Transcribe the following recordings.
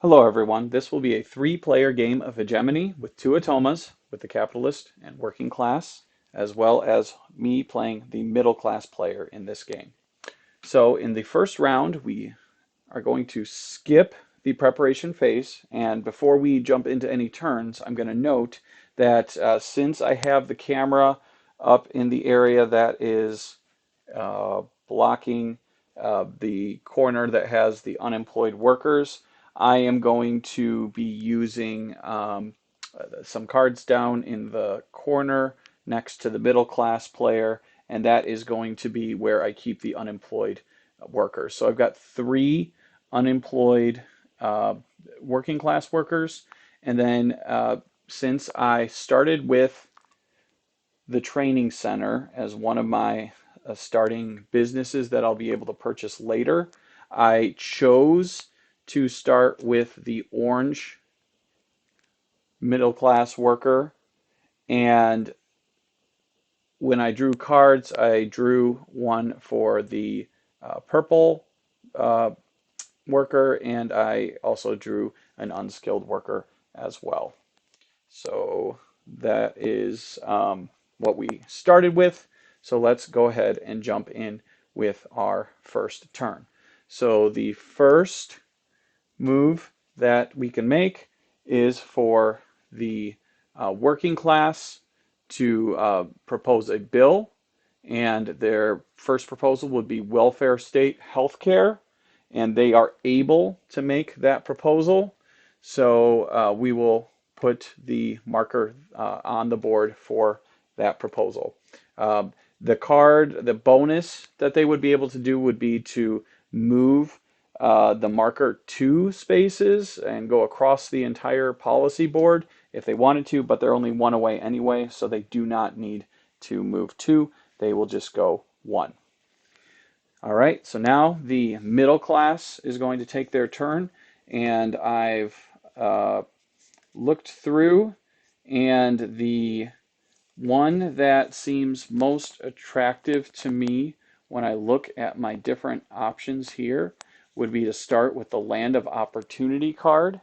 Hello everyone, this will be a three-player game of Hegemony with two Automas, with the capitalist and working class, as well as me playing the middle class player in this game. So in the first round, we are going to skip the preparation phase, and before we jump into any turns, I'm going to note that since I have the camera up in the area that is blocking the corner that has the unemployed workers, I am going to be using some cards down in the corner next to the middle class player, and that is going to be where I keep the unemployed workers. So I've got three unemployed uh, working class workers, and then since I started with the training center as one of my starting businesses that I'll be able to purchase later, I chose to start with the orange middle class worker. And when I drew cards, I drew one for the purple uh, worker, and I also drew an unskilled worker as well. So that is what we started with. So let's go ahead and jump in with our first turn. So the first move that we can make is for the working class to propose a bill, and their first proposal would be welfare state health care, and they are able to make that proposal. So we will put the marker on the board for that proposal. The card, the bonus that they would be able to do would be to move the marker two spaces and go across the entire policy board if they wanted to, but they're only one away anyway, so they do not need to move two. They will just go one. All right, so now the middle class is going to take their turn, and I've looked through, and the one that seems most attractive to me when I look at my different options here would be to start with the Land of Opportunity card.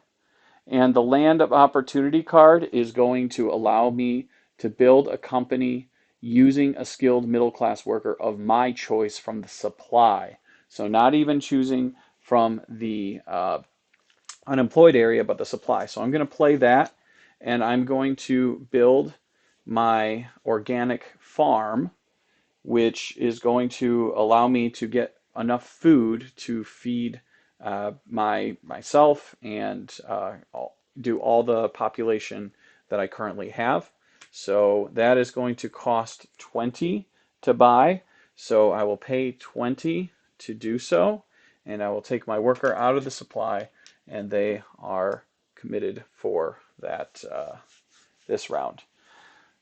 And the Land of Opportunity card is going to allow me to build a company using a skilled middle class worker of my choice from the supply. So not even choosing from the unemployed area, but the supply. So I'm going to play that, and I'm going to build my organic farm, which is going to allow me to get enough food to feed myself and do all the population that I currently have. So that is going to cost 20 to buy. So I will pay 20 to do so, and I will take my worker out of the supply, and they are committed for that this round.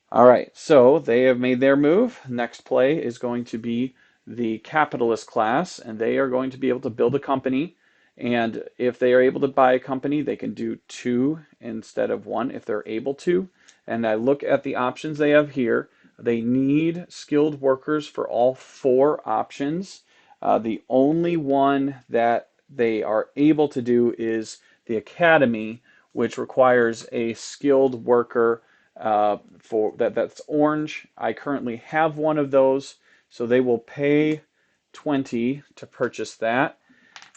All right, so they have made their move. Next play is going to be the capitalist class, and they are going to be able to build a company. And if they are able to buy a company, they can do two instead of one if they're able to. And I look at the options they have here. They need skilled workers for all four options. The only one that they are able to do is the academy, which requires a skilled worker for that's orange. I currently have one of those, so they will pay 20 to purchase that,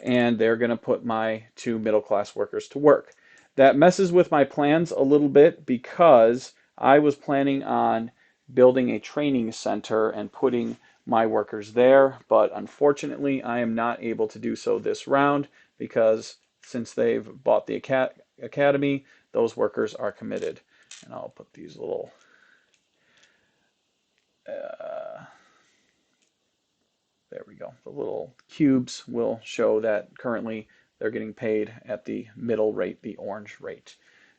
and they're going to put my two middle class workers to work. That messes with my plans a little bit because I was planning on building a training center and putting my workers there, but unfortunately I am not able to do so this round because since they've bought the academy, those workers are committed. And I'll put these little there we go. The little cubes will show that currently they're getting paid at the middle rate, the orange rate.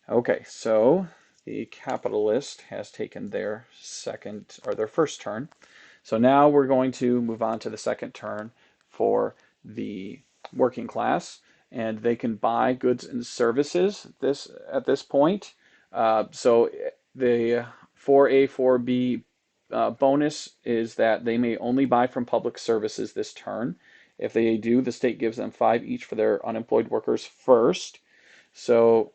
Okay, so the capitalist has taken their second or their first turn. So now we're going to move on to the second turn for the working class, and they can buy goods and services at this point. So the 4A, 4B bonus is that they may only buy from public services this turn. If they do, the state gives them 5 each for their unemployed workers first. So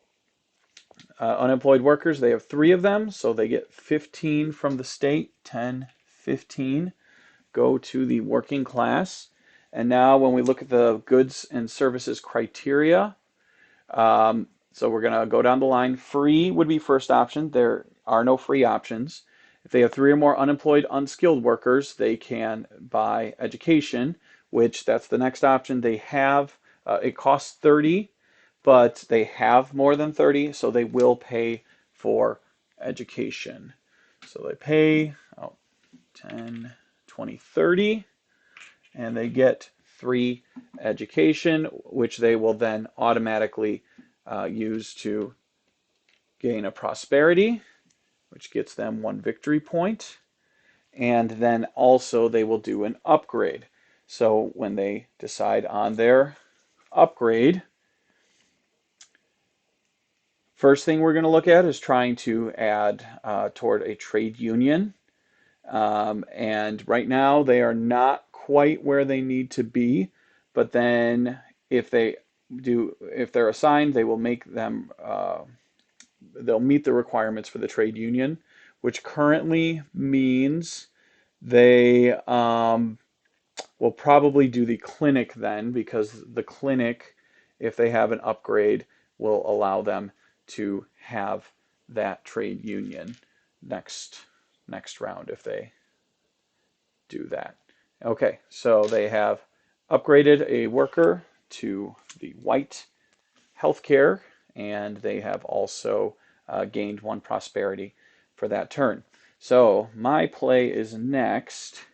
unemployed workers, they have 3 of them, so they get 15 from the state, 10, 15 go to the working class. And now when we look at the goods and services criteria, so we're going to go down the line. Free would be first option. There are no free options. If they have 3 or more unemployed, unskilled workers, they can buy education, which that's the next option. They have, it costs 30, but they have more than 30, so they will pay for education. So they pay 10, 20, 30, and they get 3 education, which they will then automatically use to gain a prosperity, which gets them 1 victory point. And then also they will do an upgrade. So when they decide on their upgrade, first thing we're going to look at is trying to add toward a trade union. And right now they are not quite where they need to be, but then if they're assigned, they will make them, they'll meet the requirements for the trade union, which currently means they will probably do the clinic then, because the clinic, if they have an upgrade, will allow them to have that trade union next round if they do that. Okay, so they have upgraded a worker to the white healthcare, and they have also gained 1 prosperity for that turn. So my play is next.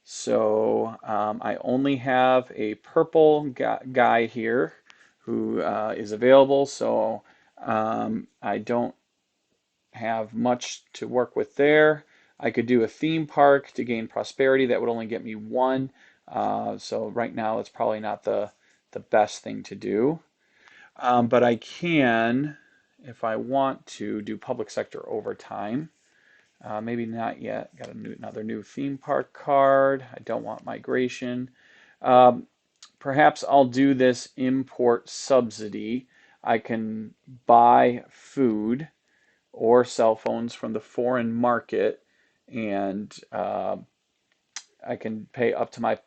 So I only have a purple guy here who is available, so I don't have much to work with there. I could do a theme park to gain prosperity. That would only get me 1. So right now it's probably not the best thing to do. But I can, if I want to, do public sector over time. Maybe not yet. Got another new theme park card. I don't want migration. Perhaps I'll do this import subsidy. I can buy food or cell phones from the foreign market, and I can pay up to my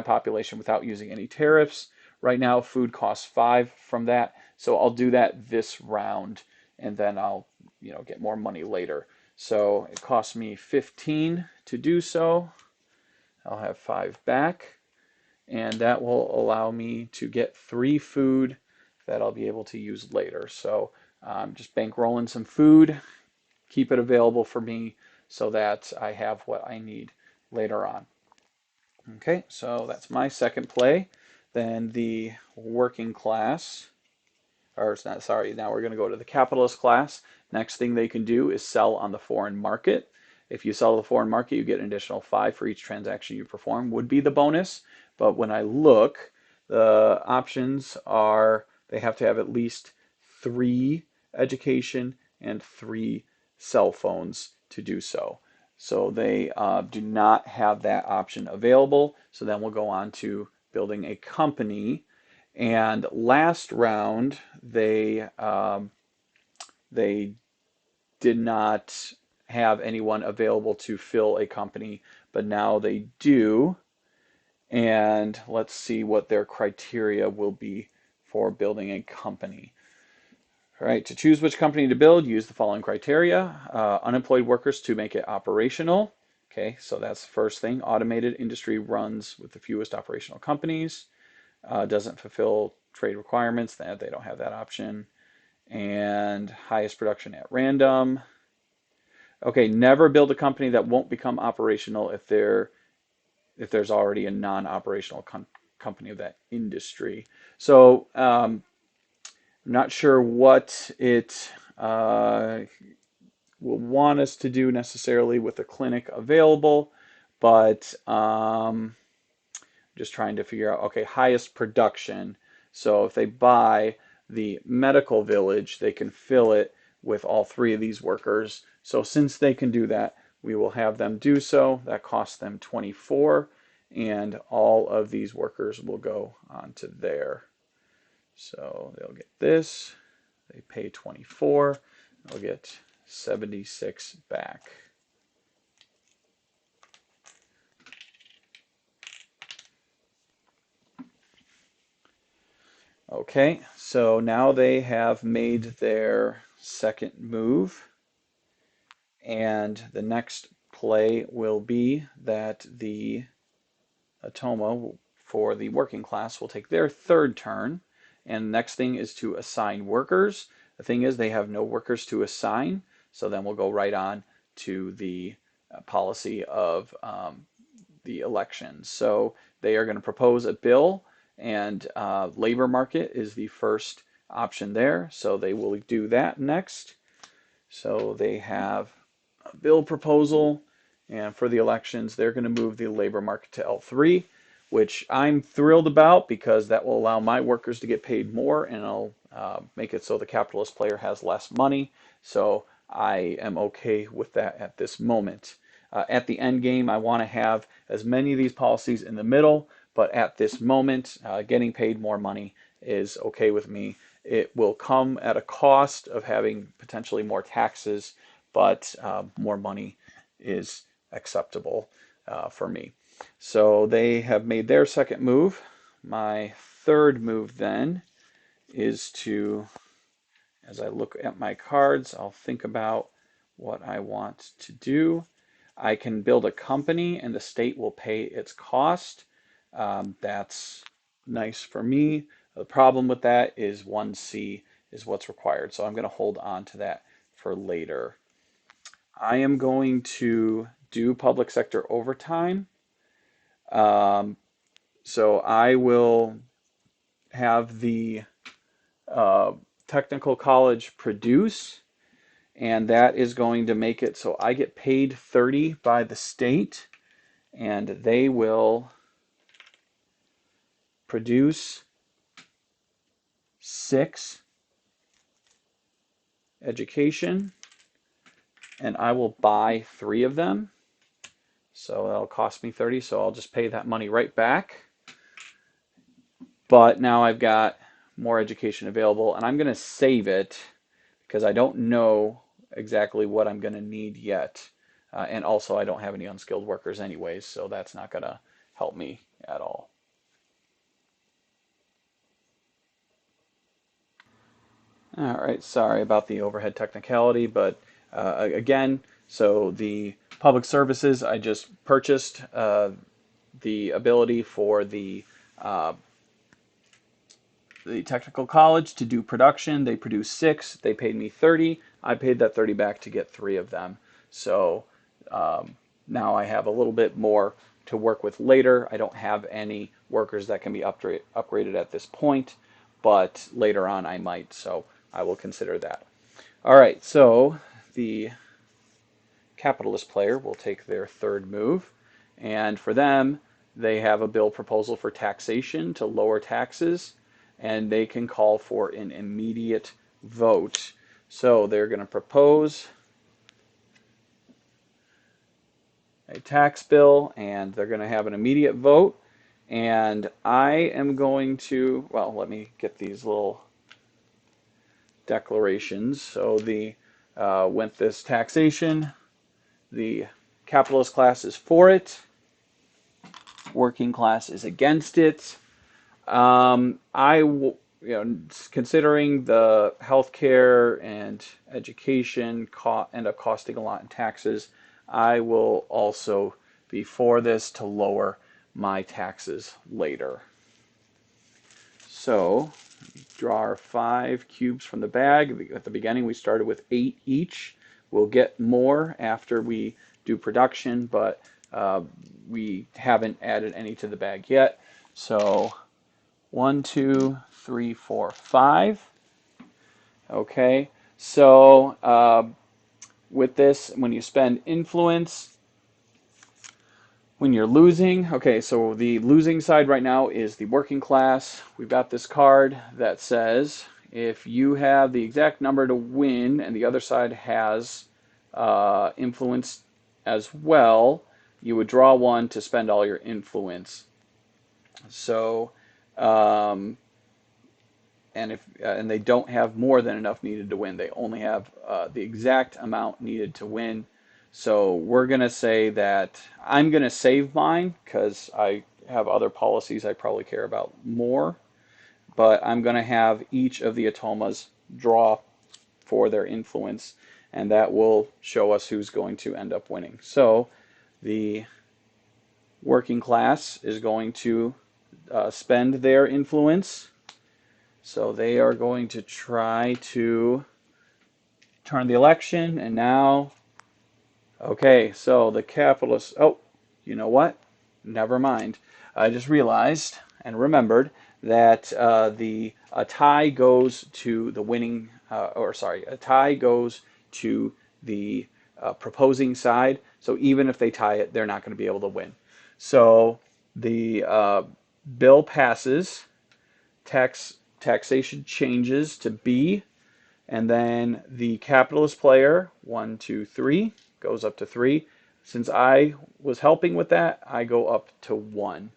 population without using any tariffs. Right now, food costs 5 from that, so I'll do that this round, and then I'll get more money later. So it costs me 15 to do so. I'll have 5 back, and that will allow me to get 3 food that I'll be able to use later. So just bankrolling some food, keep it available for me so that I have what I need later on. Okay, so that's my second play. Then the working class, or it's not, sorry, now we're going to go to the capitalist class. Next thing they can do is sell on the foreign market. If you sell the foreign market, you get an additional 5 for each transaction you perform, would be the bonus. But when I look, the options are they have to have at least 3 education and 3 cell phones to do so. So they do not have that option available. So then we'll go on to building a company. And last round, they did not have anyone available to fill a company, but now they do. And let's see what their criteria will be for building a company. All right, to choose which company to build, use the following criteria. Unemployed workers to make it operational. Okay, so that's the first thing. Automated industry runs with the fewest operational companies. Doesn't fulfill trade requirements. They don't have that option. And highest production at random. Okay, never build a company that won't become operational if there's already a non-operational company of that industry. So I'm not sure what it will want us to do necessarily with the clinic available, but just trying to figure out, okay, highest production. So if they buy the medical village, they can fill it with all 3 of these workers. So since they can do that, we will have them do so. That costs them 24, and all of these workers will go on to there. So they'll get this. They pay 24. They'll get 76 back. Okay, so now they have made their second move, and the next play will be that the Automa for the working class will take their third turn, and the next thing is to assign workers. The thing is they have no workers to assign, so then we'll go right on to the policy of the elections. So they are going to propose a bill, and labor market is the first option there. So they will do that next. So they have a bill proposal, and for the elections, they're going to move the labor market to L3, which I'm thrilled about because that will allow my workers to get paid more, and it'll make it so the capitalist player has less money. So I am okay with that at this moment. At the end game, I want to have as many of these policies in the middle, but at this moment, getting paid more money is okay with me. It will come at a cost of having potentially more taxes, but more money is acceptable for me. So they have made their second move. My third move then is to, as I look at my cards, I'll think about what I want to do. I can build a company and the state will pay its cost. That's nice for me. The problem with that is 1C is what's required. So I'm going to hold on to that for later. I am going to do public sector overtime. So I will have the technical college produce, and that is going to make it so I get paid 30 by the state, and they will produce 6 education, and I will buy 3 of them. So that'll cost me 30, so I'll just pay that money right back. But now I've got more education available, and I'm going to save it because I don't know exactly what I'm going to need yet. And also I don't have any unskilled workers anyways, so that's not going to help me at all. All right, sorry about the overhead technicality, but again, so the public services, I just purchased the ability for the technical college to do production. They produced 6. They paid me 30. I paid that 30 back to get 3 of them. So now I have a little bit more to work with later. I don't have any workers that can be upgraded at this point, but later on I might. So I will consider that. All right, so the capitalist player will take their third move, and for them, they have a bill proposal for taxation to lower taxes, and they can call for an immediate vote. So they're going to propose a tax bill, and they're going to have an immediate vote. And I am going to, well, let me get these little declarations. So with this taxation, the capitalist class is for it. Working class is against it. Considering the healthcare and education end up costing a lot in taxes, I will also be for this to lower my taxes later. So, draw our 5 cubes from the bag. At the beginning, we started with 8 each. We'll get more after we do production, but we haven't added any to the bag yet. So 1, 2, 3, 4, 5. Okay, so with this, when you spend influence, when you're losing, okay, so the losing side right now is the working class. We've got this card that says if you have the exact number to win and the other side has influence as well, you would draw 1 to spend all your influence. So and they don't have more than enough needed to win. They only have the exact amount needed to win. So we're going to say that I'm going to save mine because I have other policies I probably care about more. But I'm going to have each of the Automas draw for their influence, and that will show us who's going to end up winning. So the working class is going to spend their influence. So they are going to try to turn the election, and now, okay, so the capitalists, oh, you know what? Never mind. I just realized and remembered that a tie goes to the winning, or sorry, a tie goes to the proposing side. So even if they tie it, they're not going to be able to win. So the bill passes, taxation changes to B, and then the capitalist player, 1, 2, 3, goes up to 3. Since I was helping with that, I go up to 1.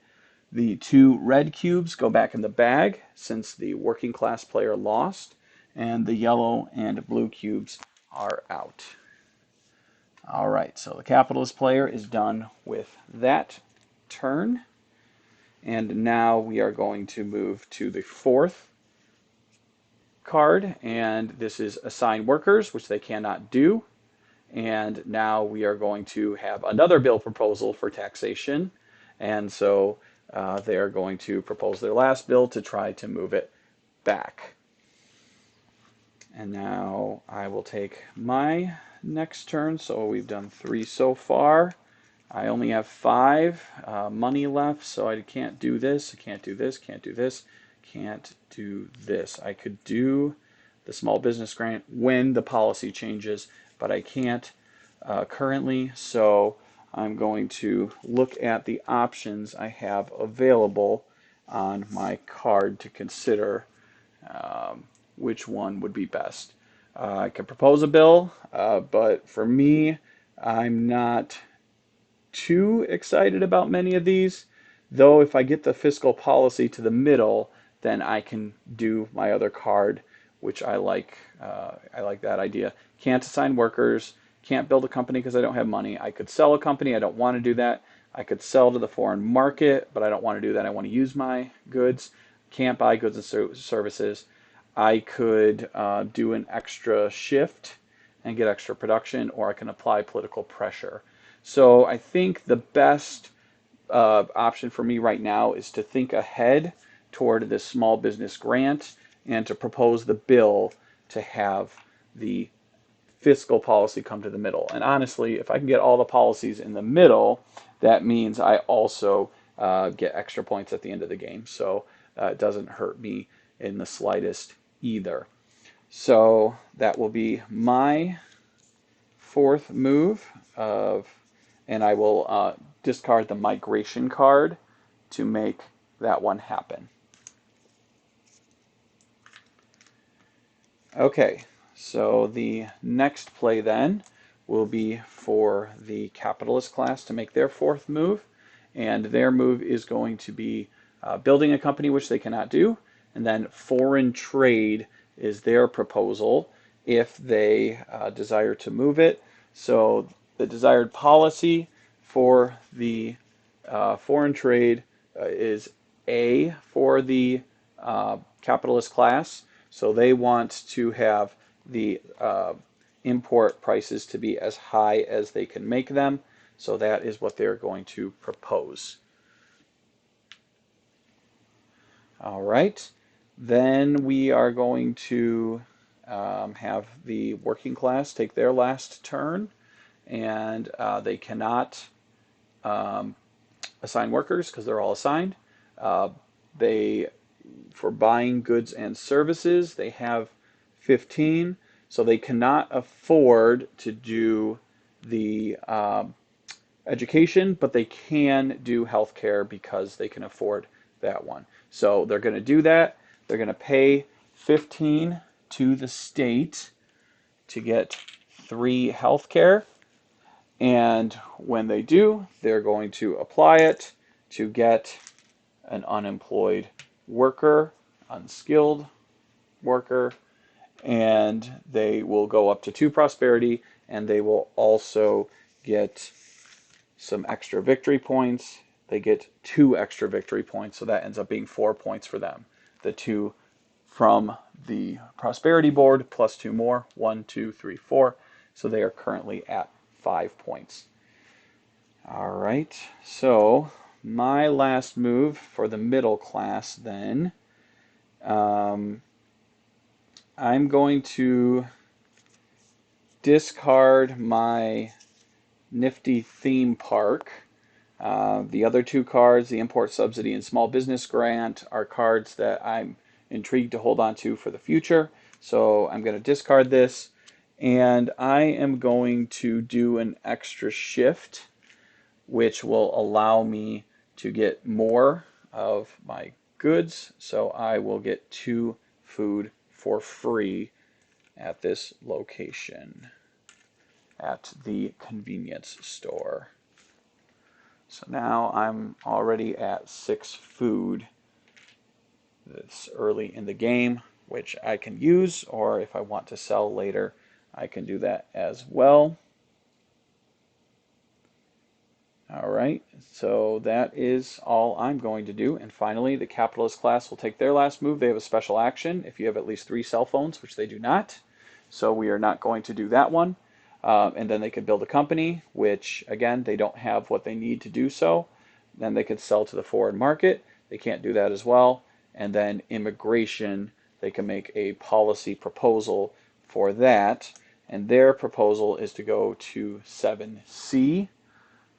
The 2 red cubes go back in the bag since the working class player lost, and the yellow and blue cubes are out. All right, so the capitalist player is done with that turn, and now we are going to move to the 4th card, and this is assign workers, which they cannot do. And now we are going to have another bill proposal for taxation. And so they are going to propose their last bill to try to move it back. And now I will take my next turn. So we've done 3 so far. I only have 5 money left, so I can't do this, I can't do this, can't do this, can't do this. I could do the small business grant when the policy changes, but I can't currently, so I'm going to look at the options I have available on my card to consider which one would be best. I could propose a bill, but for me, I'm not too excited about many of these, though if I get the fiscal policy to the middle, then I can do my other card, which I like. I like that idea. Can't assign workers, can't build a company because I don't have money. I could sell a company, I don't want to do that. I could sell to the foreign market, but I don't want to do that. I want to use my goods. Can't buy goods and services. I could do an extra shift and get extra production, or I can apply political pressure. So I think the best option for me right now is to think ahead toward this small business grant and to propose the bill to have the fiscal policy come to the middle. And honestly, if I can get all the policies in the middle, that means I also get extra points at the end of the game. So it doesn't hurt me in the slightest either. So that will be my 4th move and I will discard the migration card to make that one happen. Okay, so the next play then will be for the capitalist class to make their 4th move, and their move is going to be building a company, which they cannot do, and then foreign trade is their proposal if they desire to move it. So the desired policy for the foreign trade is A for the capitalist class. So they want to have the import prices to be as high as they can make them. So that is what they're going to propose. All right. Then we are going to have the working class take their last turn, and they cannot assign workers because they're all assigned. They, for buying goods and services, they have 15, so they cannot afford to do the education, but they can do healthcare because they can afford that one. So they're going to do that. They're going to pay 15 to the state to get 3 healthcare. And when they do, they're going to apply it to get an unemployed worker, unskilled worker, and they will go up to 2 prosperity, and they will also get some extra victory points. They get 2 extra victory points, so that ends up being 4 points for them. The 2 from the prosperity board plus 2 more, 1, 2, 3, 4. So they are currently at 5 points. All right, so my last move for the middle class then, I'm going to discard my nifty theme park. The other 2 cards, the import subsidy and small business grant, are cards that I'm intrigued to hold on to for the future. So I'm going to discard this, and I am going to do an extra shift, which will allow me to get more of my goods. So I will get 2 food for free at this location at the convenience store. So now I'm already at 6 food this early in the game, which I can use, or if I want to sell later, I can do that as well. All right, so that is all I'm going to do. And finally, the capitalist class will take their last move. They have a special action if you have at least 3 cell phones, which they do not. So we are not going to do that one. And then they could build a company, which, again, they don't have what they need to do so. Then they could sell to the foreign market. They can't do that as well. And then immigration, they can make a policy proposal for that. And their proposal is to go to 7C.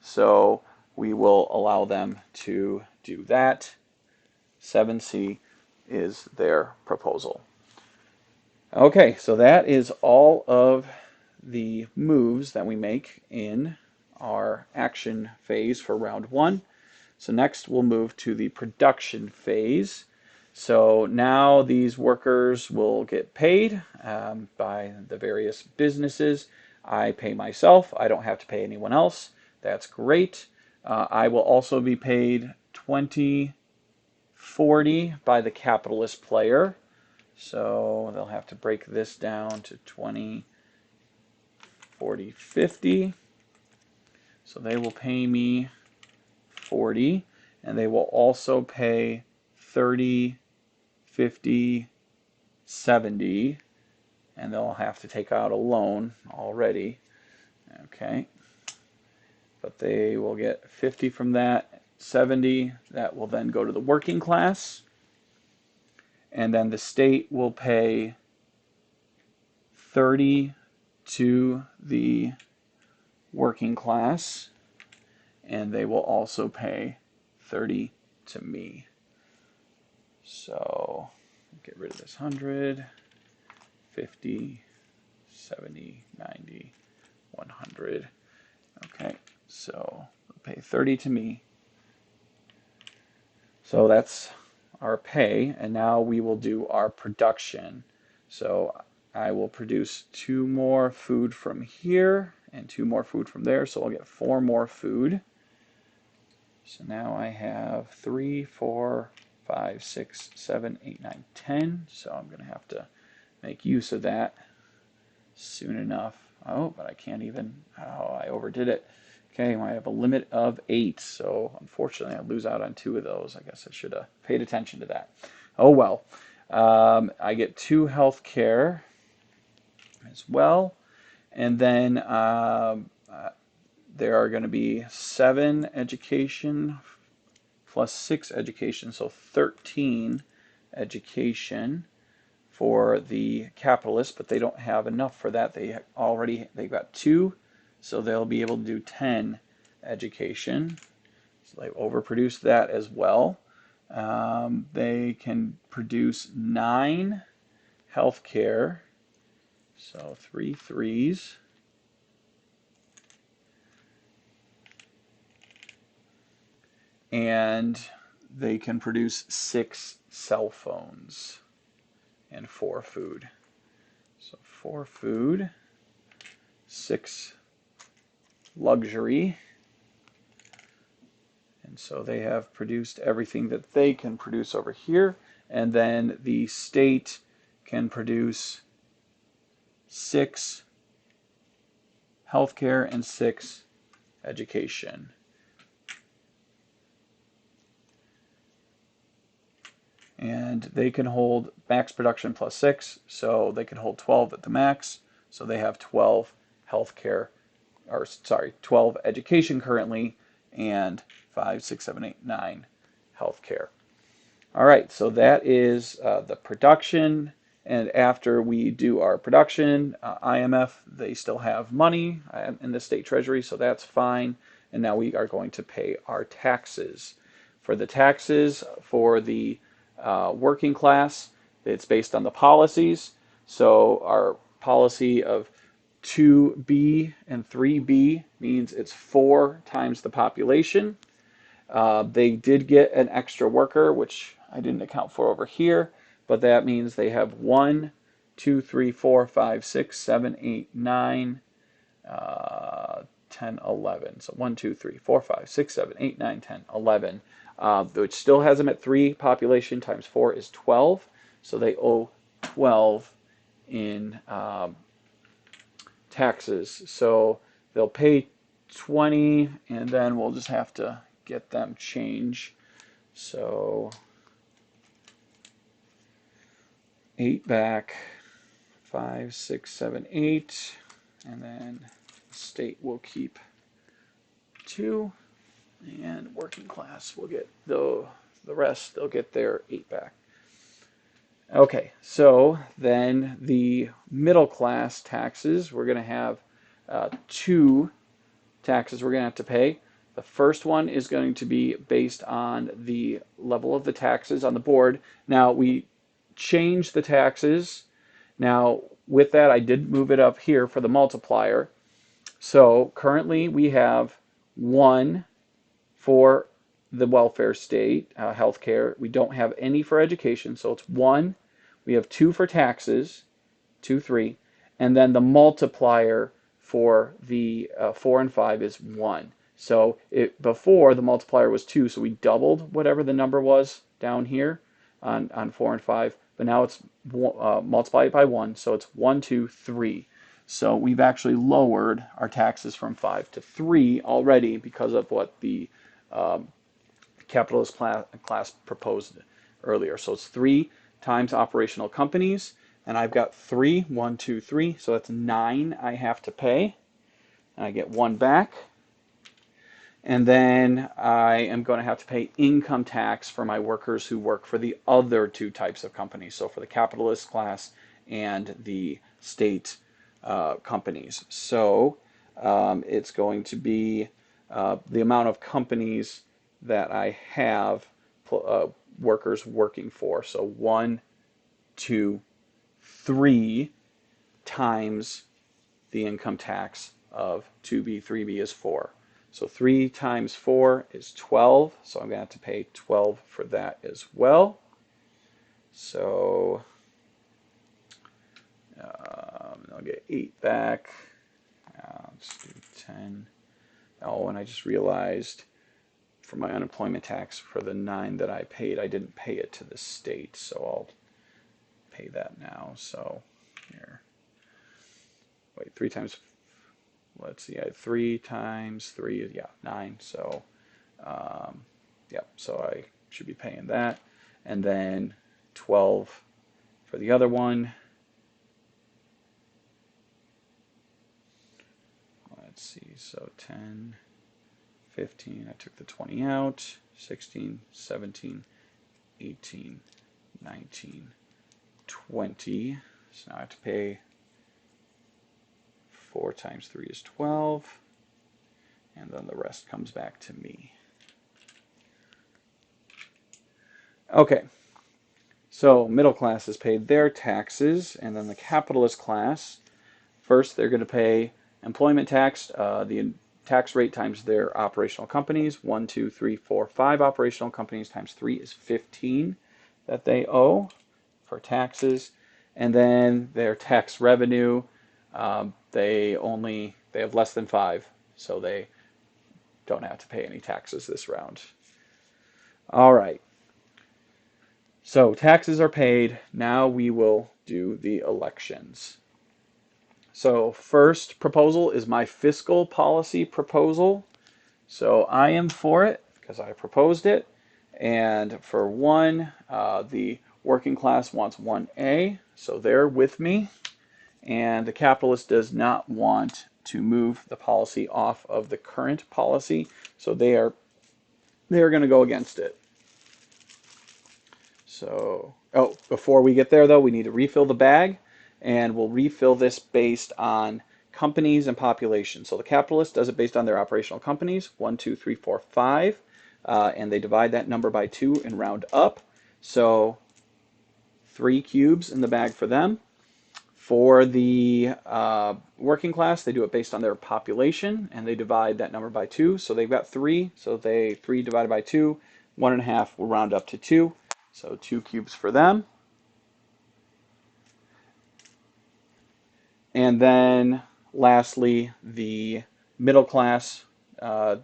So we will allow them to do that. 7C is their proposal. Okay, so that is all of the moves that we make in our action phase for round 1. So next we'll move to the production phase. So now these workers will get paid by the various businesses. I pay myself. I don't have to pay anyone else. That's great. I will also be paid 2040 by the capitalist player. So they'll have to break this down to 20, 40, 50. So they will pay me 40, and they will also pay 30, 50, 70, and they'll have to take out a loan already. Okay. But they will get 50 from that, 70, that will then go to the working class. And then the state will pay 30 to the working class, and they will also pay 30 to me. So get rid of this 100, 50, 70, 90, 100. Okay, so pay 30 to me. So that's our pay, and now we will do our production. So I will produce 2 more food from here and 2 more food from there, so I'll get 4 more food. So now I have 3, 4, 5, 6, 7, 8, 9, 10. So I'm going to have to make use of that soon enough. Oh, but I can't even. Oh, I overdid it. Okay, I have a limit of 8. So unfortunately, I lose out on 2 of those. I guess I should have paid attention to that. Oh, well. I get 2 health care as well. And then there are going to be 7 education plus 6 education, so 13 education for the capitalists, but they don't have enough for that. They've got 2, so they'll be able to do 10 education. So they've overproduced that as well. They can produce 9 healthcare, so 3 threes. And they can produce 6 cell phones and 4 food. So 4 food, 6 luxury. And so they have produced everything that they can produce over here. And then the state can produce 6 healthcare and 6 education. And they can hold max production plus 6, so they can hold 12 at the max. So they have 12 healthcare, or sorry, 12 education currently, and 5, 6, 7, 8, 9 healthcare. All right, so that is the production. And after we do our production, IMF, they still have money in the state treasury, so that's fine. And now we are going to pay our taxes. For the taxes for the working class, it's based on the policies. So our policy of 2B and 3B means it's 4 times the population. They did get an extra worker, which I didn't account for over here, but that means they have 1, 2, 3, 4, 5, 6, 7, 8, 9, 10, 11. So 1, 2, 3, 4, 5, 6, 7, 8, 9, 10, 11, which still has them at 3. Population times 4 is 12. So they owe 12 in taxes. So they'll pay 20, and then we'll just have to get them change. So 8 back, 5, 6, 7, 8, and then the state will keep 2, and working class will get the rest. They'll get their 8 back. Okay, so then the middle class taxes, we're going to have 2 taxes we're going to have to pay. The first one is going to be based on the level of the taxes on the board. Now, we changed the taxes. Now, with that, I did move it up here for the multiplier. So currently we have 1 for the welfare state, healthcare. We don't have any for education, so it's 1. We have 2 for taxes, 2, 3. And then the multiplier for the 4 and 5 is 1. So before the multiplier was 2, so we doubled whatever the number was down here on 4 and 5, but now it's multiplied by 1, so it's 1, 2, 3. So we've actually lowered our taxes from 5 to 3 already because of what the capitalist class proposed earlier. So it's 3 times operational companies, and I've got 3, 1, 2, 3, so that's 9 I have to pay, and I get 1 back. And then I am going to have to pay income tax for my workers who work for the other 2 types of companies, so for the capitalist class and the state companies. So it's going to be the amount of companies that I have workers working for. So 1, 2, 3 times the income tax of 2B, 3B is 4. So 3 times 4 is 12, so I'm going to have to pay 12 for that as well. So I'll get 8 back. Let's do 10. Oh, and I just realized for my unemployment tax for the 9 that I paid, I didn't pay it to the state, so I'll pay that now. So here, wait, 3 times, let's see, I had 3 times 3, yeah, 9. So, yeah, so I should be paying that. And then 12 for the other one. Let's see, so 10, 15, I took the 20 out, 16, 17, 18, 19, 20. So now I have to pay 4 times 3 is 12, and then the rest comes back to me. Okay, so middle class has paid their taxes, and then the capitalist class, first they're going to pay employment tax, the tax rate times their operational companies. 1, 2, 3, 4, 5 operational companies times 3 is 15 that they owe for taxes. And then their tax revenue, they have less than 5, so they don't have to pay any taxes this round. All right. So taxes are paid. Now we will do the elections. So first proposal is my fiscal policy proposal. So I am for it because I proposed it. And for one, the working class wants 1A, so they're with me. And the capitalist does not want to move the policy off of the current policy, so they are going to go against it. So, oh, before we get there though, we need to refill the bag, and we'll refill this based on companies and population. So the capitalist does it based on their operational companies, 1, 2, 3, 4, 5, and they divide that number by 2 and round up. So 3 cubes in the bag for them. For the working class, they do it based on their population, and they divide that number by 2. So they've got 3. So 3 divided by 2, 1.5 will round up to 2. So 2 cubes for them. And then lastly, the middle class. I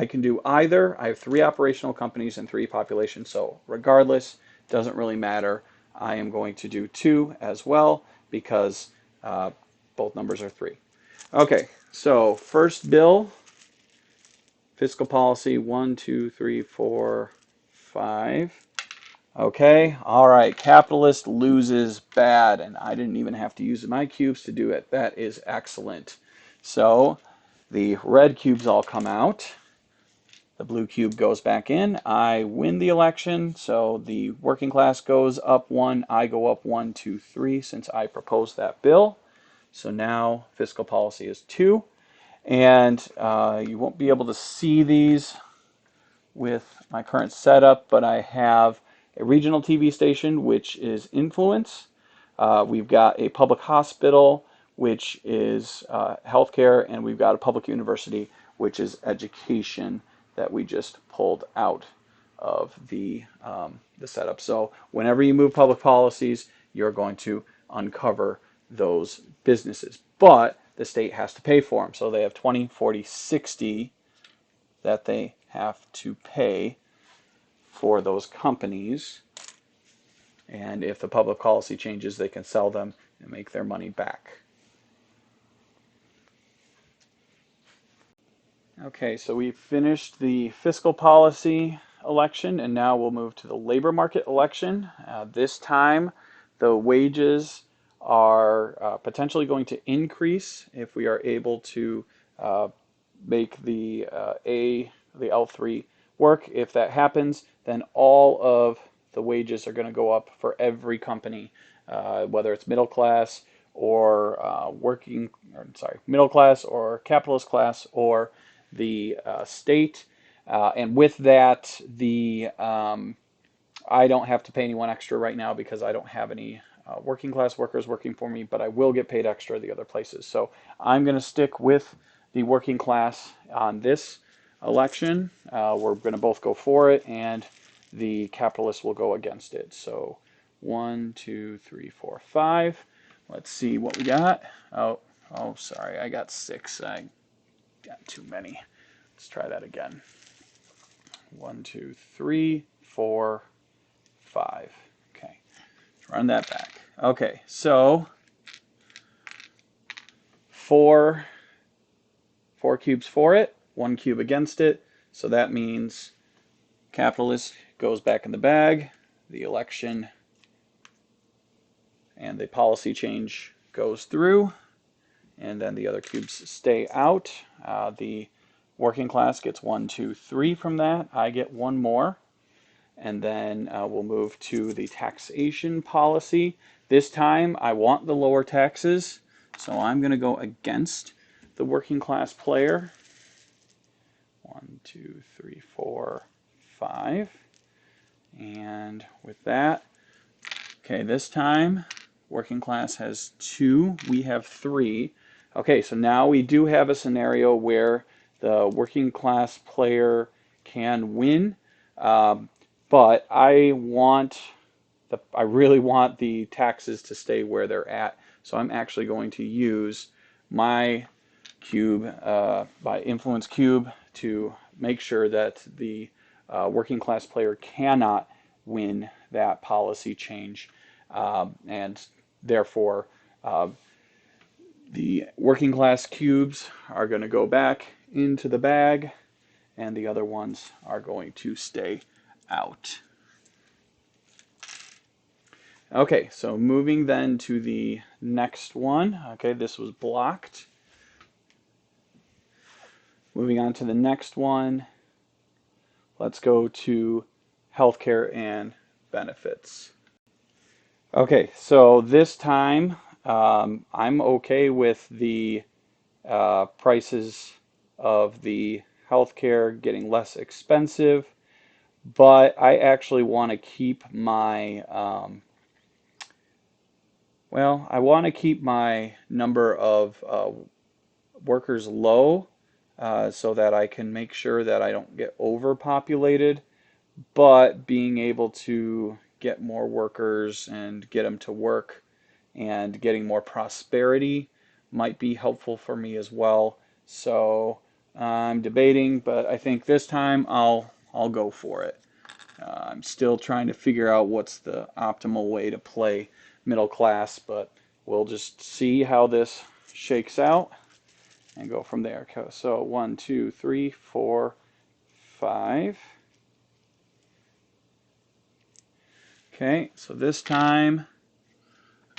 can do either. I have 3 operational companies and 3 populations. So regardless, doesn't really matter. I am going to do 2 as well because both numbers are 3. Okay, so first bill, fiscal policy 1, 2, 3, 4, 5. Okay, all right, capitalist loses bad, and I didn't even have to use my cubes to do it. That is excellent. So the red cubes all come out. The blue cube goes back in. I win the election, so the working class goes up 1. I go up 1, 2, 3 since I proposed that bill. So now fiscal policy is 2. And you won't be able to see these with my current setup, but I have a regional TV station, which is influence. We've got a public hospital, which is healthcare, and we've got a public university, which is education that we just pulled out of the setup. So whenever you move public policies, you're going to uncover those businesses. But the state has to pay for them. So they have 20, 40, 60 that they have to pay for those companies. And if the public policy changes, they can sell them and make their money back. Okay, so we finished the fiscal policy election, and now we'll move to the labor market election. This time, the wages are potentially going to increase if we are able to make the L3 work. If that happens, then all of the wages are going to go up for every company, whether it's middle class or middle class or capitalist class or the state. And with that, I don't have to pay anyone extra right now because I don't have any working class workers working for me, but I will get paid extra the other places. So I'm going to stick with the working class on this election. We're going to both go for it, and the capitalists will go against it. So 1, 2, 3, 4, 5. Let's see what we got. Oh, sorry, I got 6. I got too many. Let's try that again. 1, 2, 3, 4, 5. Okay, let's run that back. Okay, so 4 cubes for it, 1 cube against it. So that means capitalist goes back in the bag, the election and the policy change goes through, and then the other cubes stay out. The working class gets 1, 2, 3 from that. I get 1 more. And then we'll move to the taxation policy. This time I want the lower taxes, so I'm going to go against the working class player. 1, 2, 3, 4, 5. And with that, okay, this time working class has 2, we have 3. Okay, so now we do have a scenario where the working class player can win. But I really want the taxes to stay where they're at. So I'm actually going to use my cube, by influence cube, to make sure that the working class player cannot win that policy change. And therefore, uh, the working class cubes are going to go back into the bag, and the other ones are going to stay out. Okay, so moving then to the next one. Okay, this was blocked. Moving on to the next one, let's go to healthcare and benefits. Okay, so this time I'm okay with the prices of the healthcare getting less expensive, but I actually want to keep my I want to keep my number of workers low so that I can make sure that I don't get overpopulated, but being able to get more workers and get them to work and getting more prosperity might be helpful for me as well. So I'm debating, but I think this time I'll go for it. I'm still trying to figure out what's the optimal way to play middle class, but we'll just see how this shakes out and go from there. So 1, 2, 3, 4, 5. Okay, so this time,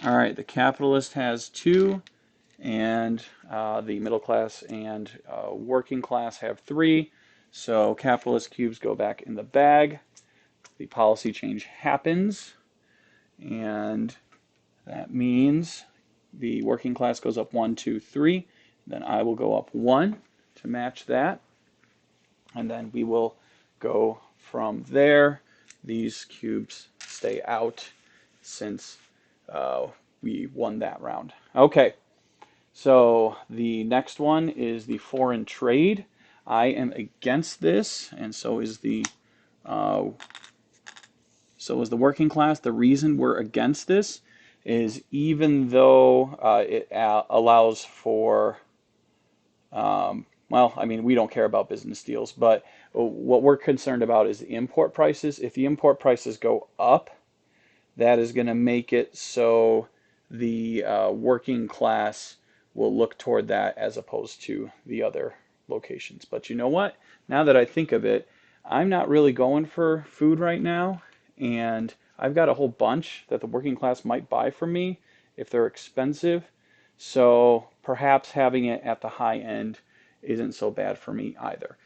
all right, the capitalist has 2, and the middle class and working class have 3. So capitalist cubes go back in the bag. The policy change happens, and that means the working class goes up 1, 2, 3. Then I will go up 1 to match that, and then we will go from there. These cubes stay out since we won that round. Okay, so the next one is the foreign trade. I am against this, and so is the working class. The reason we're against this is even though it allows for well, I mean, we don't care about business deals, but what we're concerned about is the import prices. If the import prices go up, that is going to make it so the working class will look toward that as opposed to the other locations. But you know what? Now that I think of it, I'm not really going for food right now, and I've got a whole bunch that the working class might buy from me if they're expensive. So perhaps having it at the high end isn't so bad for me either.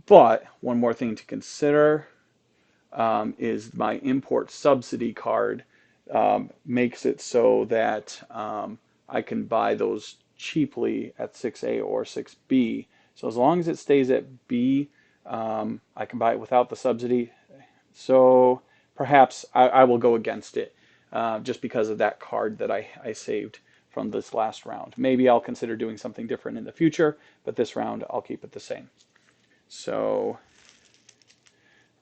But one more thing to consider is my import subsidy card makes it so that I can buy those cheaply at 6A or 6B. So as long as it stays at B, I can buy it without the subsidy. So perhaps I will go against it just because of that card that I saved from this last round. Maybe I'll consider doing something different in the future, but this round I'll keep it the same. So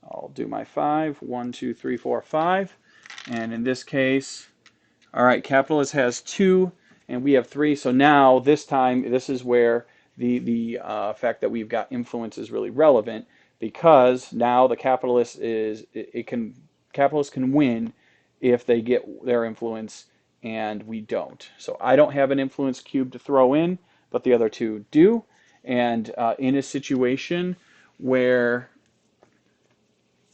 I'll do my 5. 1, 2, 3, 4, 5. And in this case, all right, capitalist has 2 and we have 3. So now this time, this is where the fact that we've got influence is really relevant, because now the capitalist capitalists can win if they get their influence and we don't. So I don't have an influence cube to throw in, but the other two do. And in a situation where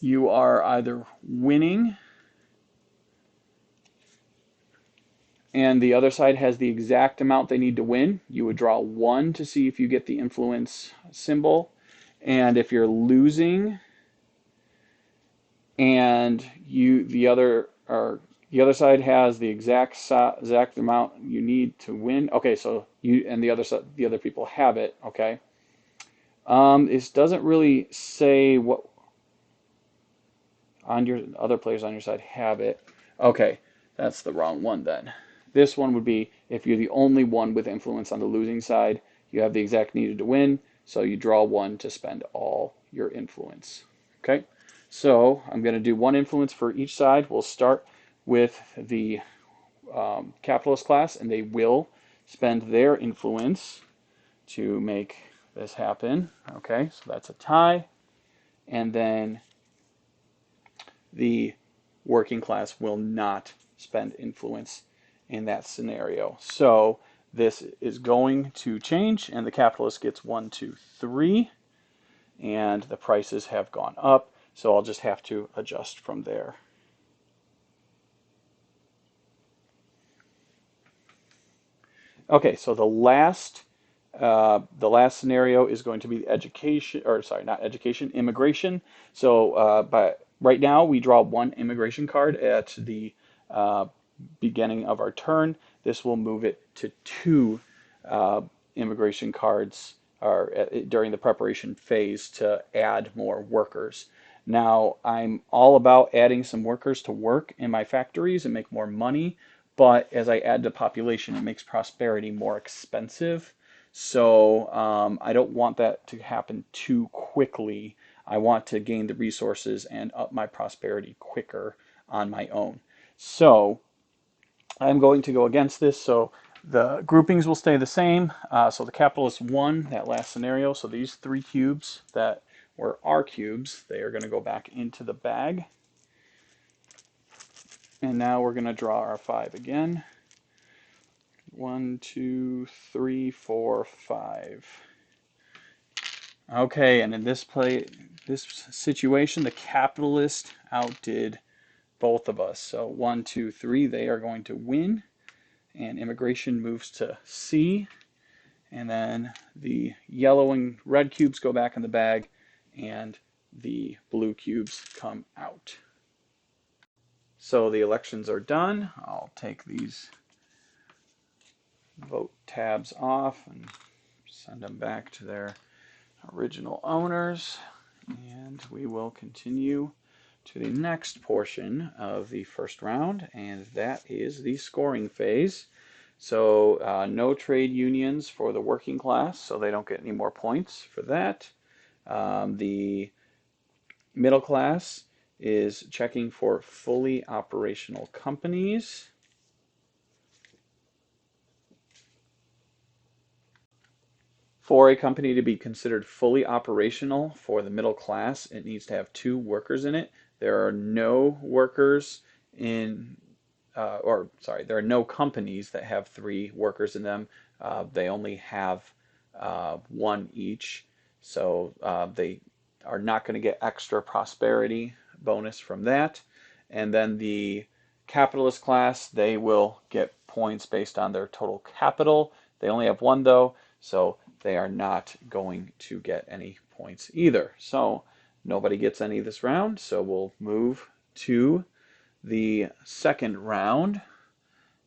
you are either winning and the other side has the exact amount they need to win, you would draw 1 to see if you get the influence symbol. And if you're losing and the other side has the exact amount you need to win. Okay, so you and the other people have it. Okay, this doesn't really say what on your other players on your side have it. Okay, that's the wrong one then. This one would be if you're the only one with influence on the losing side, you have the exact needed to win, so you draw 1 to spend all your influence. Okay, so I'm going to do 1 influence for each side. We'll start with the capitalist class, and they will spend their influence to make this happen. Okay, so that's a tie. And then the working class will not spend influence in that scenario. So this is going to change, and the capitalist gets 1, 2, 3, and the prices have gone up. So I'll just have to adjust from there. Okay, so the last scenario is going to be education, or sorry, not education, immigration. So, but right now we draw one immigration card at the uh, beginning of our turn. This will move it to two uh, immigration cards or during the preparation phase to add more workers. Now, I'm all about adding some workers to work in my factories and make more money, but as I add to population, it makes prosperity more expensive. So I don't want that to happen too quickly. I want to gain the resources and up my prosperity quicker on my own. So I'm going to go against this. So the groupings will stay the same. So the capitalist won that last scenario. So these 3 cubes that were R cubes, they are going to go back into the bag. And now we're going to draw our 5 again. 1, 2, 3, 4, 5. Okay, and in this situation, the capitalist outdid both of us. So 1, 2, 3, they are going to win, and immigration moves to C, and then the yellow and red cubes go back in the bag, and the blue cubes come out. So the elections are done. I'll take these vote tabs off and send them back to their original owners, and we will continue to the next portion of the first round, and that is the scoring phase. So no trade unions for the working class, so they don't get any more points for that. The middle class is checking for fully operational companies. For a company to be considered fully operational for the middle class, it needs to have 2 workers in it. There are no workers in, there are no companies that have 3 workers in them. They only have 1 each. So they are not going to get extra prosperity bonus from that. And then the capitalist class, they will get points based on their total capital. They only have 1 though, so they are not going to get any points either. So nobody gets any this round, so we'll move to the second round,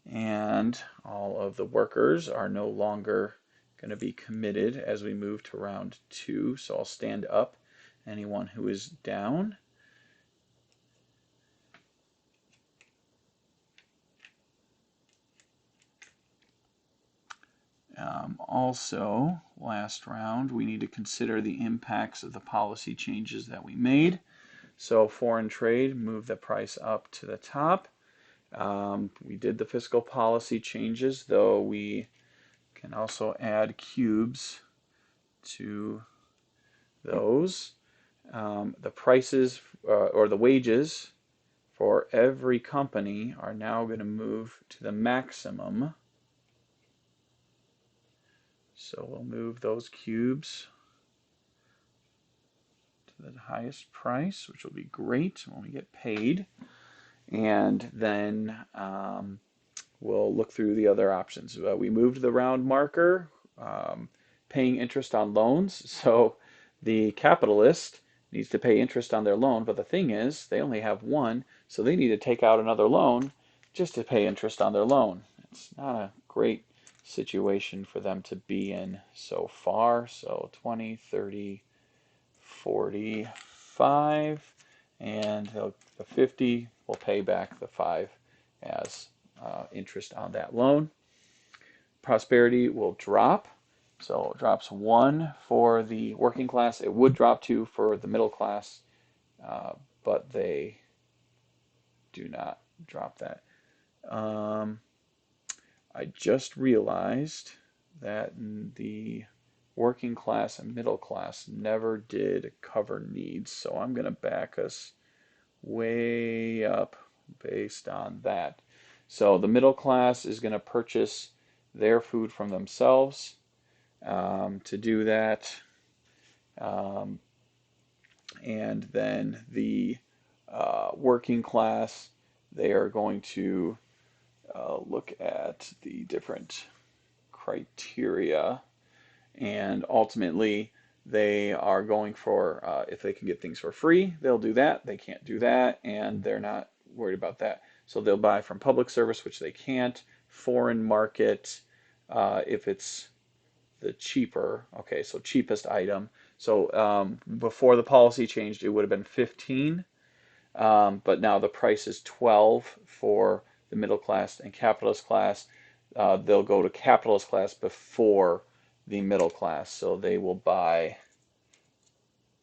and all of the workers are no longer going to be committed as we move to round 2. So I'll stand up anyone who is down. Also, last round, we need to consider the impacts of the policy changes that we made. So foreign trade, move the price up to the top. We did the fiscal policy changes, though we can also add cubes to those. The prices or the wages for every company are now going to move to the maximum. So we'll move those cubes to the highest price, which will be great when we get paid. And then we'll look through the other options. We moved the round marker, paying interest on loans. So the capitalist needs to pay interest on their loan, but the thing is, they only have 1, so they need to take out another loan just to pay interest on their loan. It's not a great situation for them to be in so far. So 20, 30, 45, and the 50 will pay back the 5 as interest on that loan. Prosperity will drop. So it drops 1 for the working class. It would drop 2 for the middle class, but they do not drop that. I just realized that the working class and middle class never did cover needs, so I'm going to back us way up based on that. So the middle class is going to purchase their food from themselves. To do that, um, and then the working class, they are going to look at the different criteria, and ultimately they are going for if they can get things for free, they'll do that. They can't do that, and they're not worried about that. So they'll buy from public service, which they can't. Foreign market, if it's the cheaper, okay, so cheapest item. So before the policy changed, it would have been 15, but now the price is 12 for the middle class and capitalist class. They'll go to capitalist class before the middle class, so they will buy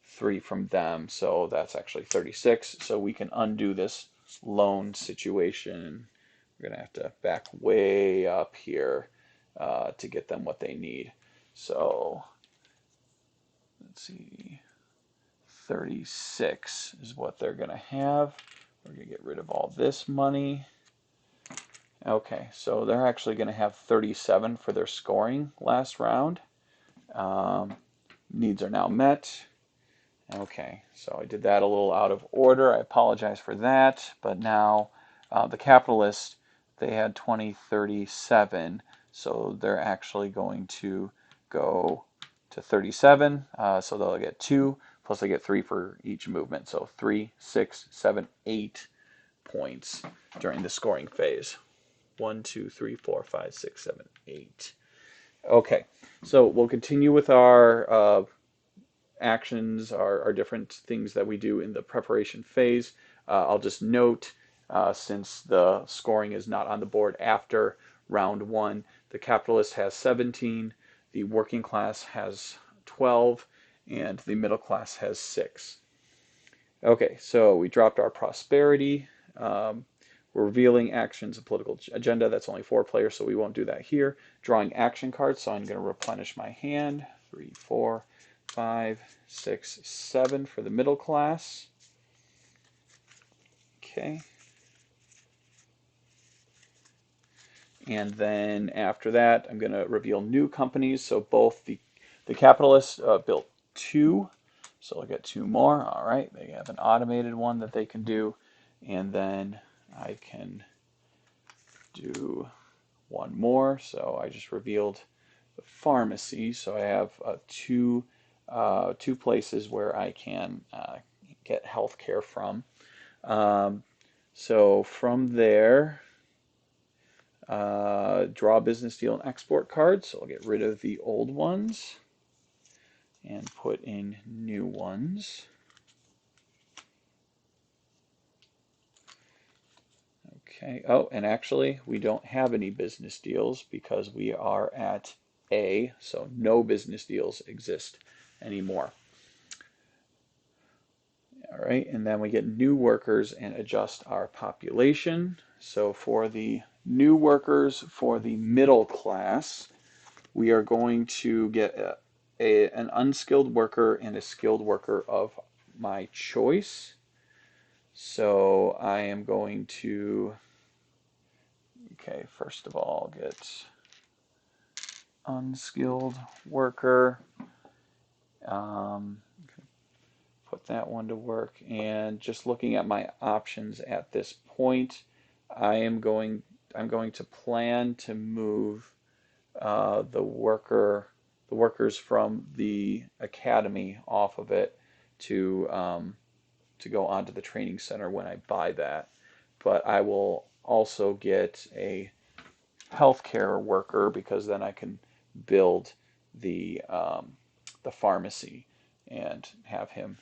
3 from them. So that's actually 36. So we can undo this loan situation. We're going to have to back way up here to get them what they need. So let's see, 36 is what they're going to have. We're going to get rid of all this money. Okay, so they're actually going to have 37 for their scoring last round. Needs are now met. Okay, so I did that a little out of order. I apologize for that. But now the capitalists, they had 2037, so they're actually going to go to 37. So they'll get 2, plus they get 3 for each movement. So 3, 6, 7, 8 points during the scoring phase. 1, 2, 3, 4, 5, 6, 7, 8. Okay, so we'll continue with our actions, our different things that we do in the preparation phase. I'll just note, since the scoring is not on the board after round 1, the capitalist has 17, the working class has 12, and the middle class has 6. Okay, so we dropped our prosperity. We're revealing actions and political agenda. That's only 4 players, so we won't do that here. Drawing action cards, so I'm going to replenish my hand. 3, 4, 5, 6, 7 for the middle class. Okay. And then after that, I'm going to reveal new companies. So both the capitalists built 2. So I'll get 2 more. All right. They have an automated one that they can do. And then I can do 1 more. So I just revealed the pharmacy. So I have 2 places where I can get health care from. So from there, draw business deal and export cards. So I'll get rid of the old ones and put in new ones. Okay. Oh, and actually, we don't have any business deals because we are at A, so no business deals exist anymore. All right, and then we get new workers and adjust our population. So for the new workers for the middle class, we are going to get an unskilled worker and a skilled worker of my choice. So I am going to, okay, first of all, get unskilled worker. Put that one to work, and just looking at my options at this point, I'm going to plan to move the workers from the academy off of it to go onto the training center when I buy that. But I will also get a healthcare worker because then I can build the pharmacy and have him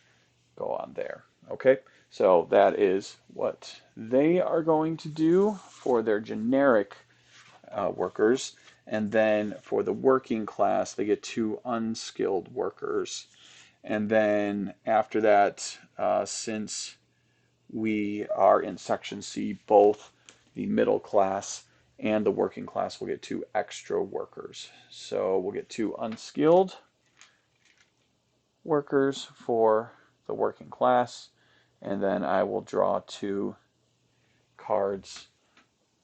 go on there. Okay, so that is what they are going to do for their generic workers. And then for the working class, they get 2 unskilled workers. And then after that, since we are in section C, both the middle class and the working class will get 2 extra workers. So we'll get 2 unskilled workers for the working class, and then I will draw 2 cards,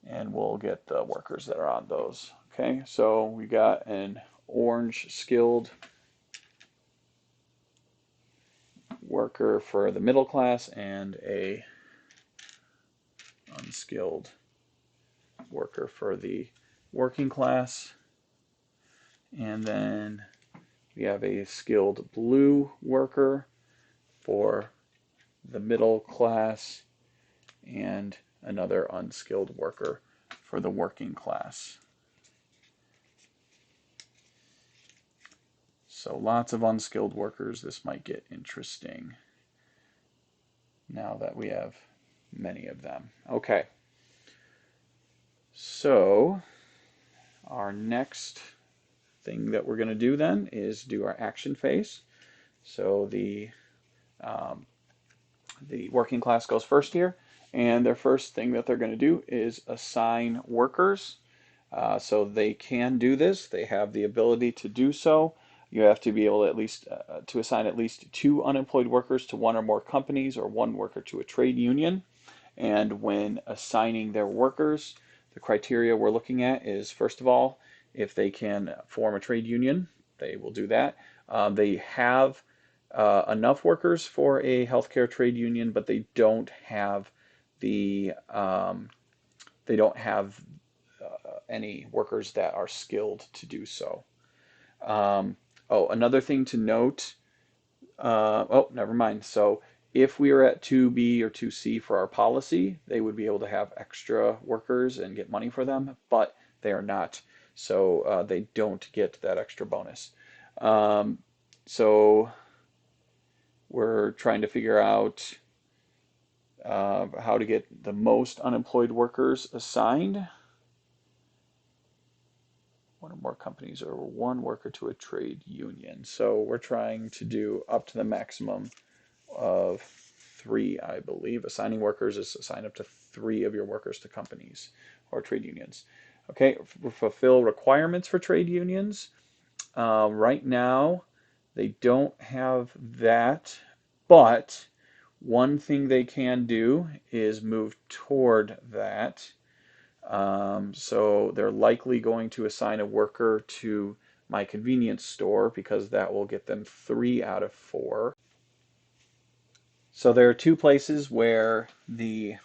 and we'll get the workers that are on those. Okay, so we got an orange skilled worker for the middle class and a unskilled worker for the working class. And then we have a skilled blue worker for the middle class and another unskilled worker for the working class. So lots of unskilled workers. This might get interesting now that we have many of them. Okay. So our next thing that we're going to do then is do our action phase. So the working class goes first here, and their first thing that they're going to do is assign workers. So they can do this. They have the ability to do so. You have to be able to at least to assign at least 2 unemployed workers to 1 or more companies, or 1 worker to a trade union. And when assigning their workers, the criteria we're looking at is, first of all, if they can form a trade union, they will do that. They have enough workers for a healthcare trade union, but they don't have the any workers that are skilled to do so. Another thing to note. Never mind. So if we are at 2B or 2C for our policy, they would be able to have extra workers and get money for them, but they are not. So they don't get that extra bonus. So we're trying to figure out how to get the most unemployed workers assigned. 1 or more companies, or 1 worker to a trade union. So we're trying to do up to the maximum of 3, I believe. Assigning workers is assign up to 3 of your workers to companies or trade unions. Okay, fulfill requirements for trade unions. Right now, they don't have that, but one thing they can do is move toward that. So they're likely going to assign a worker to my convenience store, because that will get them 3 out of 4. So there are 2 places where the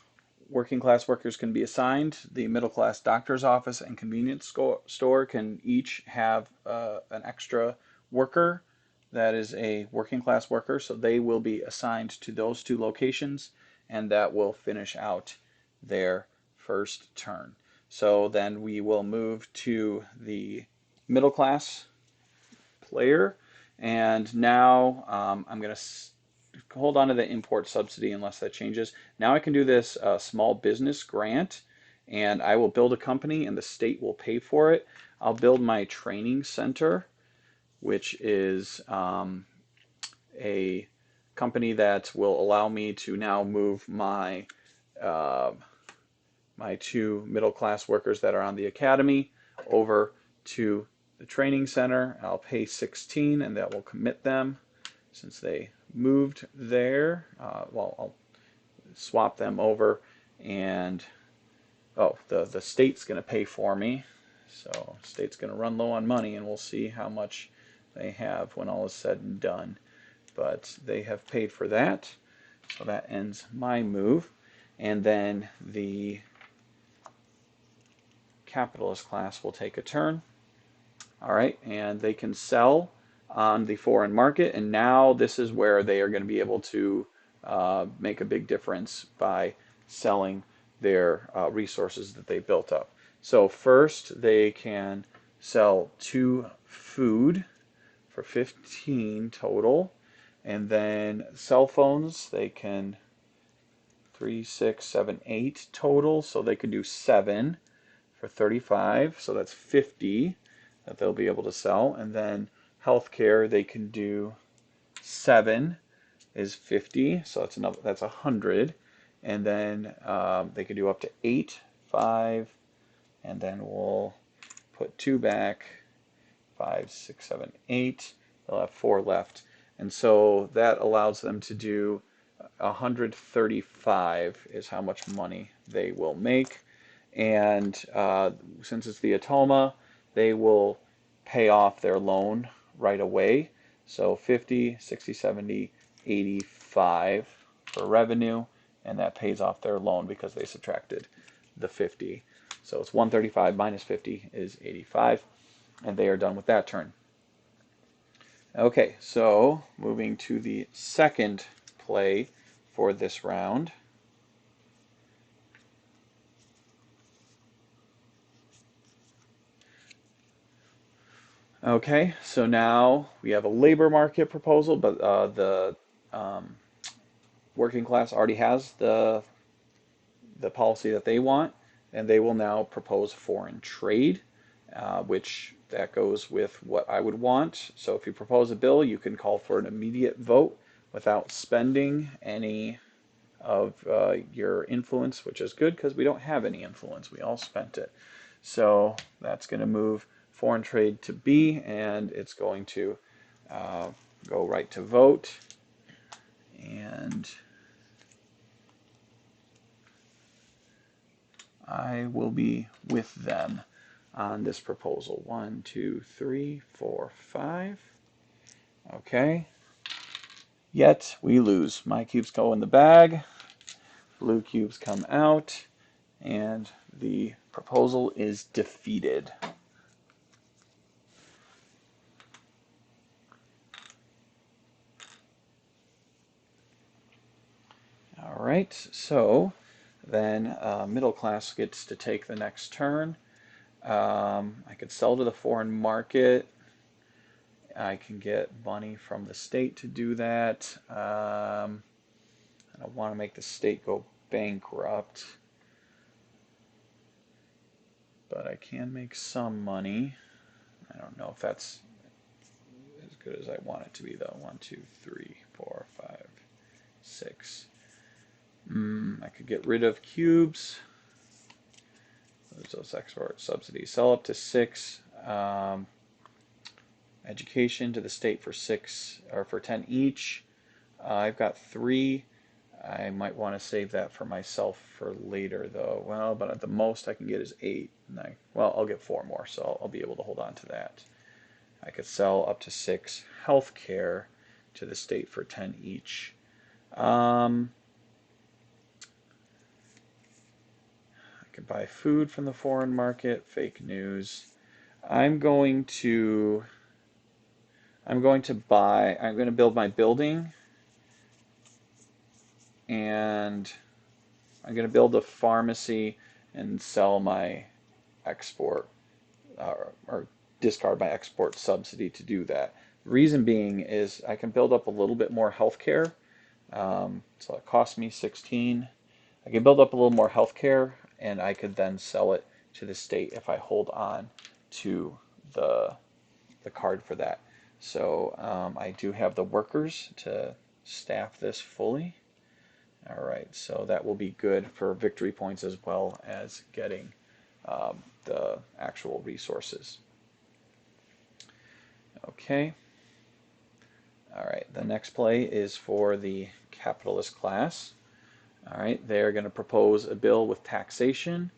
working class workers can be assigned. The middle class doctor's office and convenience store can each have an extra worker that is a working class worker. So they will be assigned to those 2 locations, and that will finish out their first turn. So then we will move to the middle class player, and now I'm going to hold on to the import subsidy unless that changes. Now I can do this small business grant, and I will build a company and the state will pay for it. I'll build my training center, which is a company that will allow me to now move my my 2 middle class workers that are on the academy over to the training center. I'll pay 16, and that will commit them since they moved there. I'll swap them over, and the state's going to pay for me. So state's going to run low on money, and we'll see how much they have when all is said and done. But they have paid for that, so that ends my move. And then the capitalist class will take a turn. All right, and they can sell on the foreign market, and now this is where they are going to be able to make a big difference by selling their resources that they built up. So first they can sell 2 food for 15 total, and then cell phones they can 3, 6, 7, 8 total, so they can do 7 for 35, so that's 50 that they'll be able to sell. And then healthcare they can do 7 is 50, so that's 100. And then they can do up to 8, 5, and then we'll put 2 back, 5, 6, 7, 8. They'll have 4 left, and so that allows them to do 135 is how much money they will make. And since it's the Automa, they will pay off their loan right away. So 50, 60, 70, 85 for revenue, and that pays off their loan because they subtracted the 50. So it's 135 minus 50 is 85, and they are done with that turn. Okay, so moving to the second play for this round. Okay, so now we have a labor market proposal, but the working class already has the policy that they want, and they will now propose foreign trade, which that goes with what I would want. So if you propose a bill, you can call for an immediate vote without spending any of your influence, which is good because we don't have any influence. We all spent it. So that's going to move foreign trade to B, and it's going to go right to vote. And I will be with them on this proposal. 1, 2, 3, 4, 5. Okay. Yet we lose. My cubes go in the bag. Blue cubes come out. And the proposal is defeated. All right, so then middle class gets to take the next turn. I could sell to the foreign market. I can get money from the state to do that. I don't want to make the state go bankrupt, but I can make some money. I don't know if that's as good as I want it to be, though. 1, 2, 3, 4, 5, 6. I could get rid of cubes. There's those export subsidies. Sell up to 6. Education to the state for 6 or for 10 each. I've got 3. I might want to save that for myself for later, though. Well, but at the most I can get is 8. And well, I'll get 4 more, so I'll be able to hold on to that. I could sell up to 6 healthcare to the state for 10 each. I could buy food from the foreign market. Fake news. I'm going to build my building, and I'm going to build a pharmacy and sell my export or discard my export subsidy to do that. The reason being is I can build up a little bit more healthcare. So it cost me 16. I can build up a little more healthcare, and I could then sell it to the state if I hold on to the card for that. So I do have the workers to staff this fully. All right, so that will be good for victory points as well as getting the actual resources. Okay. All right, the next play is for the capitalist class. All right, they're going to propose a bill with taxation,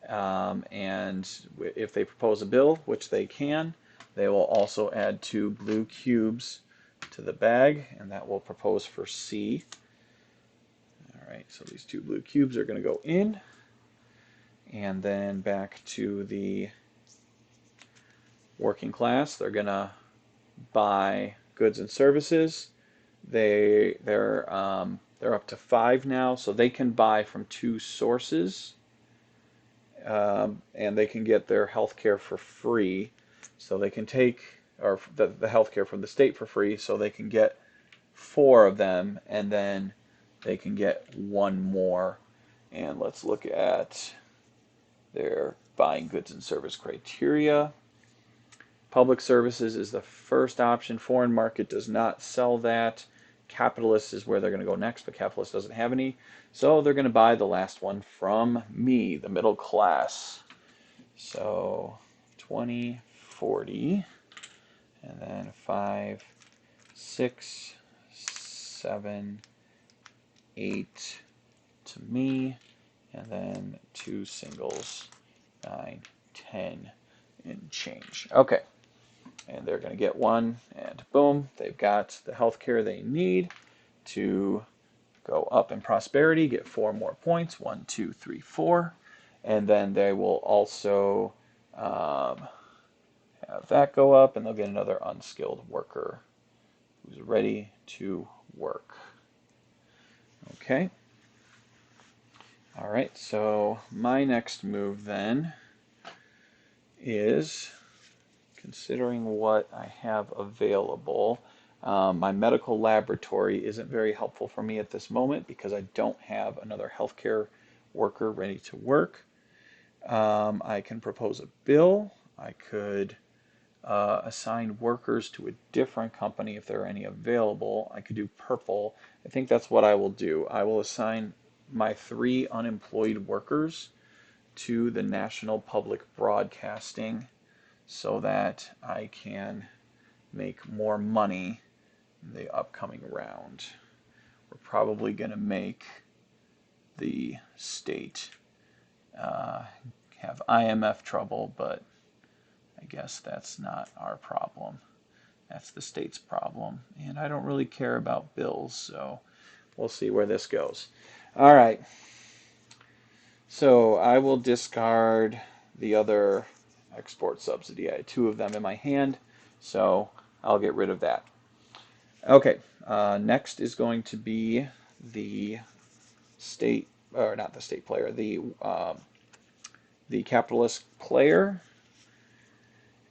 and if they propose a bill, which they can, they will also add 2 blue cubes to the bag, and that will propose for C. All right, so these 2 blue cubes are going to go in, and then back to the working class. They're going to buy goods and services. They're up to 5 now, so they can buy from 2 sources, and they can get their health care for free. So they can take the health care from the state for free, so they can get 4 of them, and then they can get 1 more. And let's look at their buying goods and service criteria. Public services is the first option. Foreign market does not sell that. Capitalist is where they're going to go next, but capitalist doesn't have any. So they're going to buy the last one from me, the middle class. So 20, 40, and then 5, 6, 7, 8 to me, and then 2 singles, 9, 10, and change. Okay, and they're going to get 1, and boom, they've got the healthcare they need to go up in prosperity, get 4 more points, 1, 2, 3, 4, and then they will also have that go up, and they'll get another unskilled worker who's ready to work. Okay. All right, so my next move then is, considering what I have available, my medical laboratory isn't very helpful for me at this moment because I don't have another healthcare worker ready to work. I can propose a bill. I could assign workers to a different company if there are any available. I could do purple. I think that's what I will do. I will assign my 3 unemployed workers to the National Public Broadcasting so that I can make more money in the upcoming round. We're probably going to make the state have IMF trouble, but I guess that's not our problem. That's the state's problem. And I don't really care about bills, so we'll see where this goes. All right. So I will discard the other export subsidy. I had 2 of them in my hand, so I'll get rid of that. Okay. Next is going to be the state, or not the state player, the capitalist player.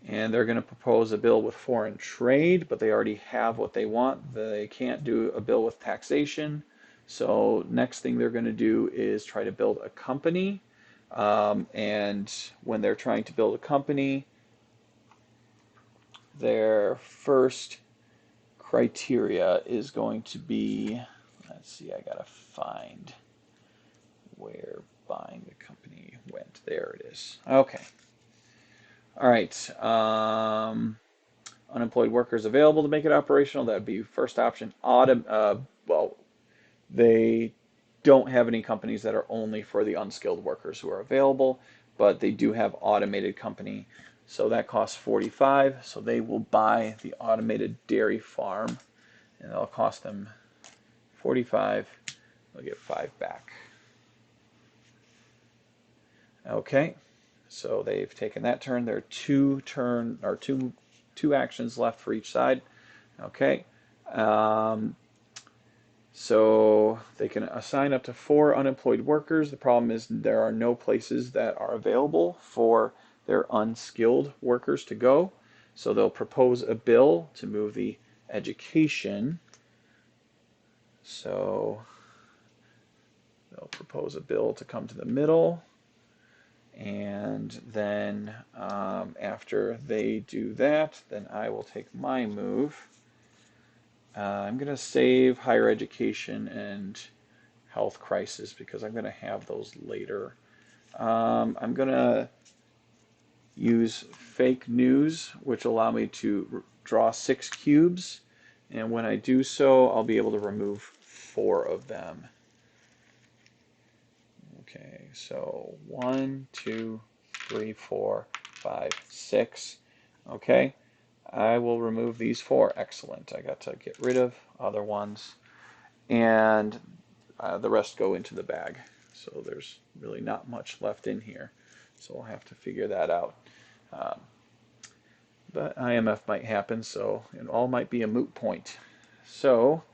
And they're going to propose a bill with foreign trade, but they already have what they want. They can't do a bill with taxation. So next thing they're going to do is try to build a company. And when they're trying to build a company, their first criteria is going to be, let's see, I got to find where buying the company went. There it is. Okay. All right. Unemployed workers available to make it operational. That would be first option. Well, they don't have any companies that are only for the unskilled workers who are available, but they do have automated company. So that costs 45. So they will buy the automated dairy farm, and it'll cost them 45. They'll get 5 back. Okay. So they've taken that turn. There are two actions left for each side. Okay. So they can assign up to 4 unemployed workers. The problem is there are no places that are available for their unskilled workers to go. So they'll propose a bill to move the education. So they'll propose a bill to come to the middle. And then after they do that, then I will take my move. I'm going to save higher education and health crisis because I'm going to have those later. I'm going to use fake news, which allow me to draw 6 cubes. And when I do so, I'll be able to remove 4 of them. Okay, so 1, 2, 3, 4, 5, 6. Okay, I will remove these 4. Excellent. I got to get rid of other ones. And the rest go into the bag. So there's really not much left in here. So we'll have to figure that out. But IMF might happen, so it all might be a moot point. So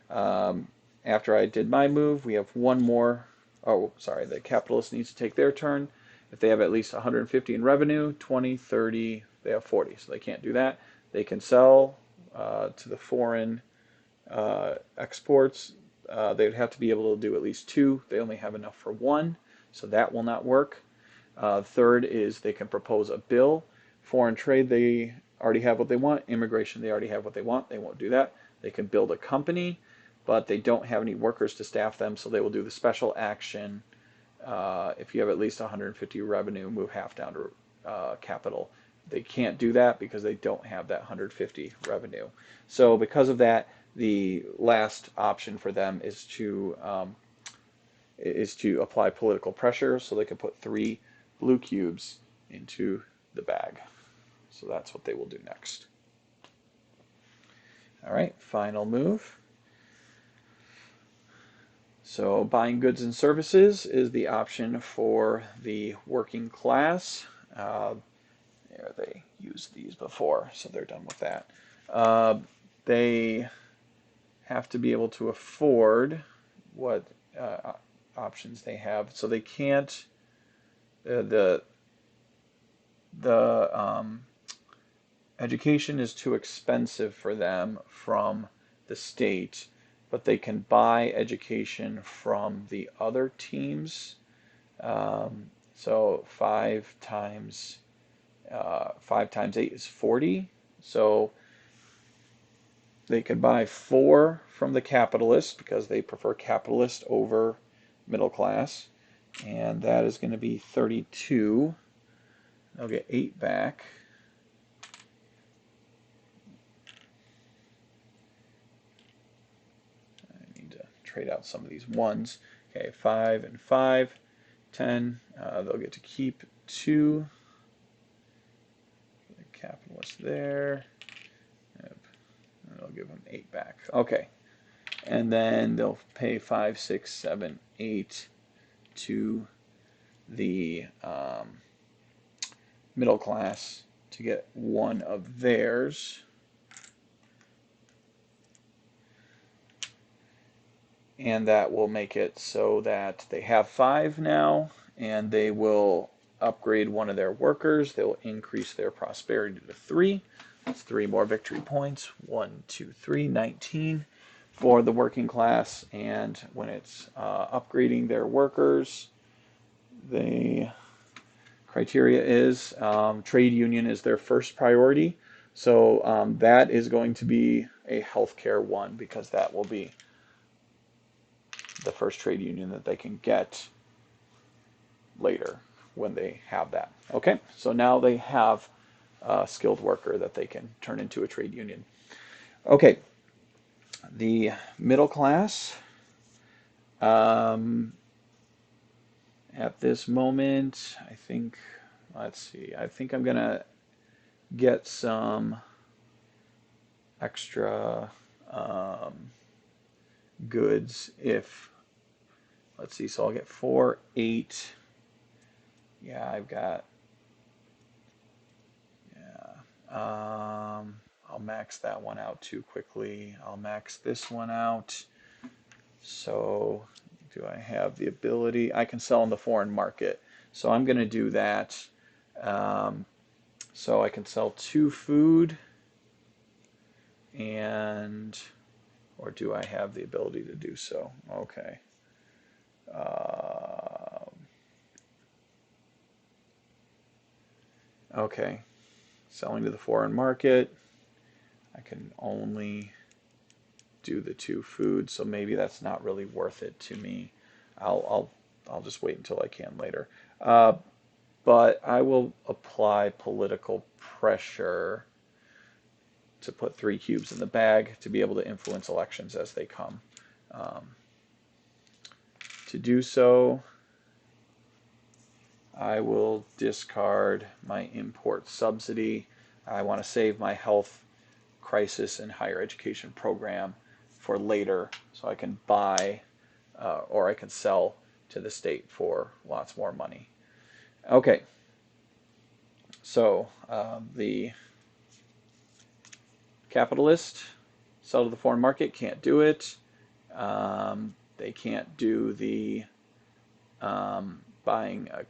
after I did my move, we have one more. Oh, sorry, the capitalist needs to take their turn. If they have at least 150 in revenue, 20, 30, they have 40. So they can't do that. They can sell to the foreign exports. They would have to be able to do at least 2. They only have enough for 1, so that will not work. Third is they can propose a bill. Foreign trade, they already have what they want. Immigration, they already have what they want. They won't do that. They can build a company, but they don't have any workers to staff them, so they will do the special action. If you have at least 150 revenue, move half down to capital. They can't do that because they don't have that 150 revenue. So because of that, the last option for them is to apply political pressure, so they can put 3 blue cubes into the bag. So that's what they will do next. All right, final move. So buying goods and services is the option for the working class. They used these before, so they're done with that. They have to be able to afford what options they have. So they can't, the education is too expensive for them from the state, but they can buy education from the other teams. So 5 times 8 is 40. So they could buy 4 from the capitalists because they prefer capitalist over middle class. And that is going to be 32. They'll get 8 back. I need to trade out some of these ones. Okay, 5 and 5, 10. They'll get to keep 2. The capitalist there. Yep. And they'll give them 8 back. Okay. And then they'll pay 5, 6, 7, 8 to the middle class to get 1 of theirs. And that will make it so that they have 5 now, and they will upgrade 1 of their workers. They will increase their prosperity to 3. That's 3 more victory points. 1, 2, 3, 19 for the working class. And when it's upgrading their workers, the criteria is trade union is their first priority. So that is going to be a healthcare one, because that will be the first trade union that they can get later when they have that. Okay, so now they have a skilled worker that they can turn into a trade union. Okay, the middle class, at this moment, I think, let's see, I think I'm gonna get some extra goods if, let's see, so I'll get 4, 8. Yeah, I've got, I'll max that one out too quickly. I'll max this one out. So do I have the ability? I can sell in the foreign market. So I'm going to do that. So I can sell 2 food, and, or do I have the ability to do so? Okay. Okay. Selling to the foreign market. I can only do the 2 food, so maybe that's not really worth it to me. I'll just wait until I can later. But I will apply political pressure to put 3 cubes in the bag to be able to influence elections as they come. To do so, I will discard my import subsidy. I want to save my health crisis and higher education program for later, so I can buy or I can sell to the state for lots more money. Okay, so the capitalist, sell to the foreign market, can't do it. They can't do the buying a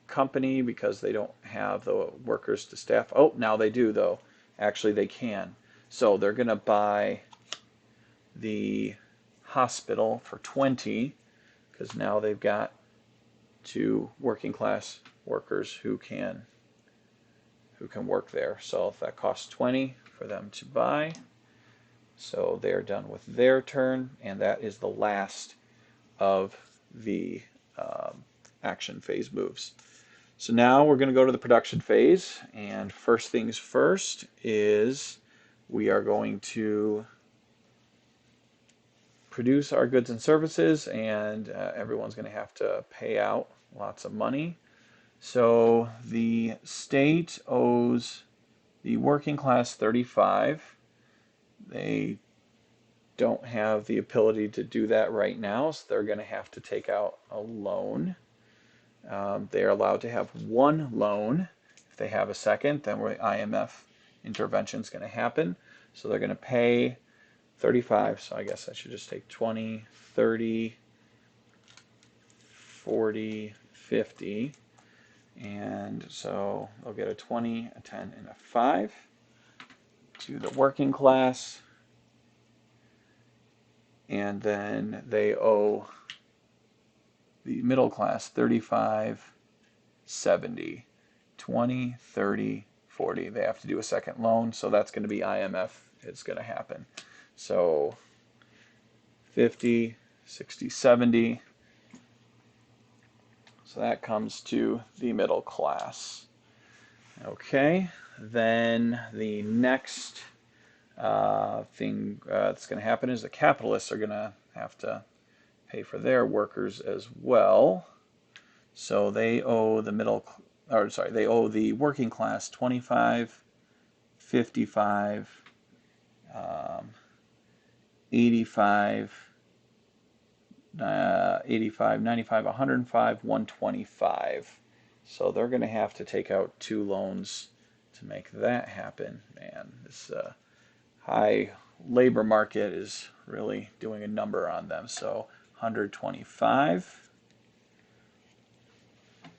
company because they don't have the workers to staff. Oh, now they do, though. Actually, they can. So they're going to buy the hospital for 20, because now they've got 2 working class workers who can work there. So if that costs 20 for them to buy, so they're done with their turn, and that is the last of the action phase moves. So now we're going to go to the production phase, and first things first is we are going to produce our goods and services, and everyone's going to have to pay out lots of money. So the state owes the working class 35. They don't have the ability to do that right now, so they're going to have to take out a loan. They are allowed to have one loan. If they have a second, then IMF intervention is going to happen. So they're going to pay 35. So I guess I should just take 20, 30, 40, 50. And so they'll get a 20, a 10, and a 5 to the working class. And then they owe the middle class 35, 70, 20, 30, 40. They have to do a second loan, so that's going to be IMF. It's going to happen. So 50, 60, 70. So that comes to the middle class. Okay, then the next thing that's going to happen is the capitalists are going to have to pay for their workers as well. So they owe they owe the working class 25, 55, 85, 85, 95, 105, 125. So they're going to have to take out 2 loans to make that happen. Man, this high labor market is really doing a number on them. So 125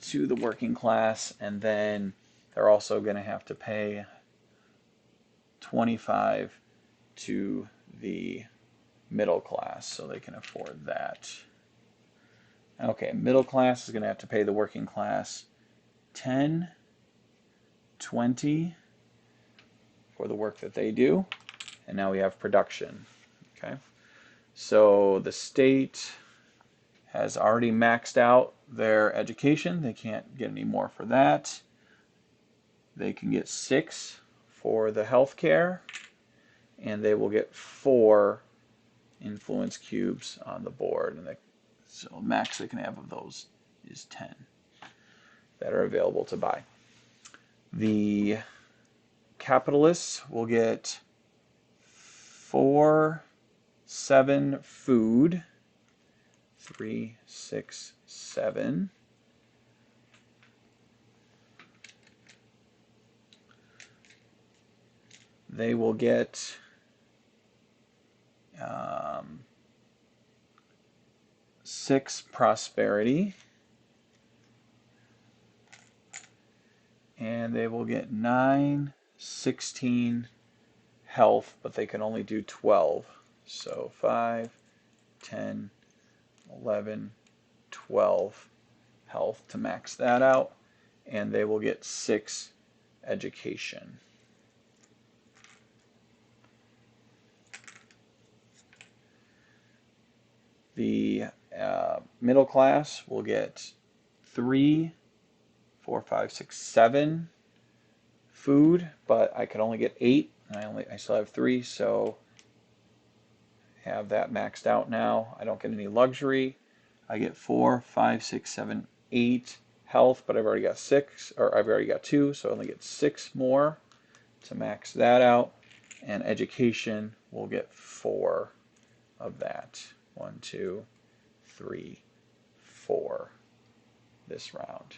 to the working class, and then they're also going to have to pay 25 to the middle class so they can afford that. Okay, middle class is going to have to pay the working class 10, 20 for the work that they do, and now we have production. Okay, so the state has already maxed out their education. They can't get any more for that. They can get 6 for the health care, and they will get 4 influence cubes on the board. And so max they can have of those is 10 that are available to buy. The capitalists will get 4, 7 food, 3, 6, 7. They will get 6 prosperity, and they will get 9, 16 health, but they can only do 12. So 5, 10, 11, 12 health to max that out, and they will get 6 education. The middle class will get 3, 4, 5, 6, 7 food, but I can only get 8, and I still have 3, so have that maxed out now. I don't get any luxury. I get 4, 5, 6, 7, 8 health, but I've already got 6, or I've already got 2, so I only get 6 more to max that out. And education will get 4 of that. 1, 2, 3, 4 this round.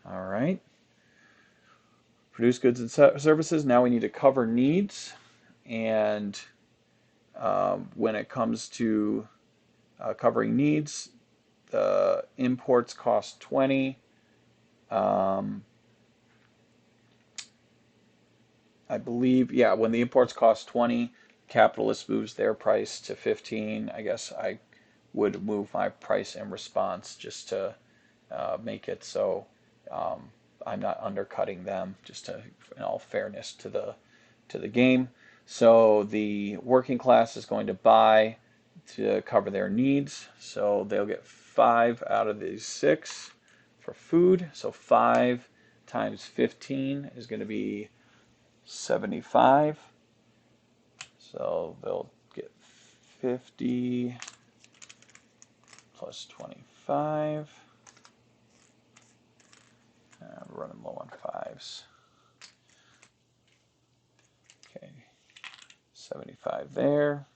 All right. Produce goods and services. Now we need to cover needs. And when it comes to covering needs, the imports cost 20. I believe, yeah, when the imports cost 20, capitalist moves their price to 15. I guess I would move my price in response just to make it so I'm not undercutting them, just to, in all fairness to the game. So the working class is going to buy to cover their needs. So they'll get 5 out of these 6 for food. So 5 times 15 is going to be 75. So they'll get 50 plus 25. We're running low on fives. Okay, 75 there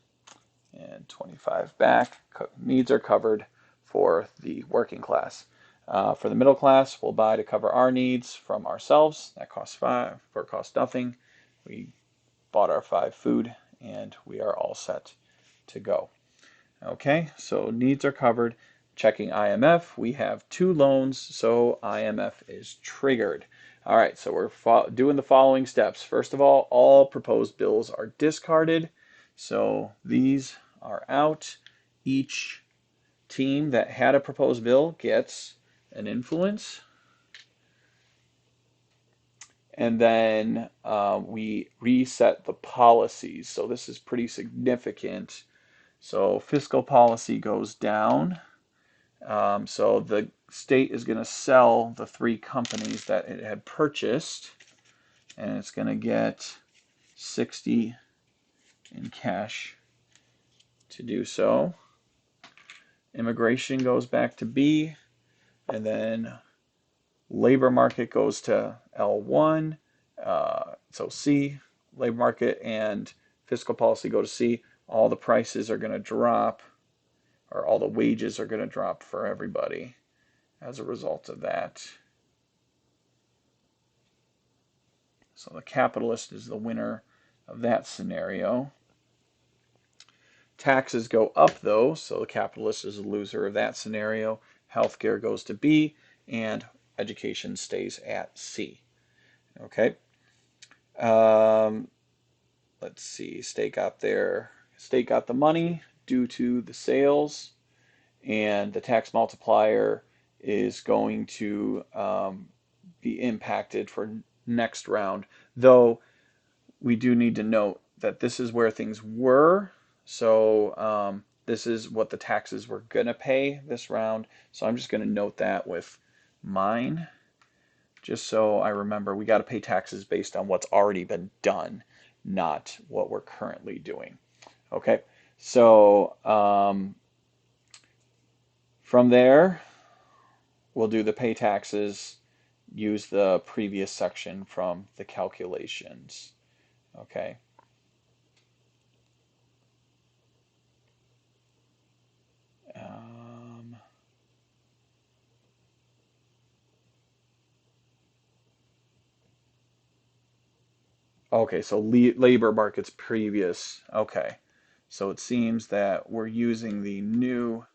and 25 back. Needs are covered for the working class. For the middle class, we'll buy to cover our needs from ourselves. That costs 5 or costs nothing. We bought our 5 food and we are all set to go. Okay, so needs are covered. Checking IMF, we have 2 loans, so IMF is triggered. All right, so we're doing the following steps. First of all proposed bills are discarded. So these are out. Each team that had a proposed bill gets an influence. And then we reset the policies. So this is pretty significant. So fiscal policy goes down. So the state is going to sell the 3 companies that it had purchased, and it's going to get 60 in cash to do so. Immigration goes back to B, and then labor market goes to L1. So C, labor market and fiscal policy go to C. All the prices are going to drop, or all the wages are going to drop for everybody as a result of that. So the capitalist is the winner of that scenario. Taxes go up though, so the capitalist is the loser of that scenario. Healthcare goes to B, and education stays at C. Okay. Let's see. State got the money due to the sales, and the tax multiplier is going to be impacted for next round. Though we do need to note that this is where things were. So this is what the taxes were going to pay this round. So I'm just going to note that with mine, just so I remember we got to pay taxes based on what's already been done, not what we're currently doing. Okay, so from there, we'll do the pay taxes, use the previous section from the calculations. Okay. Okay, so labor markets previous. Okay, so it seems that we're using the new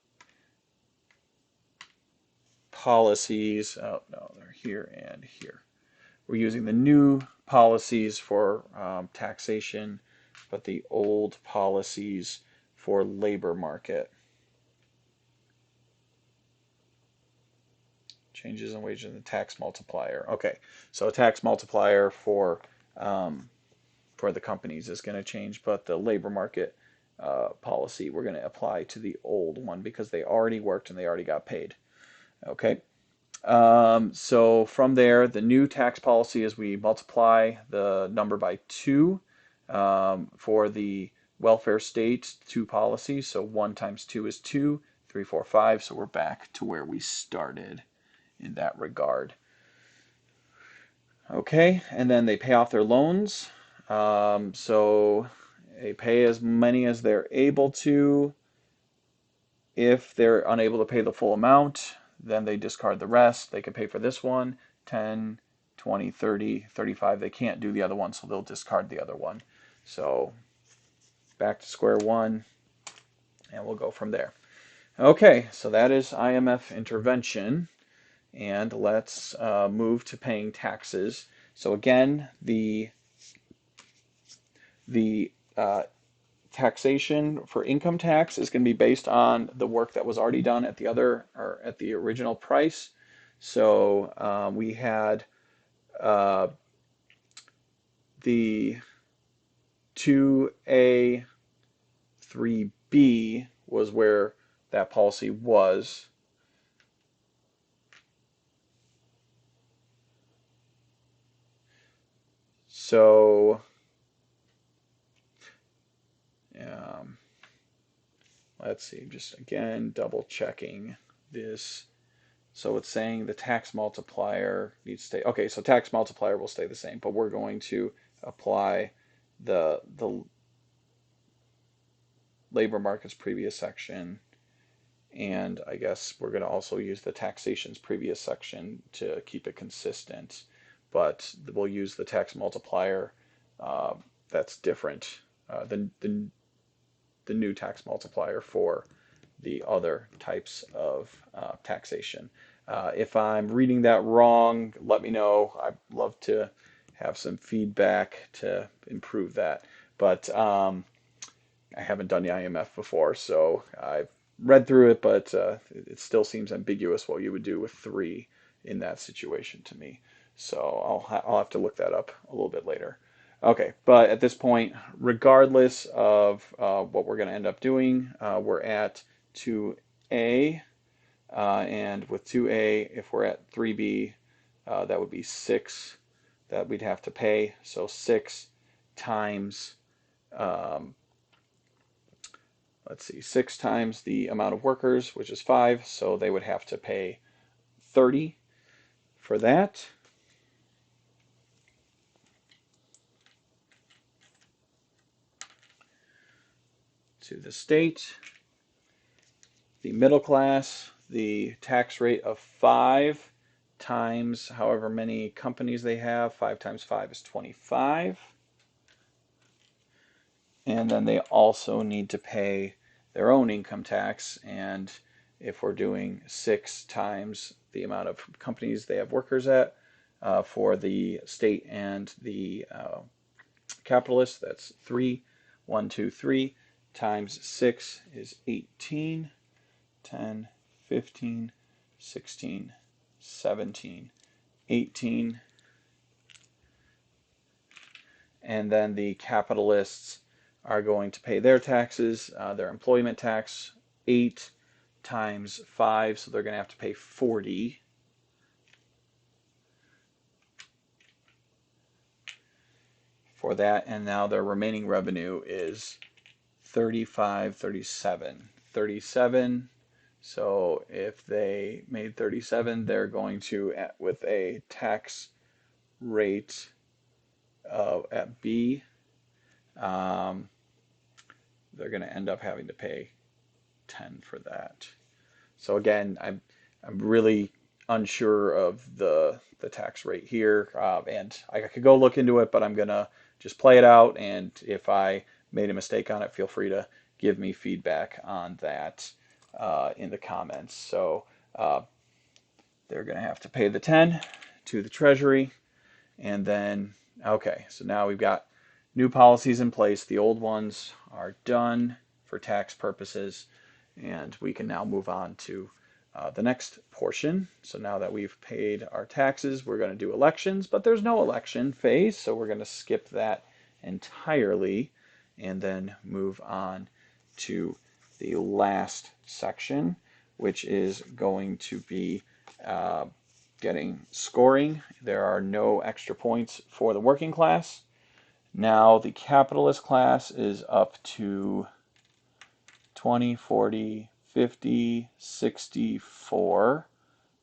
policies. Oh, no, they're here and here. We're using the new policies for taxation, but the old policies for labor market. Changes in wages and the tax multiplier. Okay, so tax multiplier for the companies is going to change, but the labor market policy we're going to apply to the old one because they already worked and they already got paid. Okay, so from there, the new tax policy is we multiply the number by 2 for the welfare state 2 policy. So 1 times 2 is 2, 3, 4, 5. So we're back to where we started in that regard. Okay, and then they pay off their loans. So they pay as many as they're able to. If they're unable to pay the full amount, then they discard the rest. They can pay for this one, 10, 20, 30, 35. They can't do the other one, so they'll discard the other one. So back to square one, and we'll go from there. Okay, so that is IMF intervention. And let's move to paying taxes. So again, the taxation for income tax is going to be based on the work that was already done at the other or at the original price. So we had the 2A, 3B was where that policy was. So let's see, just again double checking this. So it's saying the tax multiplier needs to stay. Okay, so tax multiplier will stay the same, but we're going to apply the labor markets previous section, and I guess we're going to also use the taxations previous section to keep it consistent, but we'll use the tax multiplier uh, that's different than the new tax multiplier for the other types of taxation. If I'm reading that wrong, let me know. I'd love to have some feedback to improve that. But I haven't done the IMF before, so I've read through it, but it still seems ambiguous what you would do with three in that situation to me. So I'll have to look that up a little bit later. Okay, but at this point, regardless of what we're going to end up doing, we're at 2A, and with 2A, if we're at 3B, that would be 6 that we'd have to pay. So 6 times um, let's see, 6 times the amount of workers, which is 5, so they would have to pay 30 for that. To the state, the middle class, the tax rate of 5 times however many companies they have. 5 times 5 is 25. And then they also need to pay their own income tax. And if we're doing 6 times the amount of companies they have workers at for the state and the capitalist, that's 3. 1, 2, 3 times 6 is 18, 10, 15, 16, 17, 18. And then the capitalists are going to pay their taxes, their employment tax, 8 times 5, so they're going to have to pay 40. For that, and now their remaining revenue is 35, 37. 37, so if they made 37, they're going to, with a tax rate at B, they're going to end up having to pay 10 for that. So again, I'm really unsure of the tax rate here, and I could go look into it, but I'm gonna just play it out. And if I made a mistake on it, feel free to give me feedback on that in the comments. So they're gonna have to pay the 10 to the Treasury, and then okay, so now we've got new policies in place. The old ones are done for tax purposes, and we can now move on to the next portion. So now that we've paid our taxes, we're going to do elections, but there's no election phase, so we're going to skip that entirely and then move on to the last section, which is going to be getting scoring. There are no extra points for the working class. Now the capitalist class is up to 20, 40, 50, 64.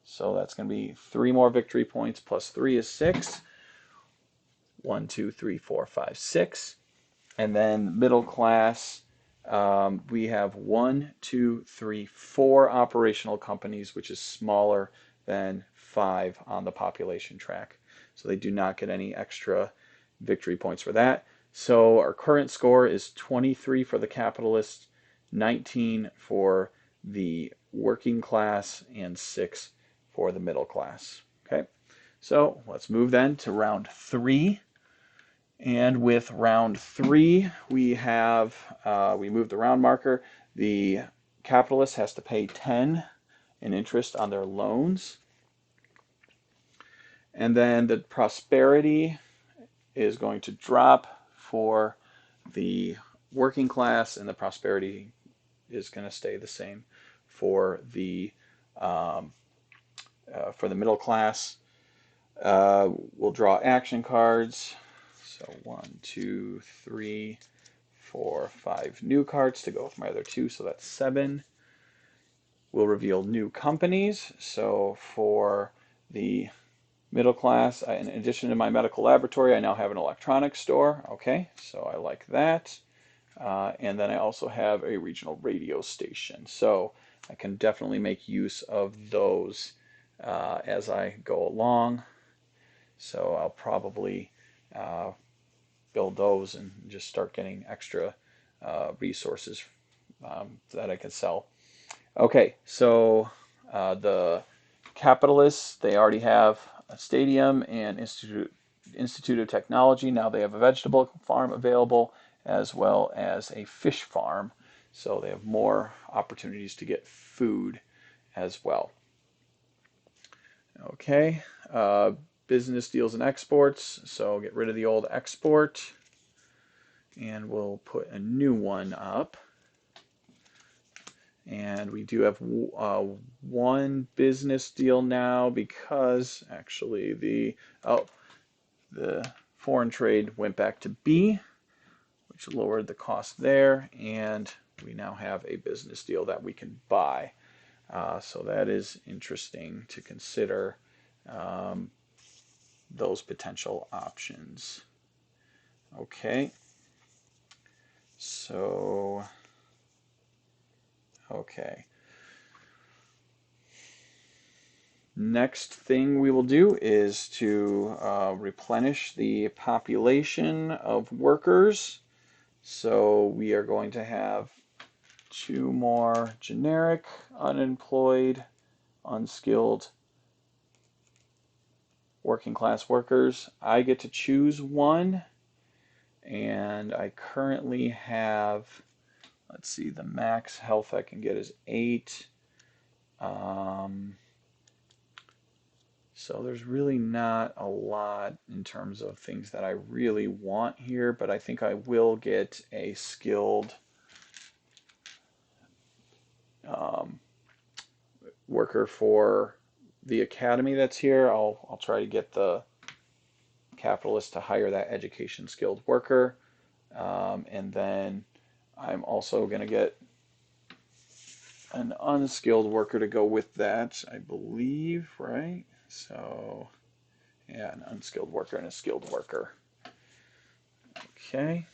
So that's going to be 3 more victory points plus 3 is 6. 1, 2, 3, 4, 5, 6. And then middle class, we have 1, 2, 3, 4 operational companies, which is smaller than 5 on the population track. So they do not get any extra victory points for that. So our current score is 23 for the capitalists, 19 for the working class, and 6 for the middle class. Okay, so let's move then to round 3. And with round 3, we have, we move the round marker. The capitalist has to pay 10 in interest on their loans. And then the prosperity is going to drop for the working class, and the prosperity is going to stay the same for the middle class. We'll draw action cards. So 1, 2, 3, for 5 new cards to go with my other 2, so that's 7. We'll reveal new companies. So for the middle class, in addition to my medical laboratory, I now have an electronics store. Okay, so I like that. And then I also have a regional radio station. So I can definitely make use of those as I go along. So I'll probably build those and just start getting extra resources that I can sell. Okay, so the capitalists, they already have a stadium and Institute of Technology. Now they have a vegetable farm available as well as a fish farm. So they have more opportunities to get food as well. Okay, business deals and exports. So get rid of the old export and we'll put a new one up. And we do have one business deal now because actually the foreign trade went back to B, which lowered the cost there, and we now have a business deal that we can buy. So that is interesting to consider those potential options. Okay, so okay. Next thing we will do is to replenish the population of workers. So we are going to have 2 more generic, unemployed, unskilled, working class workers. I get to choose one, and I currently have, let's see, the max health I can get is 8. So there's really not a lot in terms of things that I really want here, but I think I will get a skilled worker for the academy that's here. I'll try to get the capitalist to hire that education skilled worker. And then I'm also going to get an unskilled worker to go with that, I believe, right? So, yeah, an unskilled worker and a skilled worker. Okay.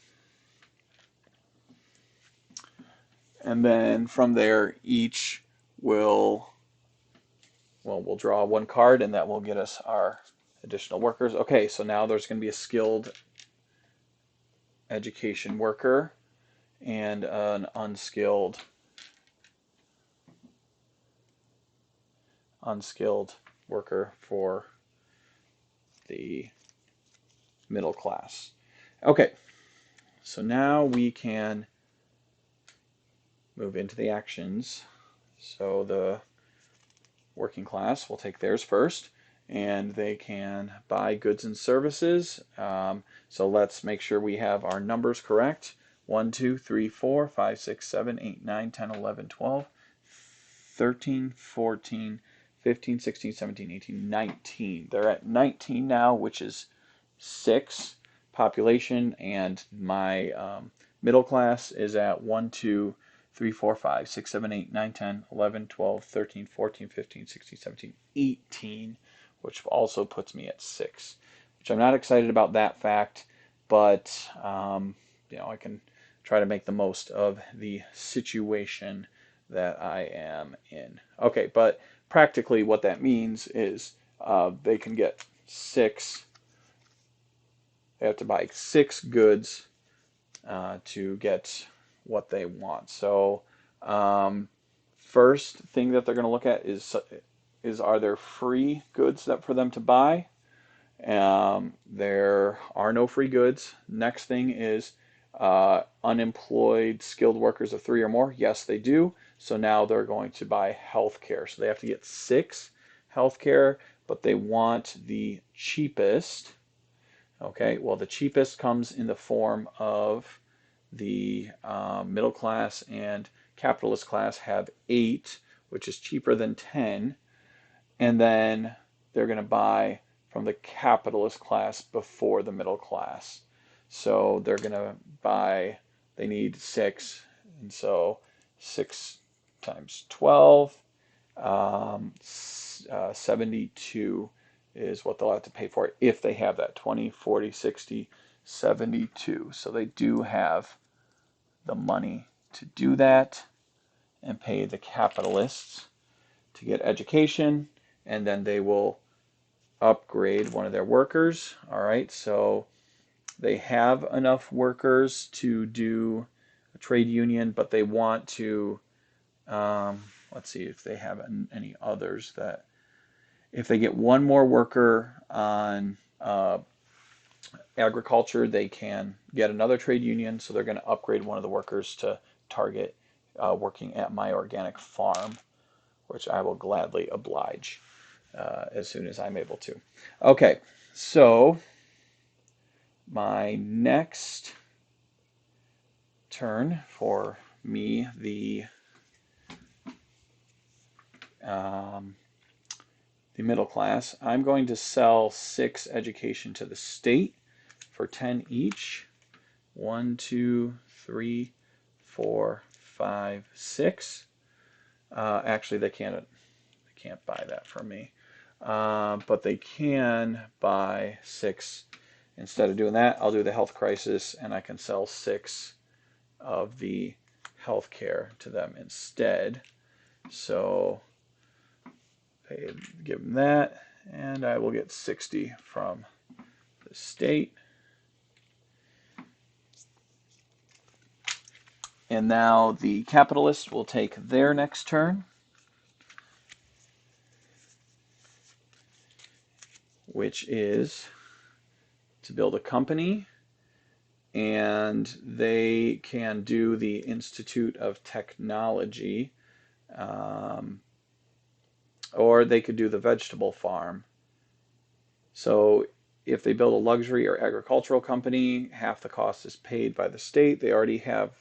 And then from there, each will, well, we'll draw 1 card, and that will get us our additional workers. Okay, so now there's going to be a skilled education worker and an unskilled worker for the middle class. Okay, so now we can move into the actions. So the working class will take theirs first, and they can buy goods and services. So let's make sure we have our numbers correct. 1, 2, 3, 4, 5, 6, 7, 8, 9, 10, 11, 12, 13, 14, 15, 16, 17, 18, 19. They're at 19 now, which is 6 population, and my middle class is at 1, 2, 3, 4, 5, 6, 7, 8, 9, 10, 11, 12, 13, 14, 15, 16, 17, 18, which also puts me at 6, which I'm not excited about that fact, but I can try to make the most of the situation that I am in. Okay, but practically what that means is they can get 6, they have to buy 6 goods to get what they want. So first thing that they're going to look at is are there free goods for them to buy? There are no free goods. Next thing is unemployed skilled workers of 3 or more. Yes, they do. So now they're going to buy healthcare. So they have to get 6 healthcare, but they want the cheapest. Okay, well, the cheapest comes in the form of the middle class and capitalist class have 8, which is cheaper than 10. And then they're going to buy from the capitalist class before the middle class. So they're going to buy, they need 6, and so 6 times 12, 72 is what they'll have to pay for it if they have that 20, 40, 60, 72. So they do have the money to do that and pay the capitalists to get education, and then they will upgrade one of their workers. All right, so they have enough workers to do a trade union, but they want to, let's see if they have any others that, if they get one more worker on agriculture, they can get another trade union. So they're going to upgrade one of the workers to target working at my organic farm, which I will gladly oblige as soon as I'm able to. Okay, so my next turn for me, the middle class, I'm going to sell 6 education to the state for 10 each. 1, 2, 3, 4, 5, 6. Actually, they can't buy that from me, but they can buy 6. Instead of doing that, I'll do the health crisis, and I can sell 6 of the health care to them instead. So give them that, and I will get 60 from the state. And now the capitalists will take their next turn, which is to build a company, and they can do the Institute of Technology, or they could do the vegetable farm. So if they build a luxury or agricultural company, half the cost is paid by the state. They already have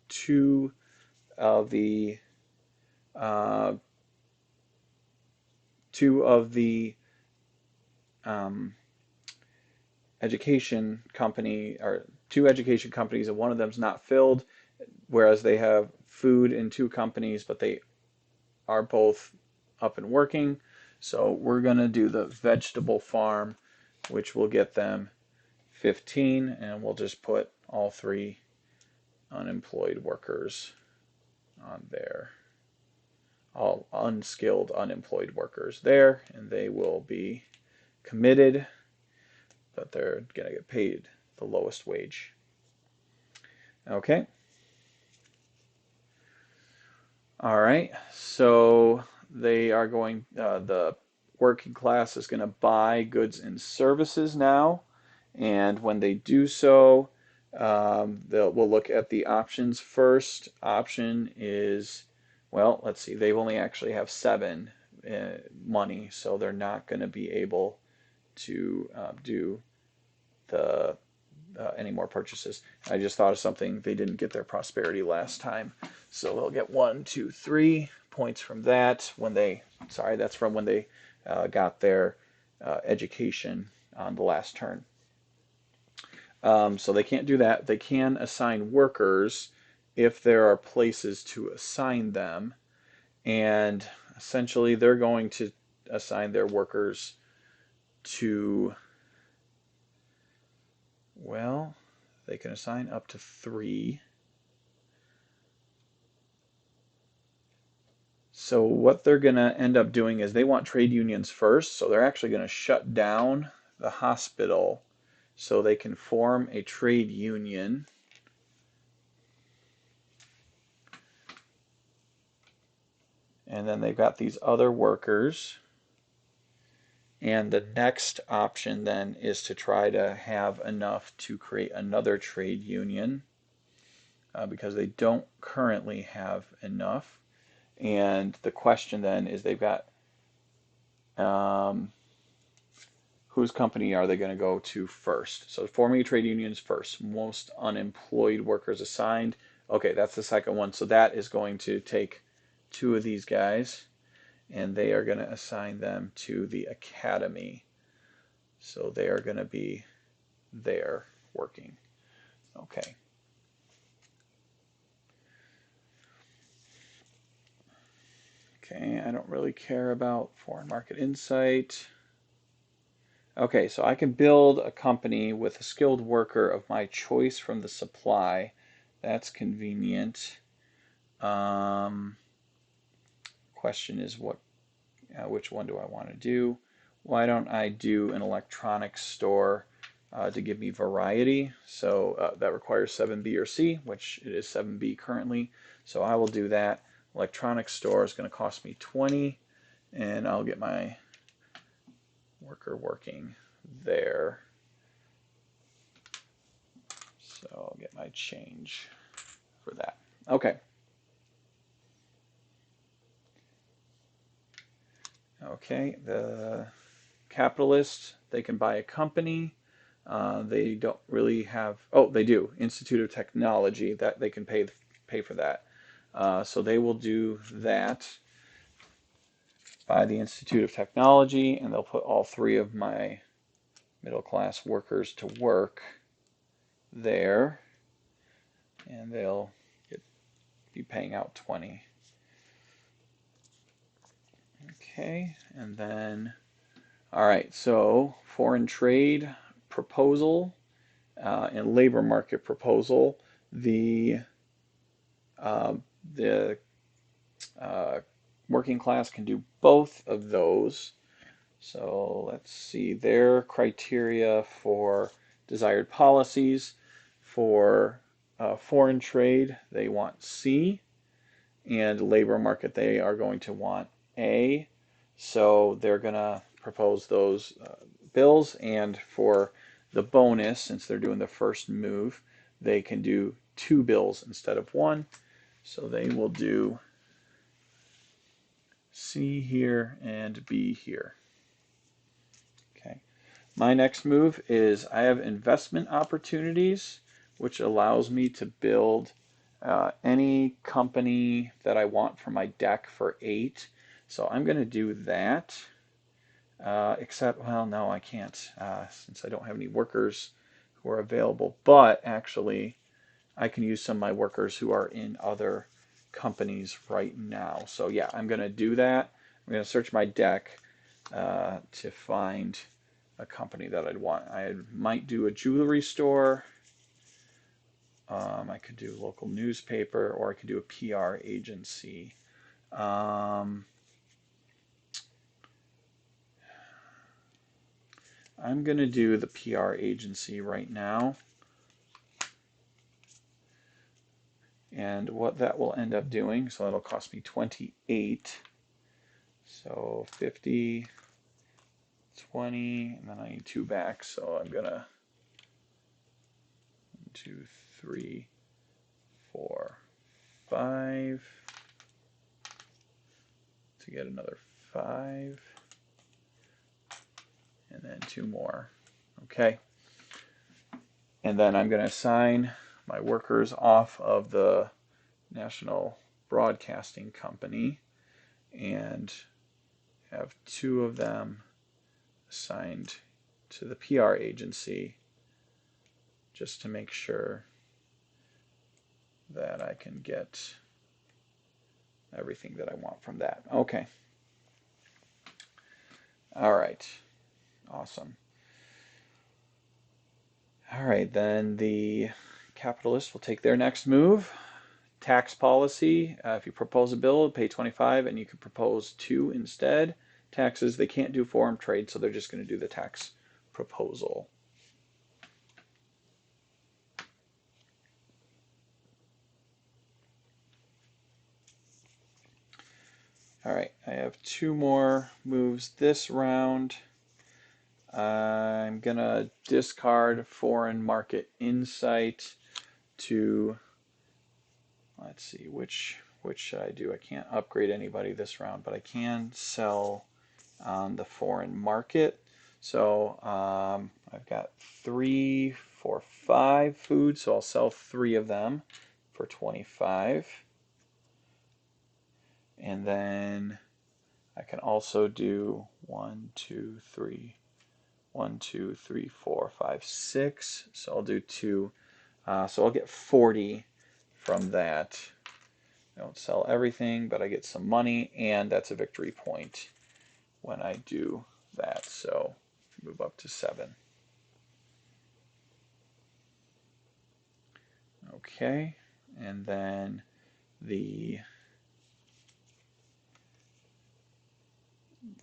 2 of the education company, or 2 education companies, and one of them's not filled, whereas they have food in 2 companies, but they are both up and working. So we're going to do the vegetable farm, which will get them 15, and we'll just put all 3 unemployed workers on there. All unskilled unemployed workers there, and they will be committed, but they're going to get paid the lowest wage. Okay. All right, so they are going, the working class is going to buy goods and services now, and when they do so, we'll look at the options first. Option is, well, let's see, they only actually have 7 money, so they're not going to be able to do the any more purchases. I just thought of something. They didn't get their prosperity last time, so they'll get 1, 2, 3 points from that. That's from when they got their education on the last turn. So they can't do that. They can assign workers if there are places to assign them, and essentially they're going to assign their workers to, well, they can assign up to 3. So what they're going to end up doing is they want trade unions first, so they're actually going to shut down the hospital so they can form a trade union. And then they've got these other workers. And the next option then is to try to have enough to create another trade union because they don't currently have enough. And the question then is they've got whose company are they going to go to first? So forming a trade union is first. Most unemployed workers assigned. Okay, that's the second one. So that is going to take 2 of these guys, and they are going to assign them to the academy. So they are going to be there working. Okay. Okay, I don't really care about foreign market insight. Okay, so I can build a company with a skilled worker of my choice from the supply. That's convenient. Question is which one do I want to do? Why don't I do an electronics store to give me variety? So that requires 7B or C, which it is 7B currently. So I will do that. Electronics store is going to cost me 20, and I'll get my worker working there. So I'll get my change for that. Okay. Okay, the capitalists, they can buy a company. They don't really have, oh, they do, Institute of Technology, that they can pay for that. So they will do that by the Institute of Technology, and they'll put all three of my middle class workers to work there, and they'll be paying out 20. Okay, and then, all right, so foreign trade proposal and labor market proposal. The uh, the working class can do both of those. So let's see their criteria for desired policies. For foreign trade, they want C, and labor market, they are going to want A. So they're going to propose those bills, and for the bonus, since they're doing the first move, they can do 2 bills instead of 1. So they will do C here and B here. Okay. My next move is I have investment opportunities, which allows me to build any company that I want for my deck for 8. So I'm going to do that. Except, well, no, I can't, since I don't have any workers who are available. But actually, I can use some of my workers who are in other companies right now. So yeah, I'm going to do that. I'm going to search my deck to find a company that I'd want. I might do a jewelry store. I could do a local newspaper, or I could do a PR agency. I'm going to do the PR agency right now. And what that will end up doing, so that'll cost me 28. So 50, 20, and then I need 2 back. So I'm going to 1, 2, 3, 4, 5 to get another 5, and then 2 more. Okay. And then I'm going to assign my workers off of the National Broadcasting Company and have 2 of them assigned to the PR agency, just to make sure that I can get everything that I want from that. Okay. All right. Awesome. All right, then the capitalists will take their next move. Tax policy. If you propose a bill, pay 25, and you can propose 2 instead. Taxes, they can't do foreign trade, so they're just going to do the tax proposal. All right, I have 2 more moves this round. I'm going to discard foreign market insight to, let's see, which should I do? I can't upgrade anybody this round, but I can sell on the foreign market. So I've got 3, 4, 5 food, so I'll sell 3 of them for 25. And then I can also do 1, 2, 3, 1, 2, 3, 4, 5, 6. So I'll do 2. So I'll get 40 from that. I don't sell everything, but I get some money, and that's a victory point when I do that. So move up to 7. Okay, and then the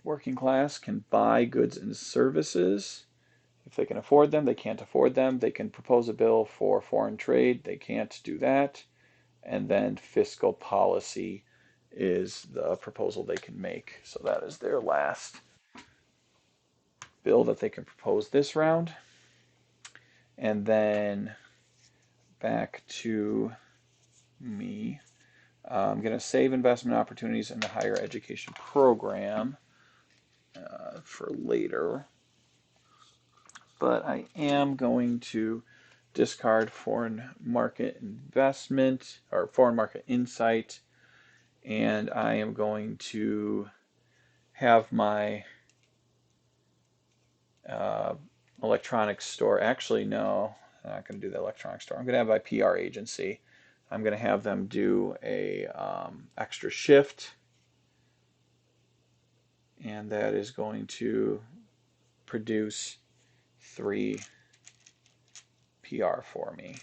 working class can buy goods and services. If they can afford them, they can't afford them. They can propose a bill for foreign trade. They can't do that. And then fiscal policy is the proposal they can make. So that is their last bill that they can propose this round. And then back to me. I'm going to save investment opportunities in the higher education program for later. But I am going to discard foreign market investment or foreign market insight, and I am going to have my electronics store. Actually, no, I'm not going to do the electronics store. I'm going to have my PR agency. I'm going to have them do a extra shift, and that is going to produce 3 PR for me,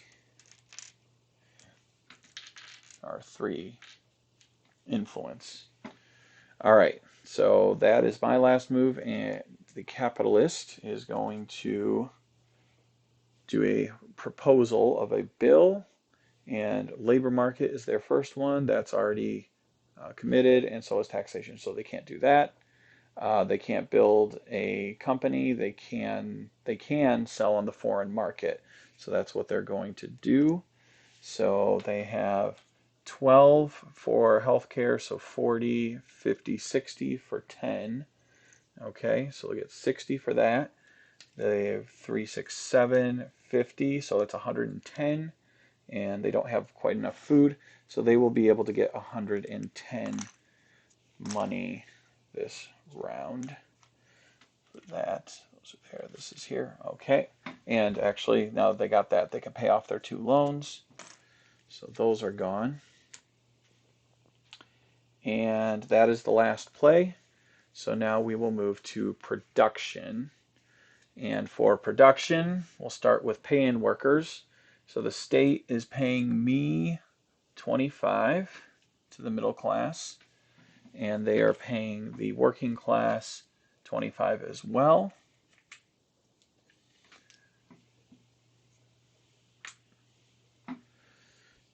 or 3 influence. All right, so that is my last move, and the capitalist is going to do a proposal of a bill, and labor market is their first one. That's already committed, and so is taxation, so they can't do that. They can't build a company. They can sell on the foreign market, so that's what they're going to do. So they have 12 for healthcare, so 40, 50, 60 for 10. Okay, so they get 60 for that. They have 3, 6, 7, 50, so that's 110, and they don't have quite enough food, so they will be able to get 110 money this round for that. This is here. Okay, and actually, now that they got that, they can pay off their 2 loans. So those are gone. And that is the last play. So now we will move to production. And for production, we'll start with paying workers. So the state is paying me 25 to the middle class, and they are paying the working class 25 as well.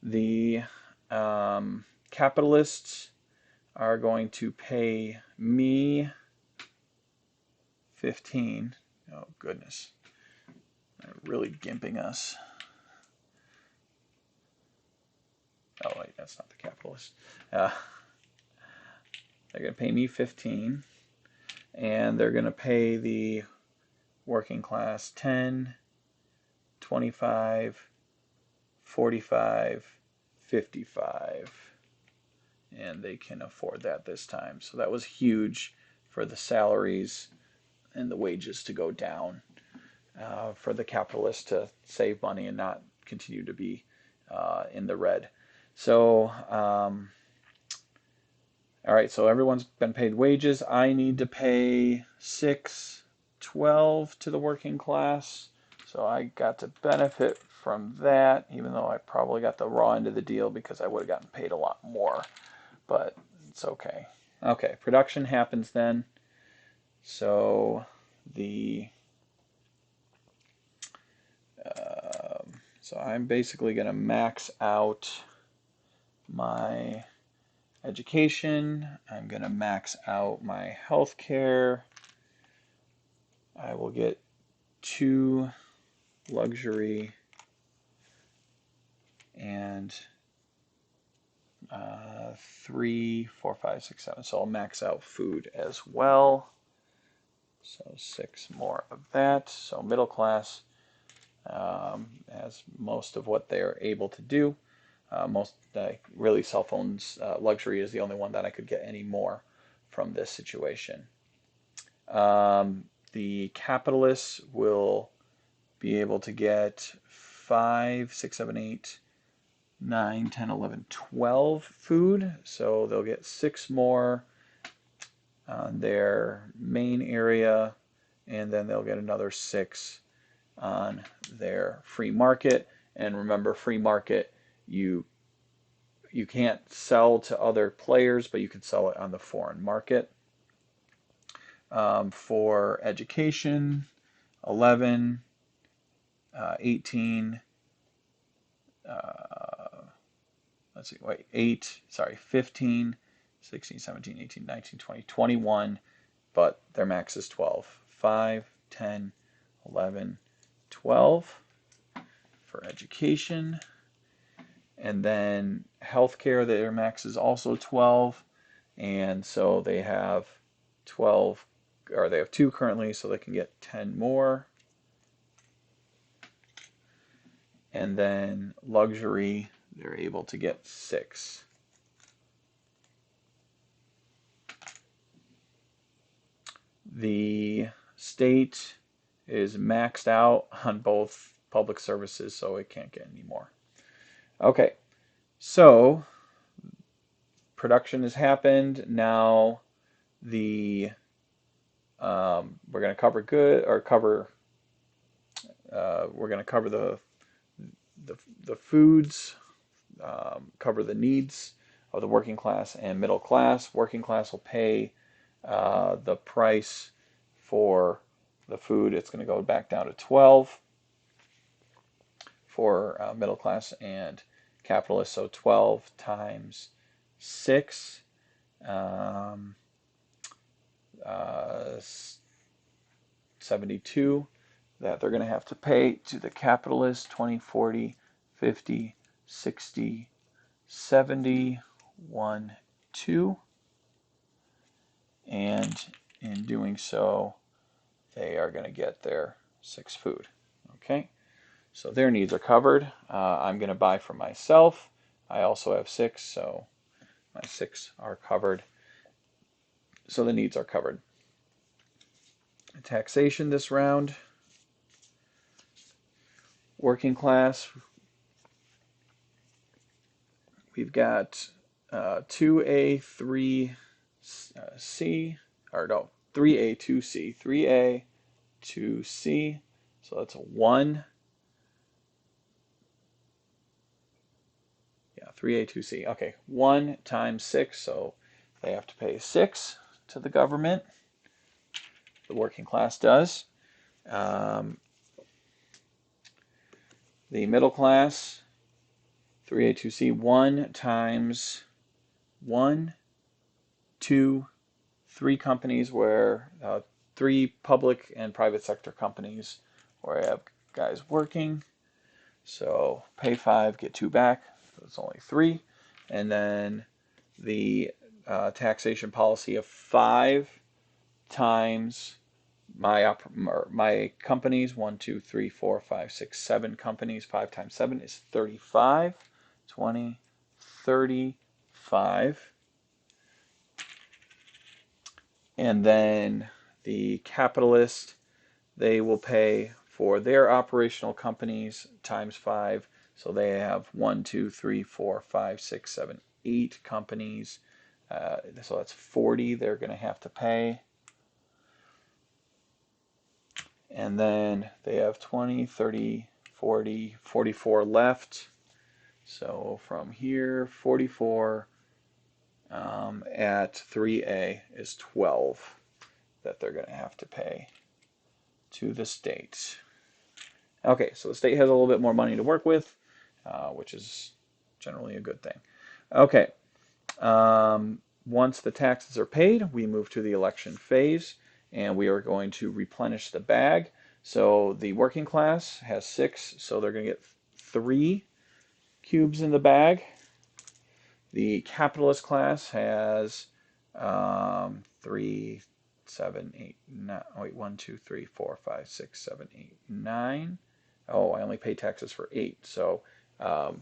The capitalists are going to pay me 15. Oh, goodness. They're really gimping us. Oh, wait, that's not the capitalist. They're going to pay me 15. And they're going to pay the working class 10, 25, 45, 55. And they can afford that this time. So that was huge for the salaries and the wages to go down, for the capitalists to save money and not continue to be in the red. So, all right, so everyone's been paid wages. I need to pay 6, 12 to the working class. So I got to benefit from that, even though I probably got the raw end of the deal because I would have gotten paid a lot more. But it's okay. Okay, production happens then. So the so I'm basically going to max out my education. I'm going to max out my healthcare. I will get 2 luxury and 3, 4, 5, 6, 7. So I'll max out food as well. So 6 more of that. So middle class has most of what they're able to do. Really, cell phones luxury is the only one that I could get any more from this situation. The capitalists will be able to get 5, 6, 7, 8, 9, 10, 11, 12 food. So they'll get 6 more on their main area, and then they'll get another 6 on their free market. And remember, free market, you can't sell to other players, but you can sell it on the foreign market. For education, 11, 18, let's see, wait, 8, sorry, 15, 16, 17, 18, 19, 20, 21, but their max is 12. 5, 10, 11, 12 for education. And then healthcare, their max is also 12. And so they have 12, or they have 2 currently, so they can get 10 more. And then luxury, they're able to get 6. The state is maxed out on both public services, so it can't get any more. Okay, so production has happened. Now the we're going to cover we're going to cover the foods, cover the needs of the working class and middle class. Working class will pay the price for the food. It's going to go back down to 12 for middle class and capitalists. So 12 times 6, 72 that they're going to have to pay to the capitalists. 20, 40, 50, 60, 70, 1, 2. And in doing so, they are going to get their 6 food. Okay, so their needs are covered. I'm going to buy for myself. I also have 6, so my 6 are covered. So the needs are covered. Taxation this round. Working class, we've got 2A, 3C, or no, 3A, 2C, 3A, 2C, so that's a 1. Yeah, 3A, 2C. Okay, 1 times 6, so they have to pay 6 to the government. The working class does. The middle class, 3A, 2C, 1 times 1, 2, 3 companies where 3 public and private sector companies where I have guys working. So pay 5, get 2 back. So it's only 3. And then the taxation policy of 5 times my companies, 1, 2, 3, 4, 5, 6, 7 companies. 5 times 7 is 35. 20, 35. And then the capitalist, they will pay for their operational companies times 5. So they have 1, 2, 3, 4, 5, 6, 7, 8 companies. So that's 40 they're going to have to pay. And then they have 20, 30, 40, 44 left. So from here, 44 at 3A is 12 that they're going to have to pay to the state. Okay, so the state has a little bit more money to work with, which is generally a good thing. Okay, once the taxes are paid, we move to the election phase, and we are going to replenish the bag. So the working class has 6, so they're going to get 3 cubes in the bag. The capitalist class has 3, 7, 8, 9. Wait, 1, 2, 3, 4, 5, 6, 7, 8, 9. Oh, I only pay taxes for 8, so 5.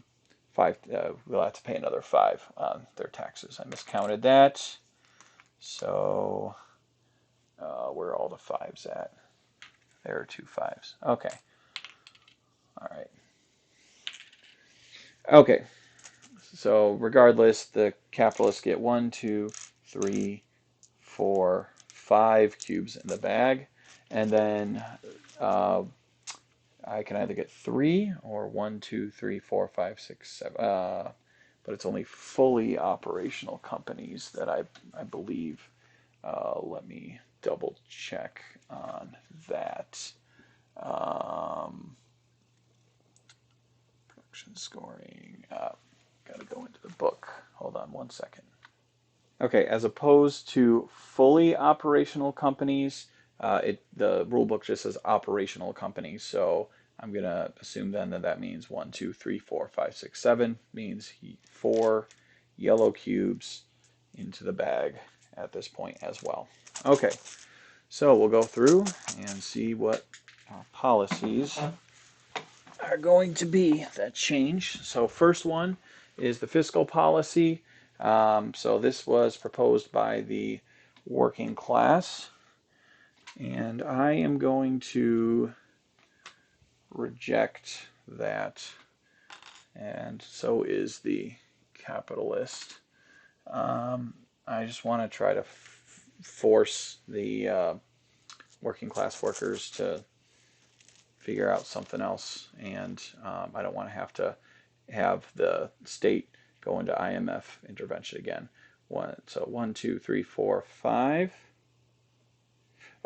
We'll have to pay another 5 on their taxes. I miscounted that. So where are all the 5s at? There are 2 5s. Okay. All right. Okay. So regardless, the capitalists get 1, 2, 3, 4, 5 cubes in the bag, and then I can either get 3 or 1, 2, 3, 4, 5, 6, 7. But it's only fully operational companies that I believe. Let me double check on that. Production scoring. Got to go into the book. Hold on one second. Okay, as opposed to fully operational companies, the rule book just says operational companies. So I'm going to assume then that that means 1, 2, 3, 4, 5, 6, 7 means 4 yellow cubes into the bag at this point as well. Okay, so we'll go through and see what our policies are going to be that change. So first one is the fiscal policy. So this was proposed by the working class, and I am going to reject that, and so is the capitalist. I just want to try to force the working class workers to figure out something else, and I don't want to have the state go into IMF intervention again. So 1, 2, 3, 4, 5.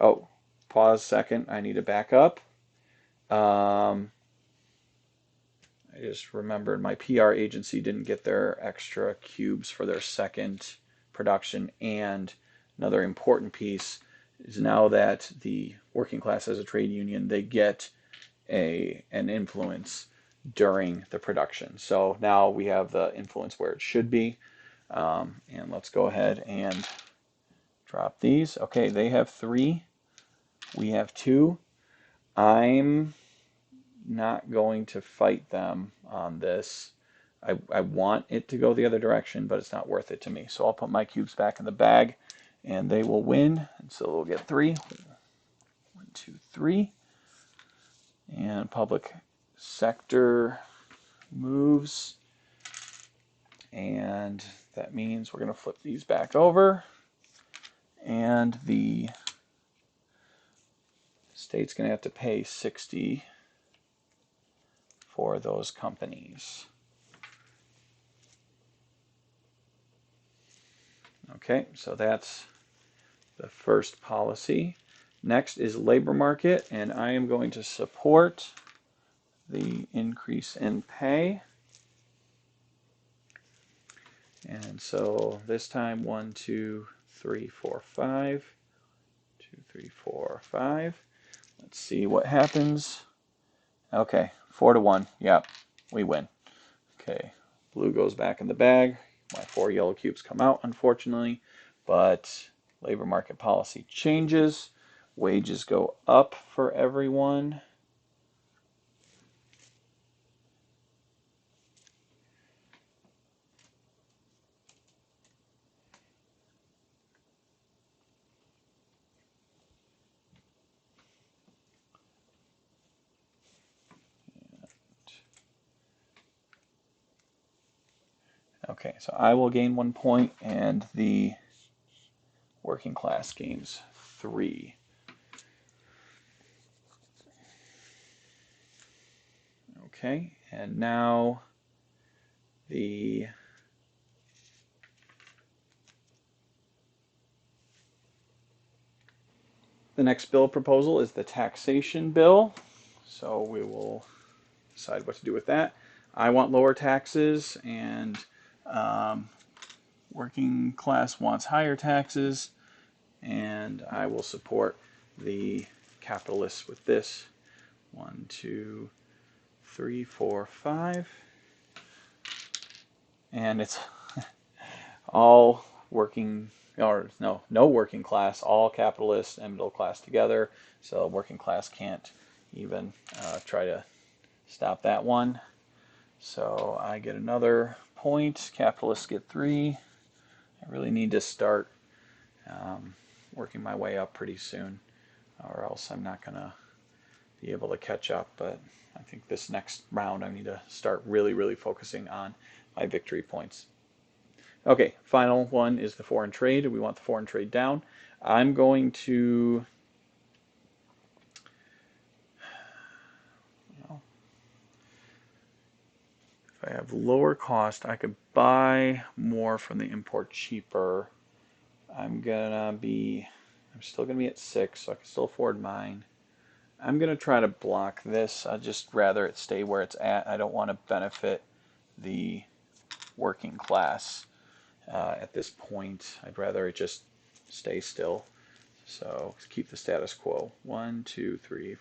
Oh, pause a second. I need to back up. I just remembered my PR agency didn't get their extra cubes for their second production, and another important piece is now that the working class has a trade union, they get an influence during the production. So now we have the influence where it should be. And let's go ahead and drop these. Okay, they have 3. We have 2. I'm not going to fight them on this. I want it to go the other direction, but it's not worth it to me. So I'll put my cubes back in the bag, and they will win. And so we'll get 3. 1, 2, 3. And public sector moves, and that means we're going to flip these back over, and the state's going to have to pay 60 for those companies. Okay, so that's the first policy. Next is labor market, and I am going to support the increase in pay. And so this time 1, 2, 3, 4, 5. 2, 3, 4, 5. Let's see what happens. Okay, 4 to 1. Yep, we win. Okay, blue goes back in the bag. My 4 yellow cubes come out, unfortunately, but labor market policy changes. Wages go up for everyone. Okay, so I will gain 1 point, and the working class gains 3. Okay, and now the next bill proposal is the taxation bill. So we will decide what to do with that. I want lower taxes, and working class wants higher taxes, and I will support the capitalists with this. 1, 2, 3, 4, 5. And it's all working, or no working class, all capitalists and middle class together. So working class can't even try to stop that one. So I get another point. Capitalists get 3. I really need to start working my way up pretty soon, or else I'm not going to be able to catch up. But I think this next round I need to start really, really focusing on my victory points. Okay, final one is the foreign trade. We want the foreign trade down. I'm going to, well, if I have lower cost, I could buy more from the import cheaper. I'm still gonna be at 6, so I can still afford mine. I'm gonna try to block this. I'd just rather it stay where it's at. I don't want to benefit the working class at this point. I'd rather it just stay still. So keep the status quo. 1, 2, 3,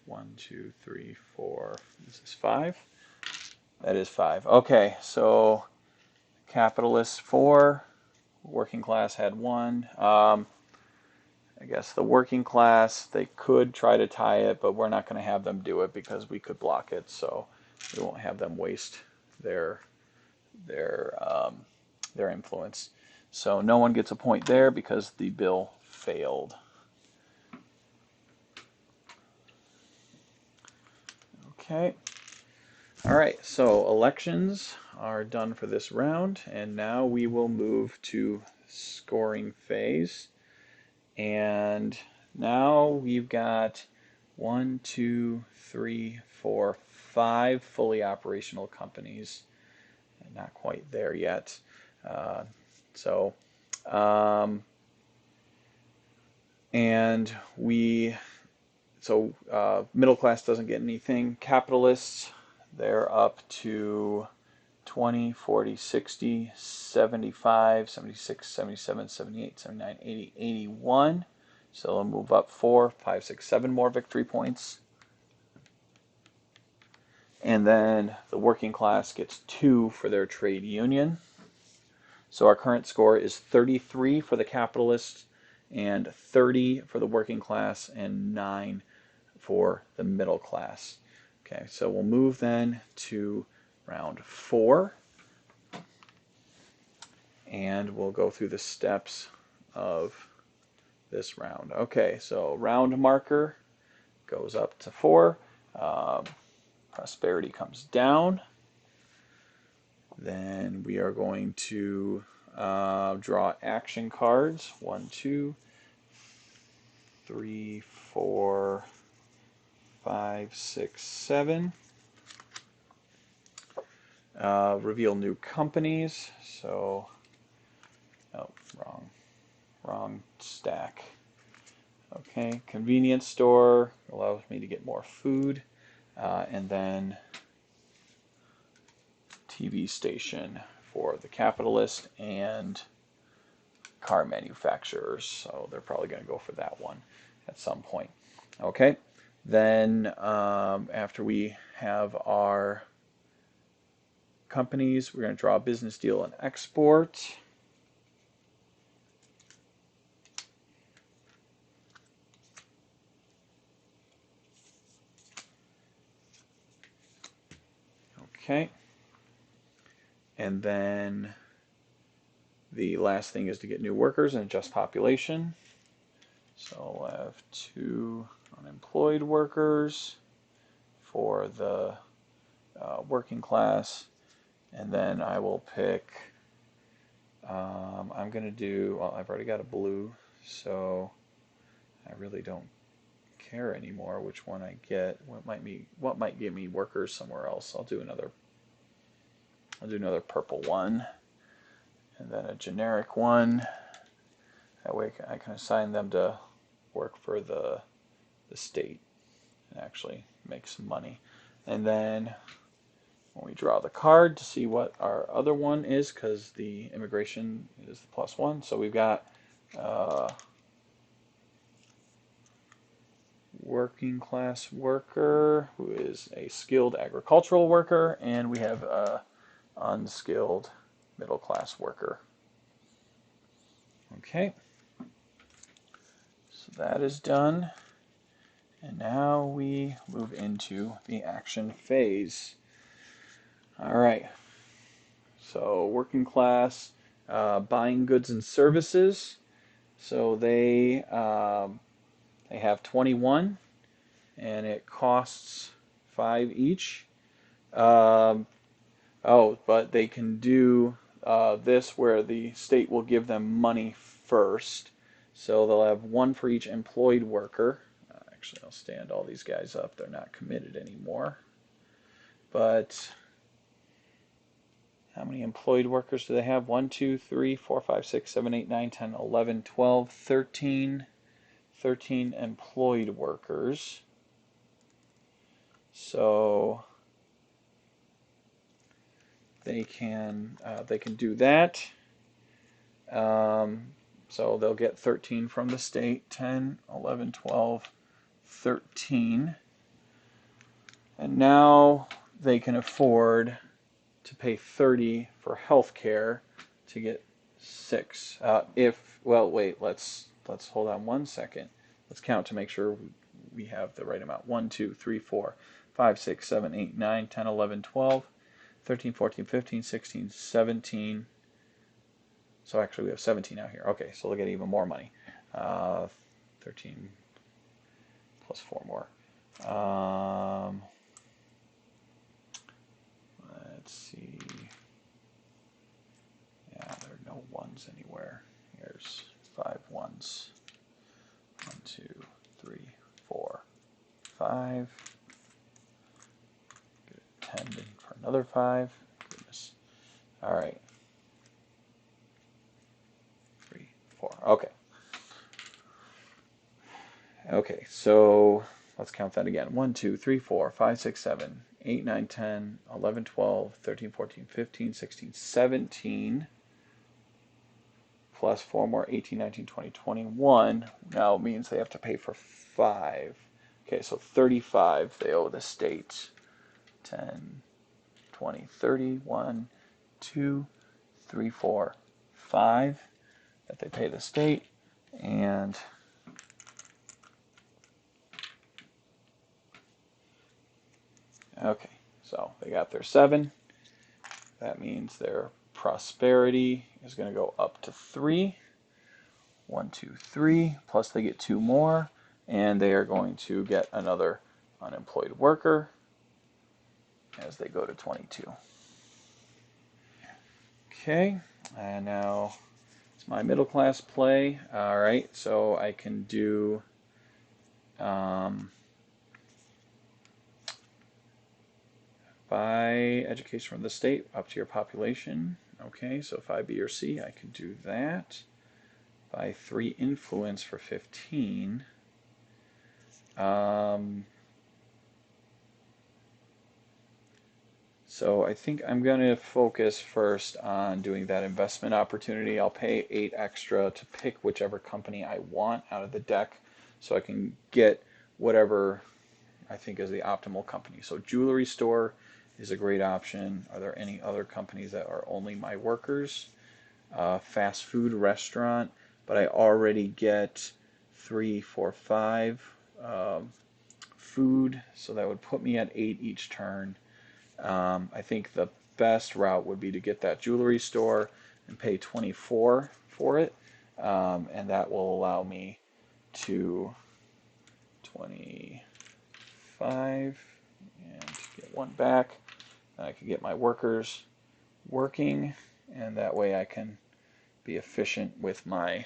1, 2, 3, 4. Is this 5? That is 5. Okay, so capitalists 4, working class had 1. I guess the working class, they could try to tie it, but we're not going to have them do it because we could block it, so we won't have them waste their their um, their influence. So no one gets a point there because the bill failed. Okay. All right, so elections are done for this round, and now we will move to scoring phase. And now we've got 1, 2, 3, 4, 5 fully operational companies. Not quite there yet. Uh, so, um, and middle class doesn't get anything. Capitalists, they're up to 20, 40, 60, 75, 76, 77, 78, 79, 80, 81. So they'll move up 4, 5, 6, 7 more victory points. And then the working class gets 2 for their trade union. So our current score is 33 for the capitalists and 30 for the working class and 9 for the middle class. Okay, so we'll move then to round 4. And we'll go through the steps of this round. Okay, so round marker goes up to 4. Prosperity comes down. Then we are going to draw action cards. 1, 2, 3, 4, 5, 6, 7. Reveal new companies. So, oh, wrong stack. Okay, convenience store allows me to get more food, and then TV station for the capitalist and car manufacturers. So they're probably going to go for that one at some point. Okay, then after we have our companies, we're going to draw a business deal and export. Okay. And then the last thing is to get new workers and adjust population. So we'll have 2 unemployed workers for the working class. And then I will pick, I'm going to do, well, I've already got a blue, so I really don't care anymore which one I get. What might give me workers somewhere else. I'll do another purple one, and then a generic one. That way I can assign them to work for the state and actually make some money. And then when we draw the card to see what our other one is, because the immigration is the +1, so we've got working class worker who is a skilled agricultural worker, and we have a unskilled middle class worker. Okay, so that is done, and now we move into the action phase. All right, so working class buying goods and services. So they have 21. and it costs 5 each. Um, oh, but they can do this where the state will give them money first. So they'll have 1 for each employed worker. Actually, I'll stand all these guys up. They're not committed anymore. But how many employed workers do they have? 1, 2, 3, 4, 5, 6, 7, 8, 9, 10, 11, 12, 13. 13 employed workers. So they can do that. So they'll get 13 from the state, 10, 11, 12, 13. And now they can afford to pay 30 for health care to get 6. Well, wait, let's hold on 1 second. Let's count to make sure we have the right amount. 1, 2, 3, 4, 5, 6, 7, 8, 9, 10, 11, 12, 13, 14, 15, 16, 17. So actually we have 17 out here. Okay, so they'll get even more money. 13 plus 4 more. Let's see. Yeah, there are no 1s anywhere. Here's 5 1s. 1, 2, 3, 4, 5. Get 10 for another 5. Goodness. All right. 3, 4. Okay. Okay, so let's count that again. 1, 2, 3, 4, 5, 6, 7, 8, 9, 10, 11, 12, 13, 14, 15, 16, 17. Plus 4 more, 18, 19, 20, 21. Now means they have to pay for 5. Okay, so 35 they owe the state. 10, 20, 30, 1, 2, 3, 4, 5 that they pay the state. And okay, so they got their 7. That means their prosperity is going to go up to 3. 1, 2, 3, plus they get 2 more, and they are going to get another unemployed worker as they go to 22. Okay, and now it's my middle class play. All right, so I can do buy education from the state up to your population. Okay, so if I B or C, I can do that. Buy 3 influence for 15. So I think I'm going to focus first on doing that investment opportunity. I'll pay 8 extra to pick whichever company I want out of the deck so I can get whatever I think is the optimal company. So jewelry store is a great option. Are there any other companies that are only my workers? Fast food restaurant, but I already get 3, 4, 5 food, so that would put me at 8 each turn. I think the best route would be to get that jewelry store and pay 24 for it, and that will allow me to 25 and get 1 back. I can get my workers working, and that way I can be efficient with my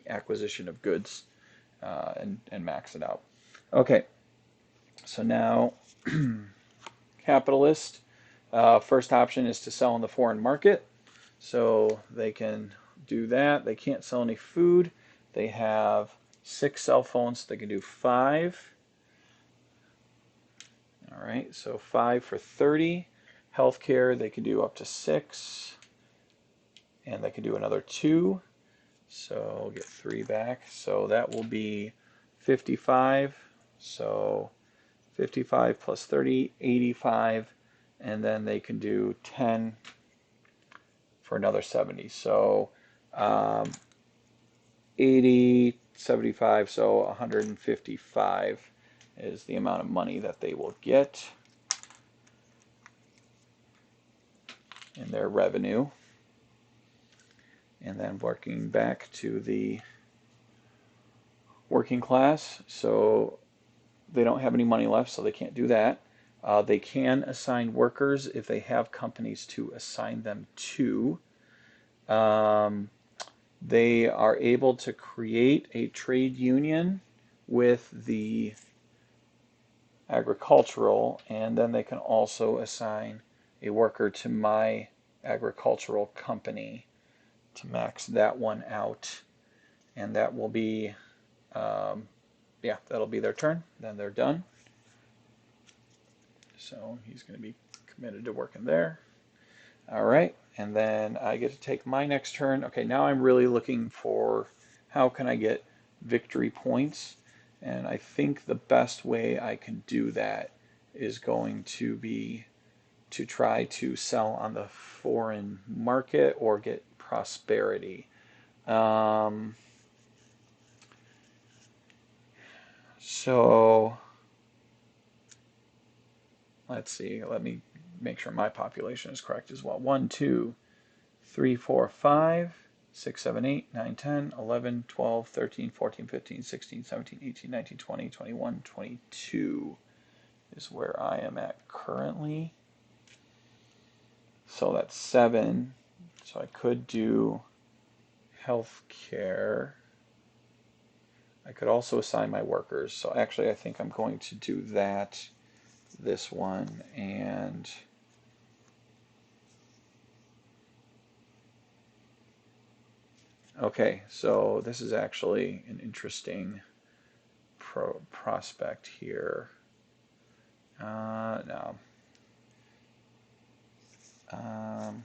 acquisition of goods and max it out. Okay, so now capitalist. First option is to sell in the foreign market, so they can do that. They can't sell any food. They have 6 cell phones, so they can do 5. All right, so 5 for 30. Healthcare, they can do up to 6, and they can do another 2. So I'll get 3 back. So that will be 55. So 55 plus 30, 85. And then they can do 10 for another 70. So 80, 75, so 155 is the amount of money that they will get in their revenue. And then working back to the working class, so they don't have any money left, so they can't do that. They can assign workers if they have companies to assign them to. Um, they are able to create a trade union with the agricultural, and then they can also assign a worker to my agricultural company to max that one out. And that will be, yeah, that'll be their turn. Then they're done. So he's going to be committed to working there. All right, and then I get to take my next turn. Okay, now I'm really looking for how can I get victory points, and I think the best way I can do that is going to be to try to sell on the foreign market or get prosperity. Um, so let's see, let me make sure my population is correct as well. 1, 2, 3, 4, 5, 6, 7, 8, 9, 10, 11, 12, 13, 14, 15, 16, 17, 18, 19, 20, 21, 22 is where I am at currently. So that's 7. So I could do healthcare. I could also assign my workers. So actually, I think I'm going to do that, this one, and okay, so this is actually an interesting prospect here. No. Um,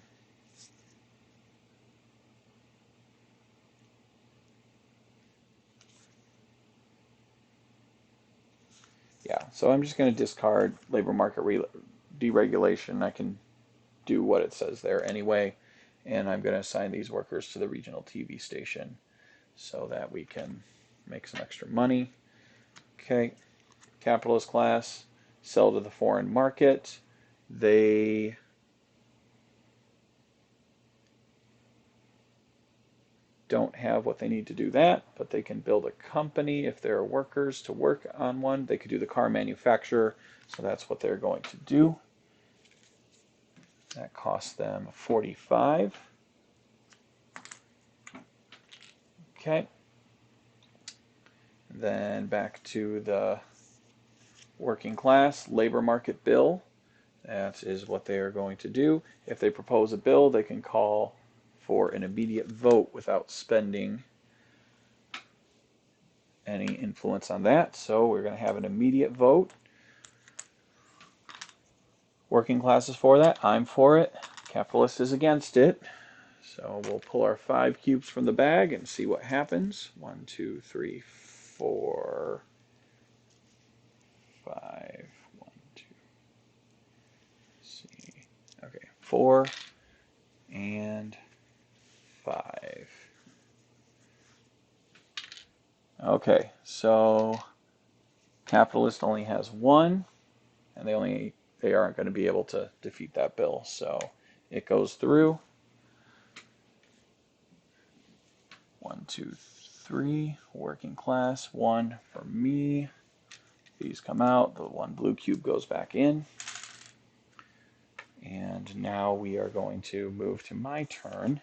yeah, so I'm just going to discard labor market deregulation. I can do what it says there anyway, and I'm going to assign these workers to the regional TV station so that we can make some extra money. Okay, capitalist class, sell to the foreign market. They don't have what they need to do that, but they can build a company if there are workers to work on one. They could do the car manufacturer, so that's what they're going to do. That costs them 45. Okay. Then back to the working class labor market bill. That is what they are going to do. If they propose a bill, they can call for an immediate vote without spending any influence on that. So we're going to have an immediate vote. Working class is for that. I'm for it. Capitalist is against it. So we'll pull our 5 cubes from the bag and see what happens. 1, 2, 3, 4, 5. 1, 2. See. Okay, 4 and 5. Okay, so capitalist only has 1, and they aren't going to be able to defeat that bill. So it goes through. 1, 2, 3. Working class. 1 for me. These come out. The 1 blue cube goes back in. And now we are going to move to my turn.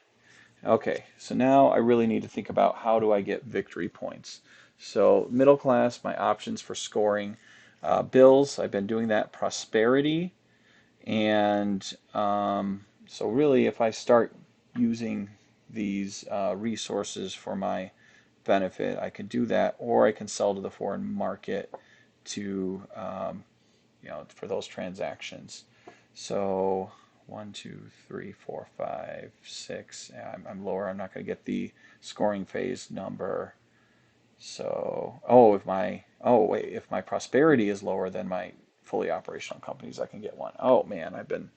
Okay, so now I really need to think about how do I get victory points. So middle class, my options for scoring. Bills, I've been doing that. Prosperity. And so really if I start using these resources for my benefit, I can do that, or I can sell to the foreign market to, for those transactions. So 1, 2, 3, 4, 5, 6. I'm lower. I'm not going to get the scoring phase number. So, if my prosperity is lower than my fully operational companies, I can get 1. Oh man, I've been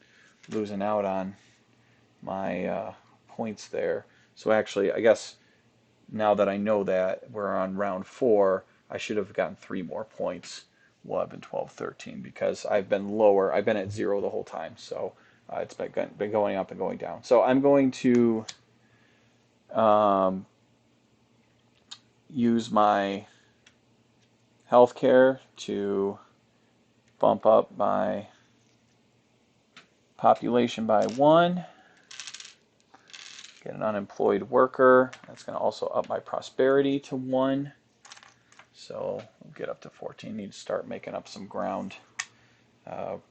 losing out on my points there. So actually, I guess now that I know that we're on round 4, I should have gotten 3 more points. 11, 12, 13, because I've been lower. I've been at 0 the whole time, so it's been going up and going down. So I'm going to use my healthcare to bump up my population by 1. Get an unemployed worker. That's going to also up my prosperity to 1. So we'll get up to 14. Need to start making up some ground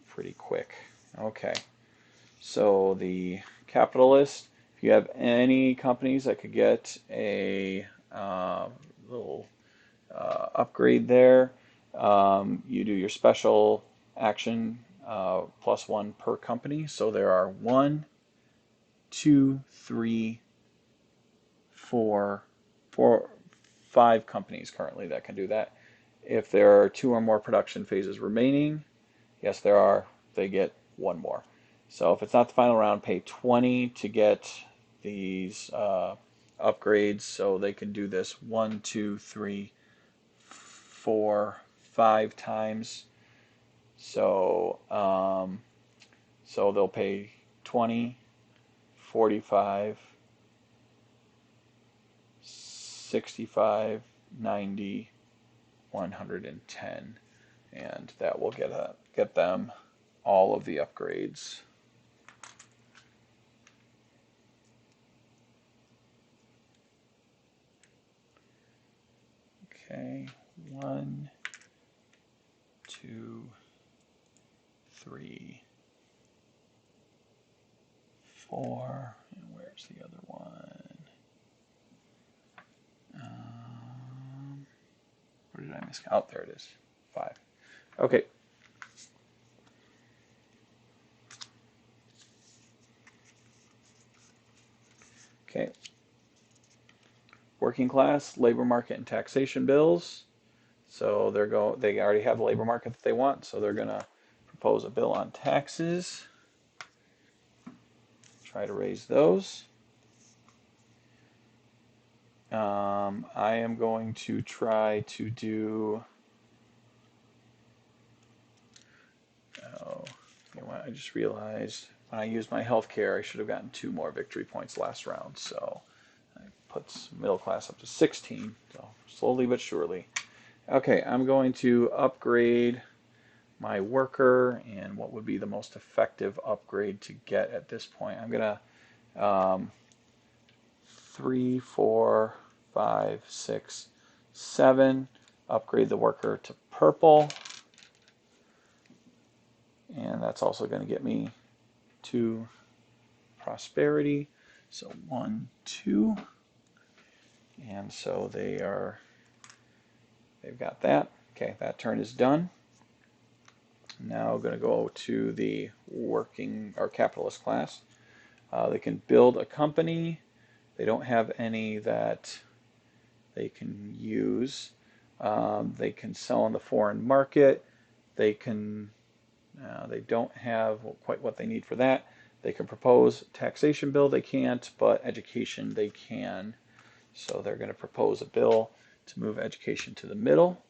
pretty quick. Okay. So the capitalist, if you have any companies that could get a little upgrade there, you do your special action +1 per company. So there are 1, 2, 3, 4, 5 companies currently that can do that. If there are 2 or more production phases remaining, yes, there are, they get 1 more. So if it's not the final round, pay 20 to get these upgrades, so they can do this 1, 2, 3, 4, 5 times. So so they'll pay 20, 45, 65, 90, 110, and that will get them all of the upgrades. Okay, 1, 2, 3, 4, and where's the other one? Where did I miss? Oh, there it is. 5. Okay. Okay. Working class, labor market, and taxation bills. So they already have the labor market that they want, so they're going to propose a bill on taxes. Try to raise those. I am going to try to do. Oh, you know what? I just realized when I used my healthcare, I should have gotten 2 more victory points last round. So it puts middle class up to 16. So slowly but surely. Okay, I'm going to upgrade my worker, and what would be the most effective upgrade to get at this point? I'm gonna 3, 4, 5, 6, 7. Upgrade the worker to purple. And that's also going to get me 2 prosperity. So 1, 2. And so they've got that. Okay, that turn is done. Now I'm going to go to the working or capitalist class. They can build a company. They don't have any that they can use. They can sell on the foreign market. They don't have quite what they need for that. They can propose taxation bill. They can't, but education they can. So they're going to propose a bill to move education to the middle.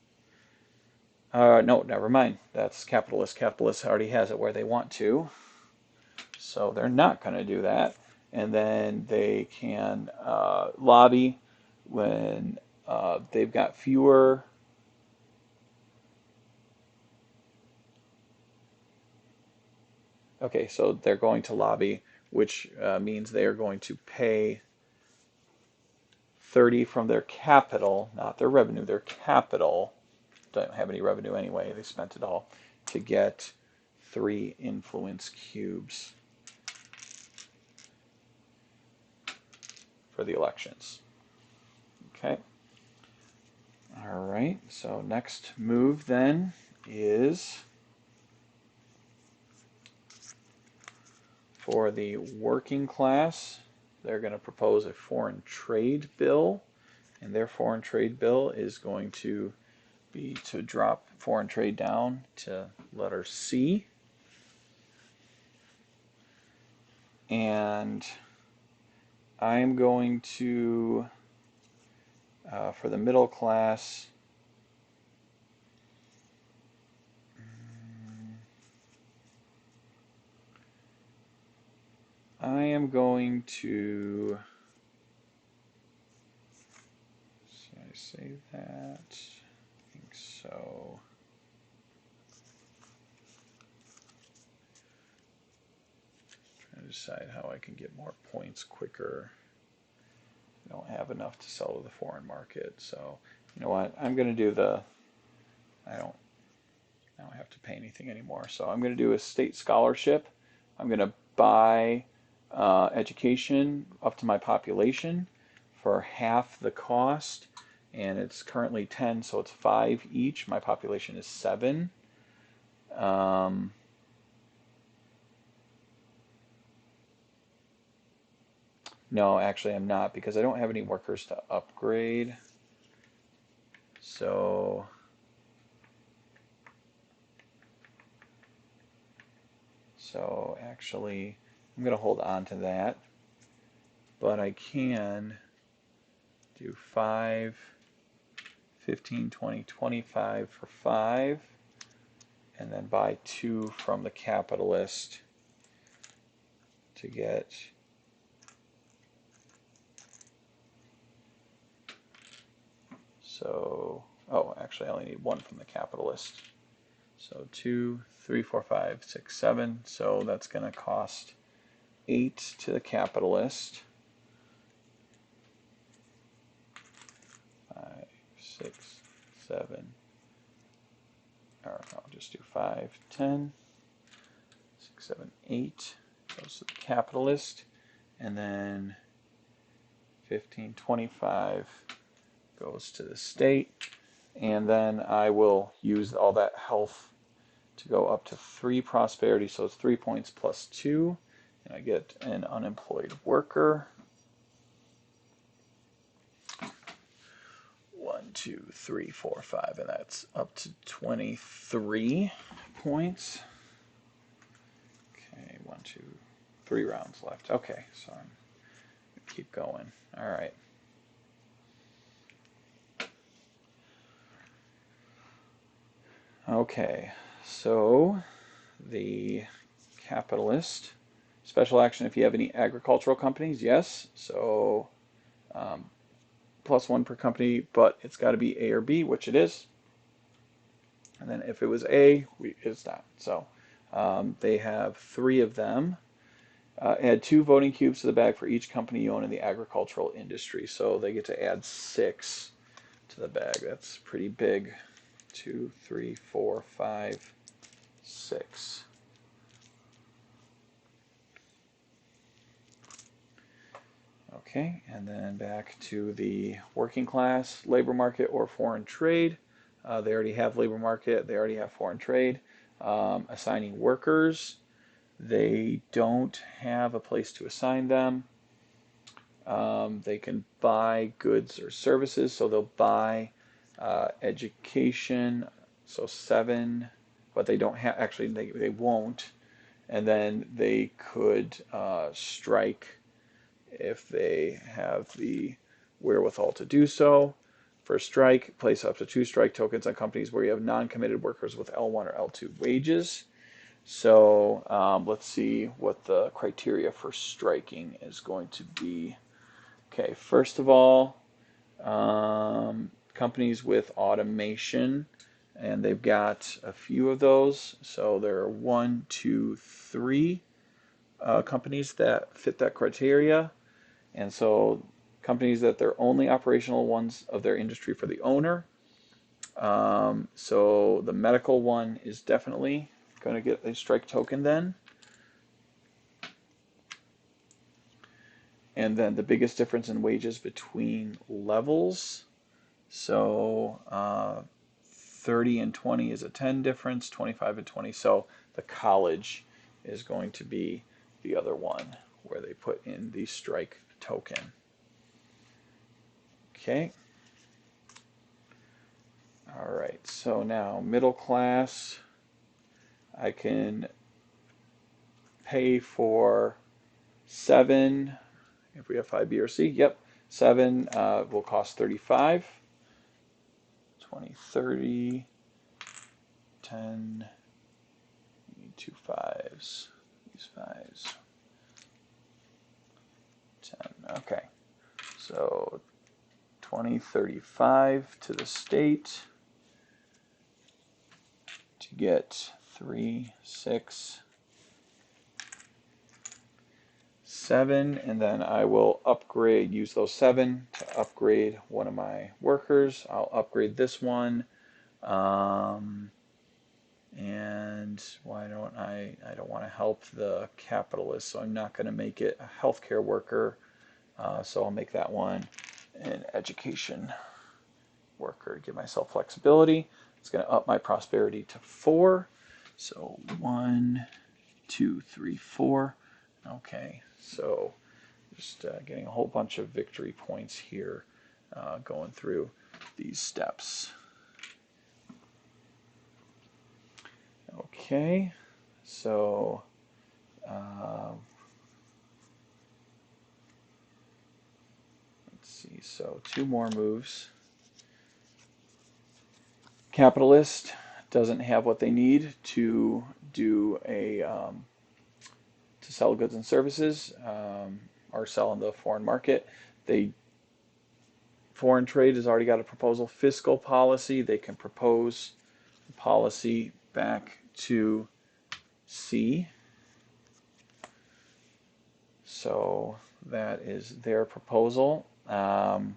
No, never mind. That's capitalist. Capitalist already has it where they want to. So they're not going to do that. And then they can lobby when they've got fewer. Okay, so they're going to lobby, which means they are going to pay 30 from their capital, not their revenue, their capital. Don't have any revenue anyway, they spent it all, to get 3 influence cubes for the elections. Okay. All right, so next move then is for the working class. They're going to propose a foreign trade bill, and their foreign trade bill is going to be to drop foreign trade down to letter C. And I'm going to, for the middle class, I am going to, should I say that? I think so trying to decide how I can get more points quicker. I don't have enough to sell to the foreign market, so you know what? I'm going to do the, I don't have to pay anything anymore. So I'm going to do a state scholarship. I'm going to buy education up to my population for half the cost, and it's currently 10, so it's 5 each. My population is 7. No, actually I'm not, because I don't have any workers to upgrade. So actually I'm going to hold on to that, but I can do 5, 15, 20, 25 for 5, and then buy 2 from the capitalist to get so, oh, actually I only need 1 from the capitalist. So 2, 3, 4, 5, 6, 7. So that's going to cost 8 to the capitalist. 5, 6, 7. Or I'll just do 5, 10, 6, 7, 8 goes to the capitalist, and then 15, 25 goes to the state, and then I will use all that health to go up to 3 prosperity, so it's 3 points plus 2, and I get an unemployed worker. 1, 2, 3, 4, 5, and that's up to 23 points. Okay, 1, 2, 3 rounds left. Okay, so I'm going to keep going. All right. Okay, so the capitalist special action if you have any agricultural companies, yes. So +1 per company, but it's got to be A or B, which it is. And then if it was A, it's not. So they have 3 of them. Add 2 voting cubes to the bag for each company you own in the agricultural industry. So they get to add 6 to the bag. That's pretty big. 2, 3, 4, 5, 6. Okay, and then back to the working class, labor market or foreign trade. They already have labor market, they already have foreign trade. Assigning workers, they don't have a place to assign them. They can buy goods or services, so they'll buy education, so 7, but they don't have, actually they won't, and then they could strike if they have the wherewithal to do so. For strike, place up to 2 strike tokens on companies where you have non-committed workers with L1 or L2 wages. So let's see what the criteria for striking is going to be. Okay, first of all, companies with automation, and they've got a few of those. So there are 1, 2, 3 companies that fit that criteria. And so companies that they're only operational ones of their industry for the owner. So the medical one is definitely going to get a strike token then. And then the biggest difference in wages between levels. So 30 and 20 is a 10 difference, 25 and 20. So the college is going to be the other one where they put in the strike token. Okay. All right, so now middle class, I can pay for 7, if we have 5, B, or C, yep, 7 will cost 35, 20, 30, 10, need 2 5s, these 5s, 10, okay, so 20, 35 to the state. to get 3, 6, 7, and then I will upgrade, use those 7 to upgrade one of my workers. I'll upgrade this one. And why don't I don't want to help the capitalist, so I'm not going to make it a healthcare worker. So I'll make that one an education worker to give myself flexibility. It's going to up my prosperity to 4. So 1, 2, 3, 4. Okay, so just getting a whole bunch of victory points here going through these steps. Okay, so let's see, so 2 more moves. Capitalist doesn't have what they need to do a to sell goods and services or sell in the foreign market. Foreign trade has already got a proposal. Fiscal policy, they can propose policy back to C. So that is their proposal. And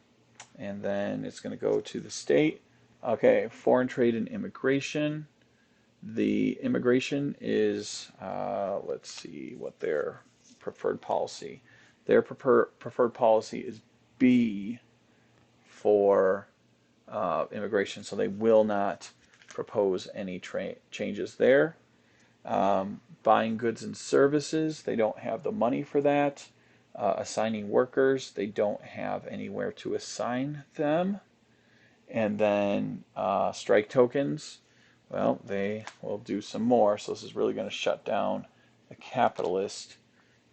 then it's going to go to the state. Okay, foreign trade and immigration. The immigration is, let's see what their preferred policy. Their preferred policy is B for immigration, so they will not propose any changes there. Buying goods and services, they don't have the money for that. Assigning workers, they don't have anywhere to assign them. And then strike tokens, well, they will do some more. So this is really going to shut down the capitalist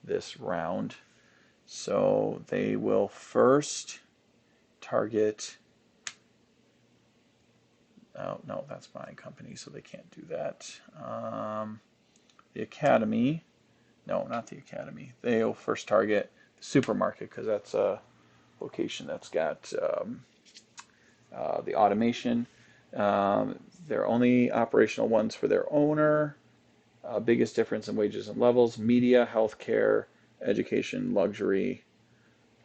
this round. So they will first target, oh, no, that's my company, so they can't do that. The academy, no, not the academy. They'll first target the supermarket because that's a location that's got the automation. They're only operational ones for their owner. Biggest difference in wages and levels: media, healthcare, education, luxury,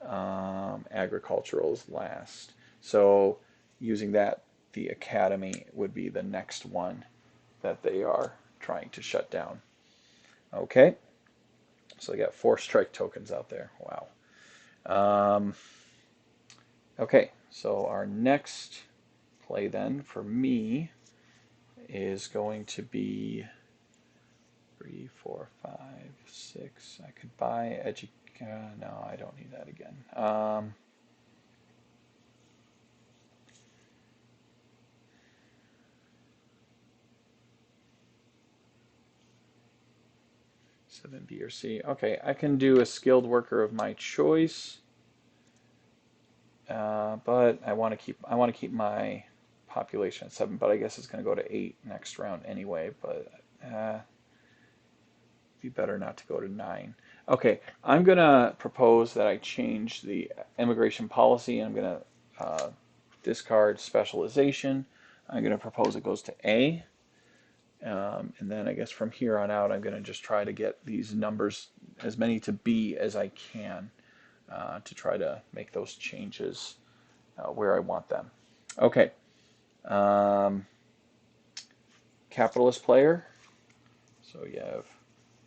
agricultural is last. So using that, the academy would be the next one that they are trying to shut down. Okay, so they got 4 strike tokens out there. Wow. Okay, so our next play then for me is going to be 3, 4, 5, 6. I could buy no, I don't need that again. 7, B, or C. Okay, I can do a skilled worker of my choice, but I want to keep my population at 7. But I guess it's going to go to 8 next round anyway. But be better not to go to 9. Okay, I'm going to propose that I change the immigration policy, and I'm going to discard specialization. I'm going to propose it goes to A. And then I guess from here on out, I'm going to just try to get these numbers, as many to B as I can, to try to make those changes where I want them. Okay. Capitalist player. So you have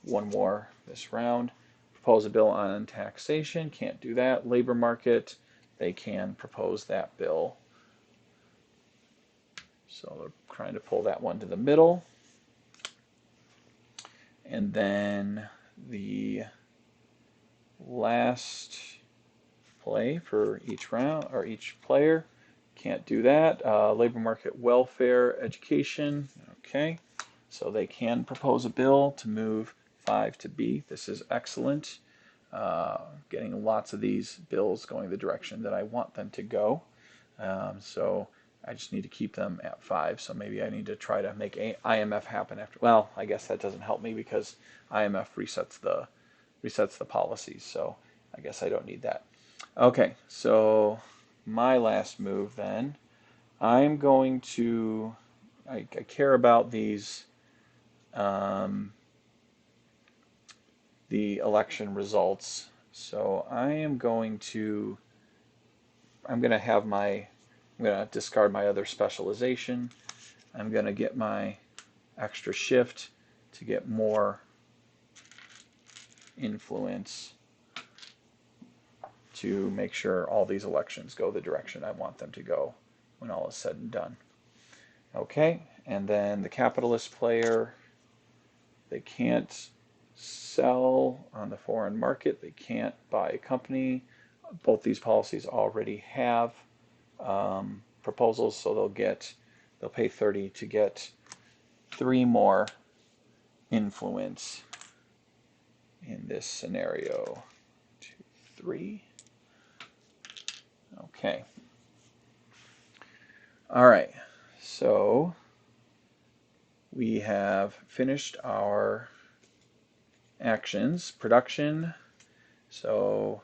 1 more this round. Propose a bill on taxation. Can't do that. Labor market. They can propose that bill. So they're trying to pull that one to the middle. And then the last play for each round, or each player, can't do that. Labor market, welfare, education. Okay, so they can propose a bill to move 5 to B. This is excellent. Getting lots of these bills going the direction that I want them to go. So I just need to keep them at 5. So maybe I need to try to make IMF happen after. Well, I guess that doesn't help me because IMF resets the policies. So I guess I don't need that. Okay, so my last move then, I'm going to I care about these the election results. So I'm going to have I'm going to discard my other specialization. I'm going to get my extra shift to get more influence to make sure all these elections go the direction I want them to go when all is said and done. Okay, and then the capitalist player, they can't sell on the foreign market, they can't buy a company. Both these policies already have proposals, so they'll pay 30 to get 3 more influence in this scenario. 2, 3. Okay. All right. So we have finished our actions, production. So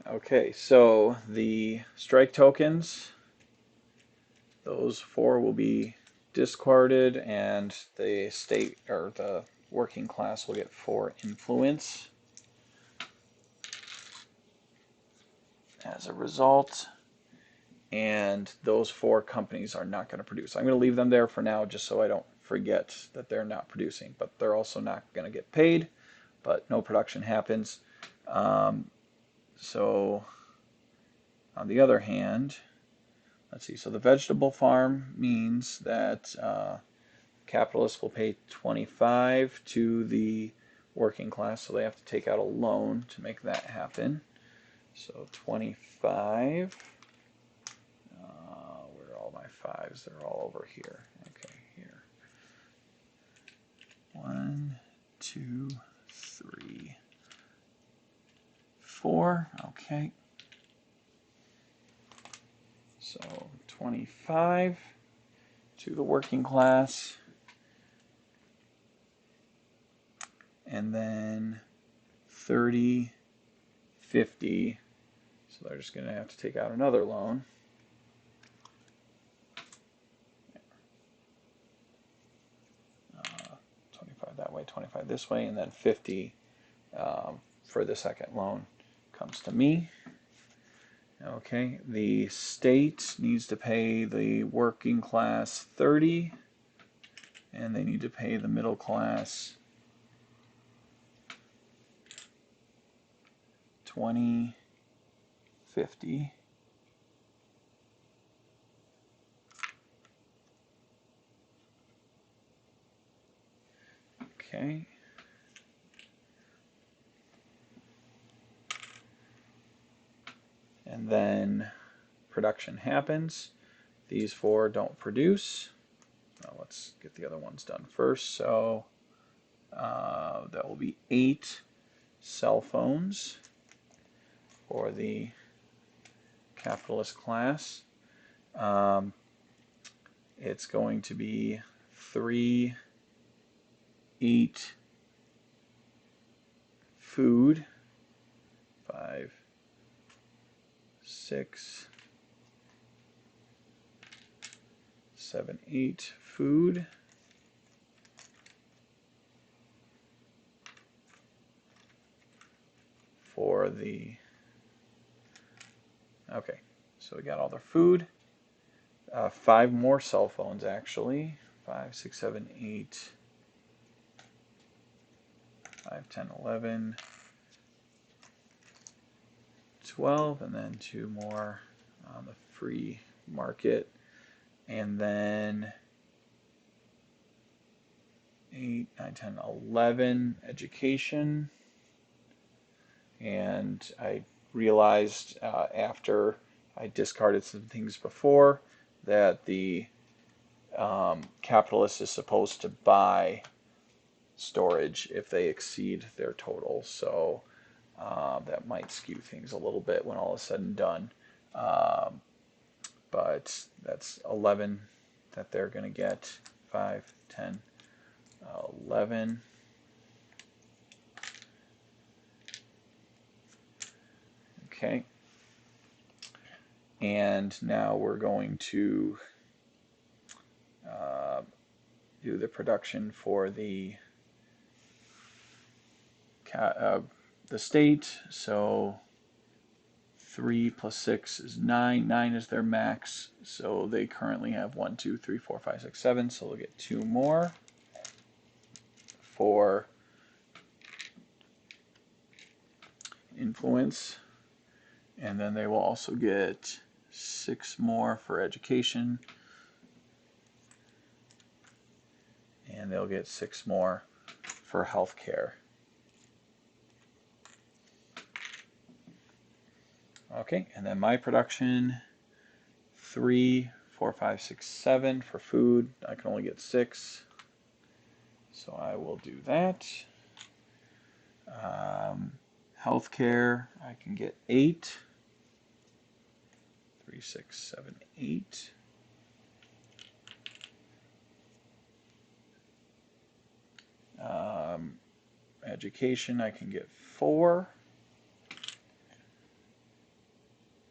okay, so the strike tokens, those 4 will be discarded, and the state or the working class will get 4 influence as a result. And those 4 companies are not going to produce. I'm going to leave them there for now just so I don't forget that they're not producing, but they're also not going to get paid, but no production happens. So on the other hand, let's see, so the vegetable farm means that capitalists will pay 25 to the working class, so they have to take out a loan to make that happen. So 25. Where are all my 5s? They're all over here. Okay, here. 1, 2, 3, 4. Okay. So 25 to the working class. And then 30, 50. So they're just going to have to take out another loan. 25 that way, 25 this way, and then 50 for the second loan comes to me. Okay, the state needs to pay the working class 30, and they need to pay the middle class 20, 50. Okay. And then production happens. These 4 don't produce. Let's get the other ones done first. So that will be 8 cell phones for the capitalist class. It's going to be 3, 8 food, 5, 6, 7, 8 food. For the, okay, so we got all their food. 5 more cell phones actually. 5, 6, 7, 8, 5, 10, 11, 12, and then 2 more on the free market. And then 8, 9, 10, 11, education. And I realized after I discarded some things before that the capitalist is supposed to buy storage if they exceed their total. So that might skew things a little bit when all is said and done. But that's 11 that they're going to get. 5, 10, 11. Okay. And now we're going to do the production for the state. So 3 plus 6 is 9. 9 is their max. So they currently have 1, 2, 3, 4, 5, 6, 7. So they'll get 2 more for influence. And then they will also get 6 more for education. And they'll get 6 more for healthcare. Okay, and then my production, 3, 4, 5, 6, 7 for food. I can only get 6. So I will do that. Healthcare, I can get 8. 3, 6, 7, 8. Education, I can get 4.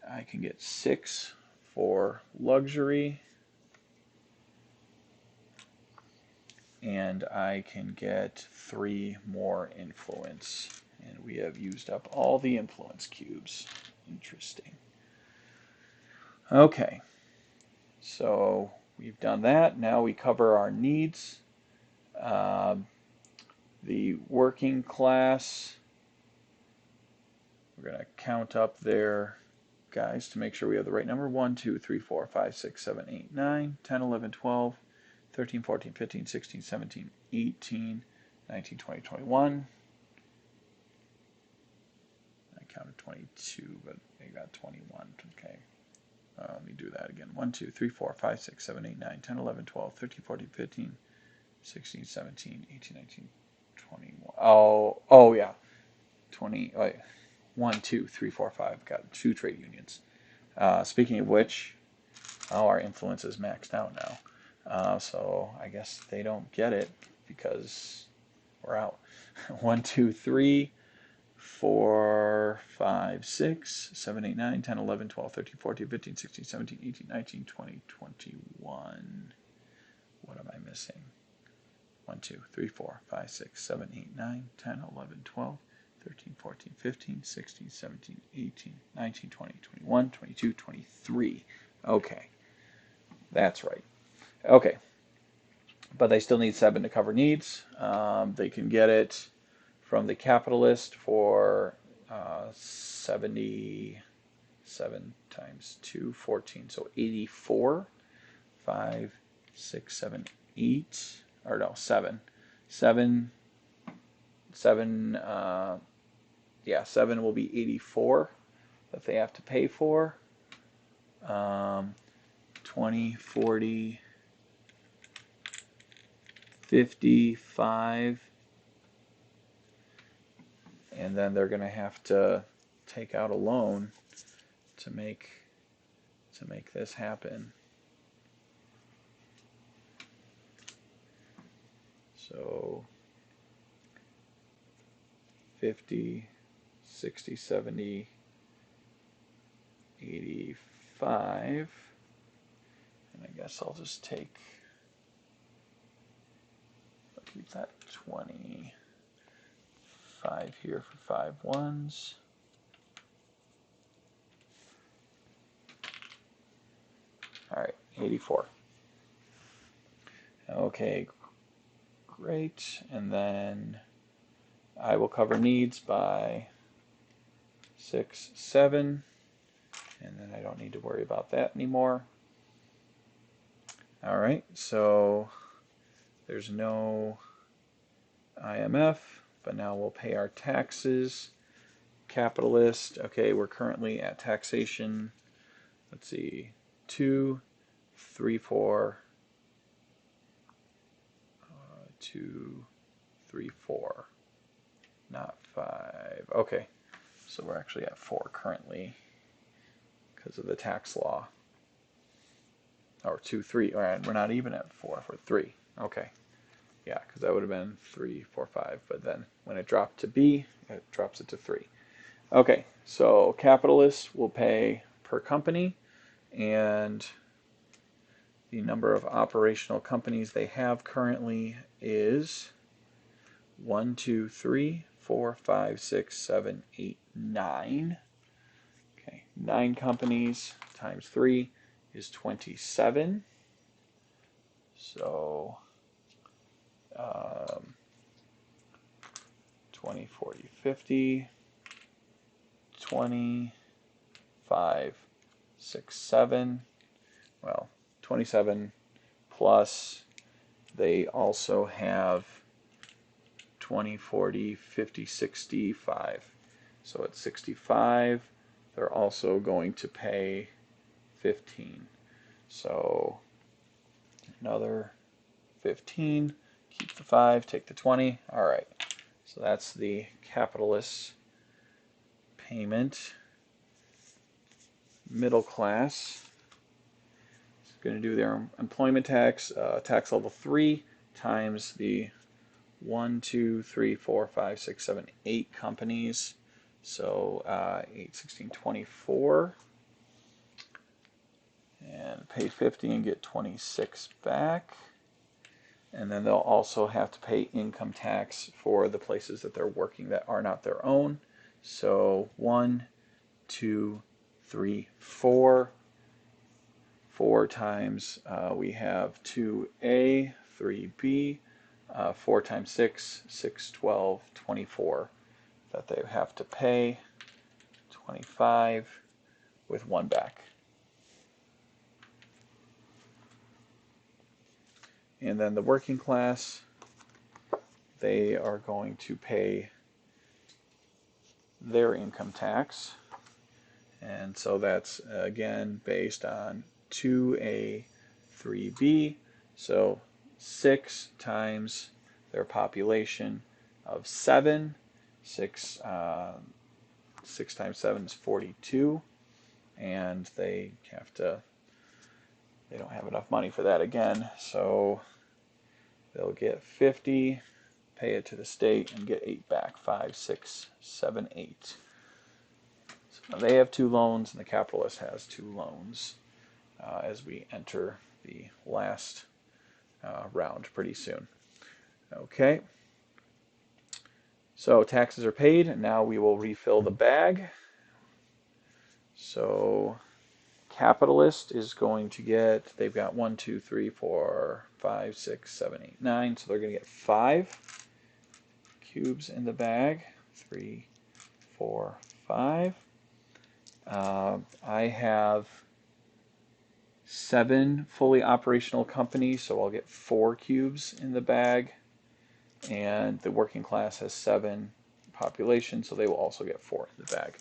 I can get 6 for luxury. And I can get 3 more influence. And we have used up all the influence cubes. Interesting. Okay, so we've done that. Now we cover our needs. The working class, we're going to count up their guys to make sure we have the right number. 1, 2, 3, 4, 5, 6, 7, 8, 9, 10, 11, 12, 13, 14, 15, 16, 17, 18, 19, 20, 21. I counted 22, but they got 21. Okay. Let me do that again. 1, 2, 3, 4, 5, 6, 7, 8, 9, 10, 11, 12, 13, 14, 15, 16, 17, 18, 19, 21. Oh yeah. 20. Oh, yeah. 1, 2, 3, 4, 5. Got 2 trade unions. Speaking of which, our influence is maxed out now. So I guess they don't get it because we're out. 1, 2, 3, 4, 5, 6, 7, 8, 9, 10, 11, 12, 13, 14, 15, 16, 17, 18, 19, 20, 21. What am I missing? 1, 2, 3, 4, 5, 6, 7, 8, 9, 10, 11, 12, 13, 14, 15, 16, 17, 18, 19, 20, 21, 22, 23. Okay, that's right. Okay, but they still need 7 to cover needs. They can get it from the capitalist for 77 times 2, 14, so 84. 5, 6, 7, 8, or no, 7. 7, 7, yeah, 7 will be 84 that they have to pay for. 20, 40, 55, and then they're going to have to take out a loan to make this happen. So 50, 60, 70, 85, and I guess I'll just take, I'll keep that 25 here for 5 ones. All right, 84. Okay, great. And then I will cover needs by 6, 7. And then I don't need to worry about that anymore. All right, so there's no IMF, but now we'll pay our taxes. Capitalist, okay, we're currently at taxation, let's see, 2, 3, 4, 2, 3, 4, not 5. Okay, so we're actually at 4 currently because of the tax law. Or 2, 3, and we're not even at 4, we're 3. Okay, yeah, because that would have been 3, 4, 5, but then when it dropped to B, it drops it to 3. Okay, so capitalists will pay per company, and the number of operational companies they have currently is 1, 2, 3, 4, 5, 6, 7, 8, 9. Okay, 9 companies times 3 is 27. So 20, 40, 50, 20, 5, 6, 7. Well, 27 plus they also have 20, 40, 50, 65. So at 65, they're also going to pay 15. So another 15, keep the 5, take the 20. All right, so that's the capitalist payment. Middle class is going to do their employment tax, tax level 3 times the 1, 2, 3, 4, 5, 6, 7, 8 companies. So 8, 16, 24. And pay 50 and get 26 back. And then they'll also have to pay income tax for the places that they're working that are not their own. So 1, 2, 3, 4. 4 times we have 2A, 3B, 4 times 6, 6, 12, 24 that they have to pay, 25 with 1 back. And then the working class, they are going to pay their income tax. And so that's, again, based on 2A, 3B. So 6 times their population of 7. 6 times 7 is 42. And they don't have enough money for that again. So they'll get 50, pay it to the state, and get 8 back. 5, 6, 7, 8. So they have 2 loans, and the capitalist has 2 loans as we enter the last round pretty soon. Okay. So taxes are paid, and now we will refill the bag. So capitalist is going to get, they've got 1, 2, 3, 4, 5, 6, 7, 8, 9. So they're going to get 5 cubes in the bag. 3, 4, 5. I have 7 fully operational companies, so I'll get 4 cubes in the bag. And the working class has 7 population, so they will also get 4 in the bag.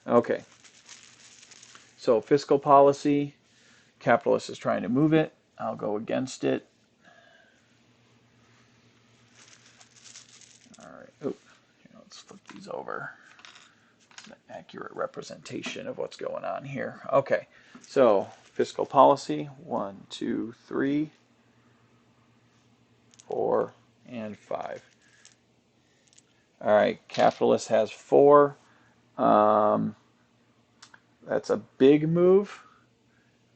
Okay. So fiscal policy, capitalist is trying to move it. I'll go against it. All right. Oh, let's flip these over. It's an accurate representation of what's going on here. Okay. So fiscal policy, 1, 2, 3, 4, and 5. All right. Capitalist has 4. That's a big move,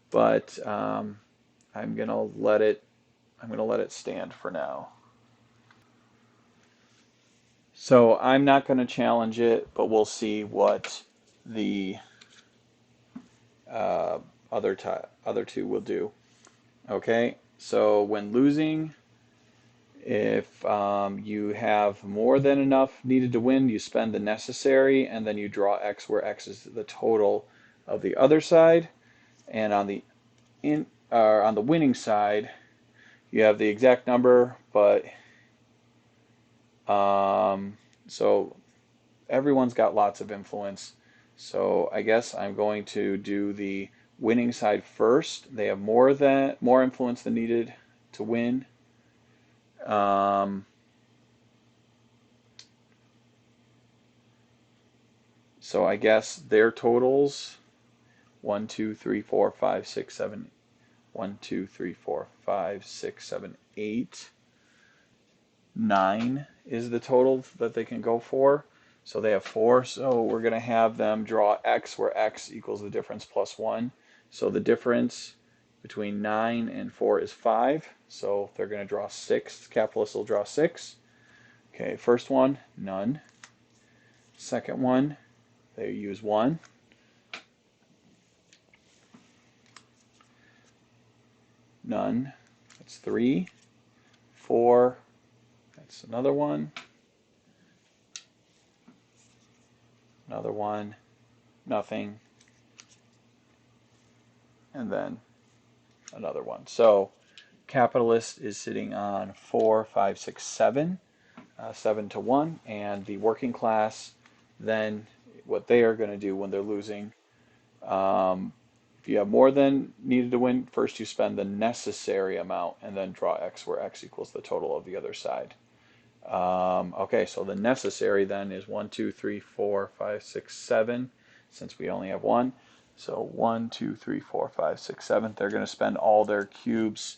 but I'm gonna let it stand for now. So I'm not going to challenge it, but we'll see what the other 2 will do. Okay, so when losing, if you have more than enough needed to win, you spend the necessary, and then you draw X, where X is the total of the other side. And on the winning side, you have the exact number, but so everyone's got lots of influence. So I guess I'm going to do the winning side first. They have more influence than needed to win. So I guess their totals 1, 2, 3, 4, 5, 6, 7. 1, 2, 3, 4, 5, 6, 7, 8. 9 is the total that they can go for. So they have 4. So we're going to have them draw X, where X equals the difference plus 1. So the difference between 9 and 4 is 5. So they're going to draw 6. Capitalists will draw 6. Okay, first one, none. Second one, they use 1. None. That's 3. 4. That's another one. Another one. Nothing. And then another one. So capitalist is sitting on 4, 5, 6, 7. 7 to 1. And the working class, then what they are going to do when they're losing, if you have more than needed to win, first you spend the necessary amount and then draw X, where X equals the total of the other side. Okay, so the necessary then is 1, 2, 3, 4, 5, 6, 7, since we only have 1. So 1, 2, 3, 4, 5, 6, 7. They're going to spend all their cubes,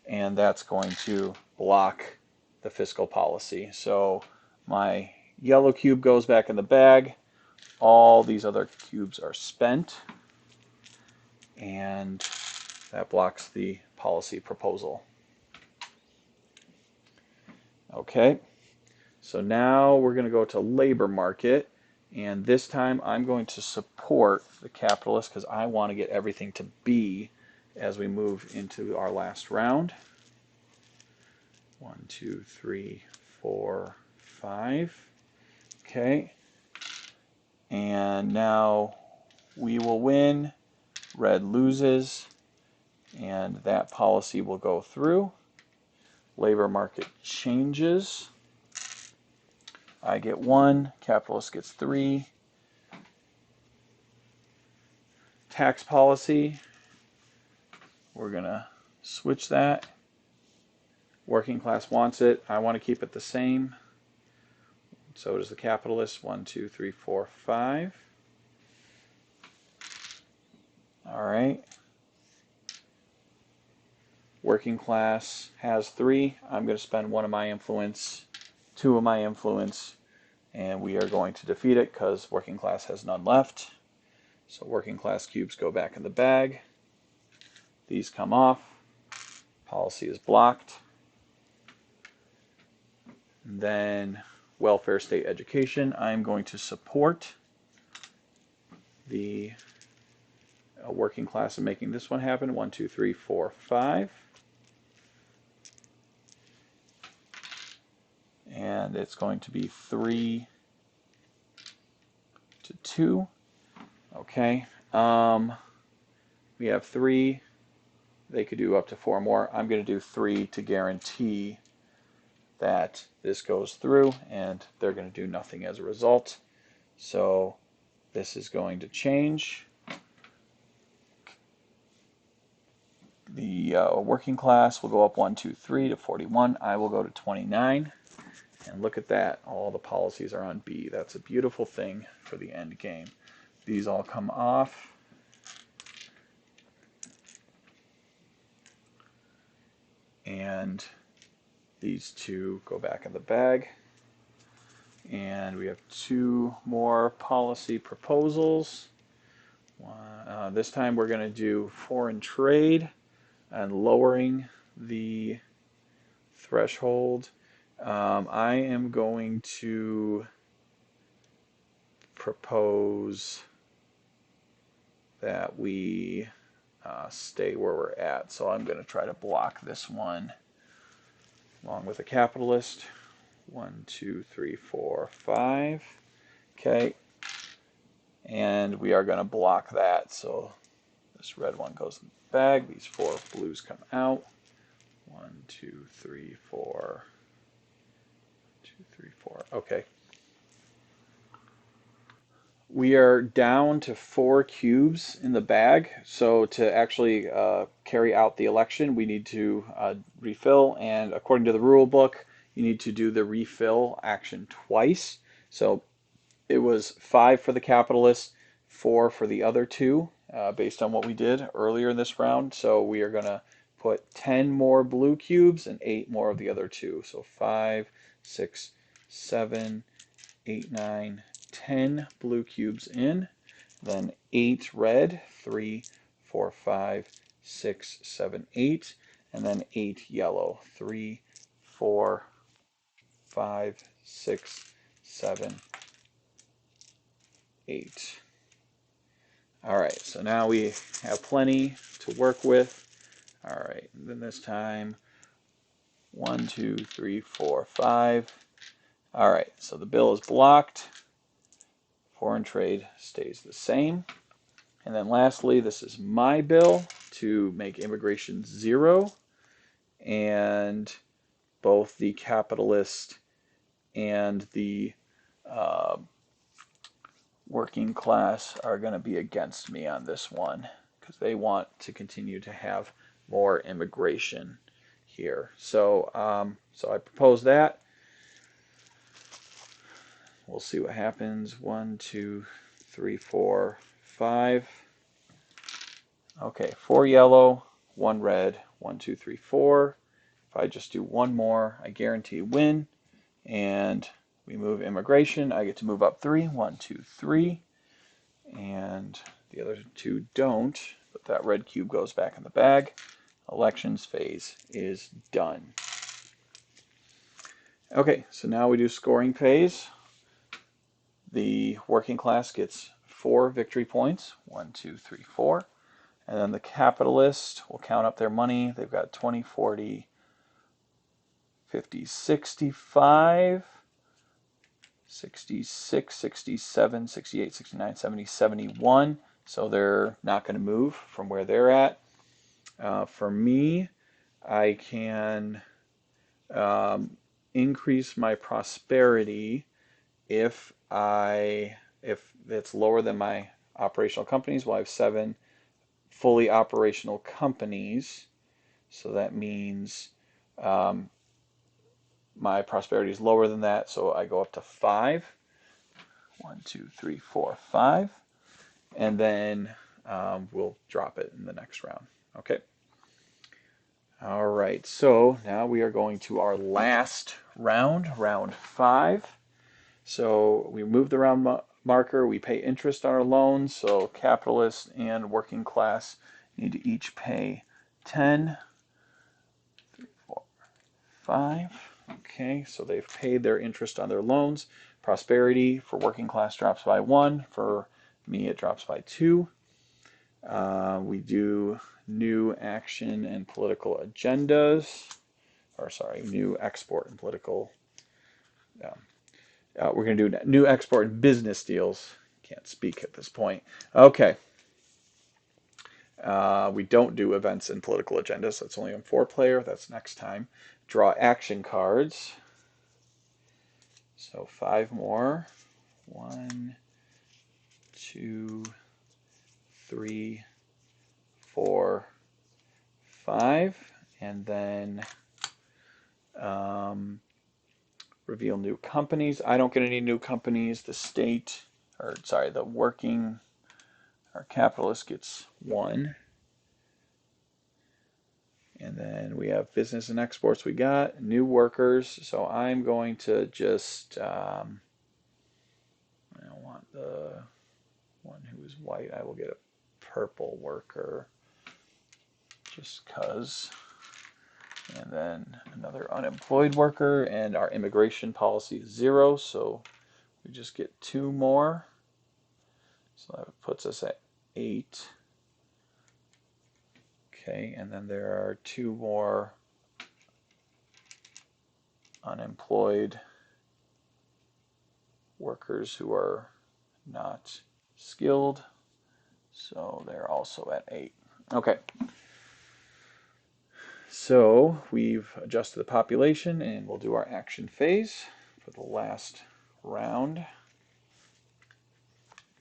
and that's going to block the fiscal policy. So my yellow cube goes back in the bag. All these other cubes are spent, and that blocks the policy proposal. Okay, so now we're going to go to labor market, and this time I'm going to support the capitalists because I want to get everything to B as we move into our last round. 1, 2, 3, 4, 5. Okay, and now we will win. Red loses, and that policy will go through. Labor market changes. I get 1, capitalist gets 3. Tax policy, we're going to switch that. Working class wants it. I want to keep it the same. So does the capitalist. 1, 2, 3, 4, 5. All right. Working class has 3. I'm going to spend 1 of my influence, 2 of my influence, and we are going to defeat it because working class has none left. So working class cubes go back in the bag. These come off. Policy is blocked. And then welfare state education. I'm going to support the working class in making this one happen. 1, 2, 3, 4, 5. And it's going to be 3 to 2. Okay. We have 3. They could do up to 4 more. I'm going to do 3 to guarantee that this goes through, and they're going to do nothing as a result. So this is going to change. The working class will go up 1, 2, 3 to 41. I will go to 29. And look at that. All the policies are on B. That's a beautiful thing for the end game. These all come off. And these 2 go back in the bag. And we have 2 more policy proposals. This time we're going to do foreign trade and lowering the threshold. I am going to propose that we stay where we're at. So I'm going to try to block this one along with a capitalist. 1, 2, 3, 4, 5. Okay. And we are going to block that. So this red one goes in the bag. These 4 blues come out. 1, 2, 3, 4. 2, 3, 4. Okay. We are down to 4 cubes in the bag. So to actually carry out the election, we need to refill. And according to the rule book, you need to do the refill action twice. So it was 5 for the capitalists, 4 for the other 2, based on what we did earlier in this round. So we are going to put 10 more blue cubes and 8 more of the other 2. So 5, 6, 7, 8, 9, 10 blue cubes in, then 8 red, 3, 4, 5, 6, 7, 8, and then 8 yellow. 3, 4, 5, 6, 7, 8. All right, so now we have plenty to work with. All right, and then this time 1, 2, 3, 4, 5. All right, so the bill is blocked. Foreign trade stays the same. And then lastly, this is my bill to make immigration 0. And both the capitalist and the uh, working class are going to be against me on this one because they want to continue to have more immigration here. So, so I propose that. We'll see what happens. 1, 2, 3, 4, 5. Okay, 4 yellow, 1 red, 1, 2, 3, 4. If I just do one more, I guarantee win. And we move immigration. I get to move up 3. 1, 2, 3. And the other two don't, but that red cube goes back in the bag. Elections phase is done. Okay, so now we do scoring phase. The working class gets 4 victory points. 1, 2, 3, 4. And then the capitalist will count up their money. They've got 20, 40, 50, 65, 66, 67, 68, 69, 70, 71. So they're not going to move from where they're at. For me, I can increase my prosperity if it's lower than my operational companies. Well, I have 7 fully operational companies, so that means my prosperity is lower than that, so I go up to 5. 1, 2, 3, 4, 5, and then we'll drop it in the next round. Okay. All right, so now we are going to our last round, round 5. So we move the round marker, we pay interest on our loans, so capitalists and working class need to each pay 10, 3, 4, 5. Okay, so they've paid their interest on their loans. Prosperity for working class drops by 1. For me, it drops by 2. We do new action and political agendas, or sorry, new export and political. We're going to do new export and business deals. Can't speak at this point. Okay. We don't do events and political agendas. That's only on 4-player. That's next time. Draw action cards. So 5 more. 1, 2, 3, 4, 5. And then reveal new companies. I don't get any new companies. The state, or sorry, the working, our capitalist gets 1. And then we have business and exports. We got new workers. So I'm going to just, I don't want the one who is white. I will get a purple worker just because. And then another unemployed worker. And our immigration policy is 0. So we just get 2 more. So that puts us at 8. Okay, and then there are 2 more unemployed workers who are not skilled, so they're also at 8. Okay, so we've adjusted the population, and we'll do our action phase for the last round.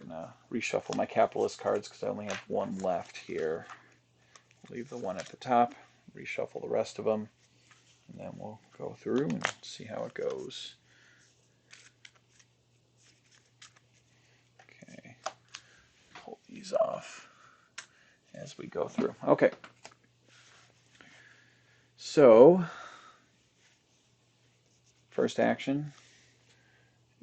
I'm gonna reshuffle my capitalist cards because I only have 1 left here. Leave the 1 at the top, reshuffle the rest of them, and then we'll go through and see how it goes. Okay, pull these off as we go through. Okay, so first action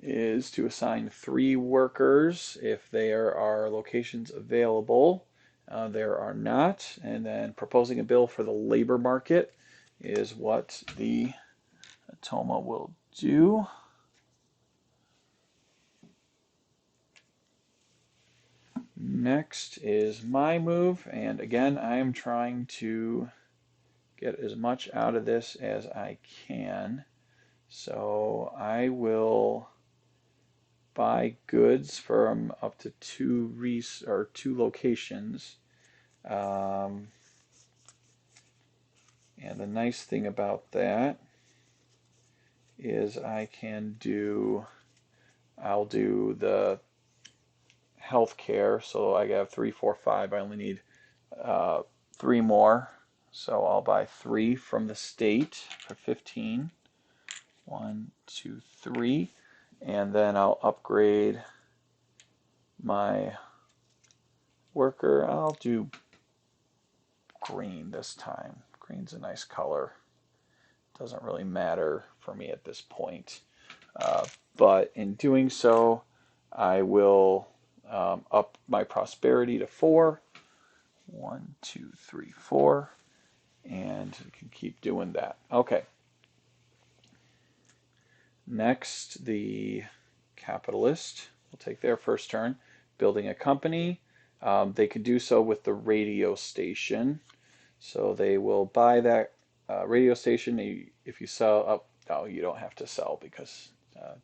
is to assign 3 workers if there are locations available There are not. And then proposing a bill for the labor market is what the Automa will do. Next is my move, and again, I am trying to get as much out of this as I can. So I will buy goods from up to two locations. And the nice thing about that is I'll do the healthcare. So I have 3, 4, 5. I only need 3 more. So I'll buy 3 from the state for 15. 1, 2, 3. And then I'll upgrade my worker. I'll do green this time. Green's a nice color. Doesn't really matter for me at this point. But in doing so, I will up my prosperity to 4. 1, 2, 3, 4. And we can keep doing that. Okay. Next, the capitalist will take their first turn building a company. They could do so with the radio station. So they will buy that radio station. If you sell up, no, you don't have to sell because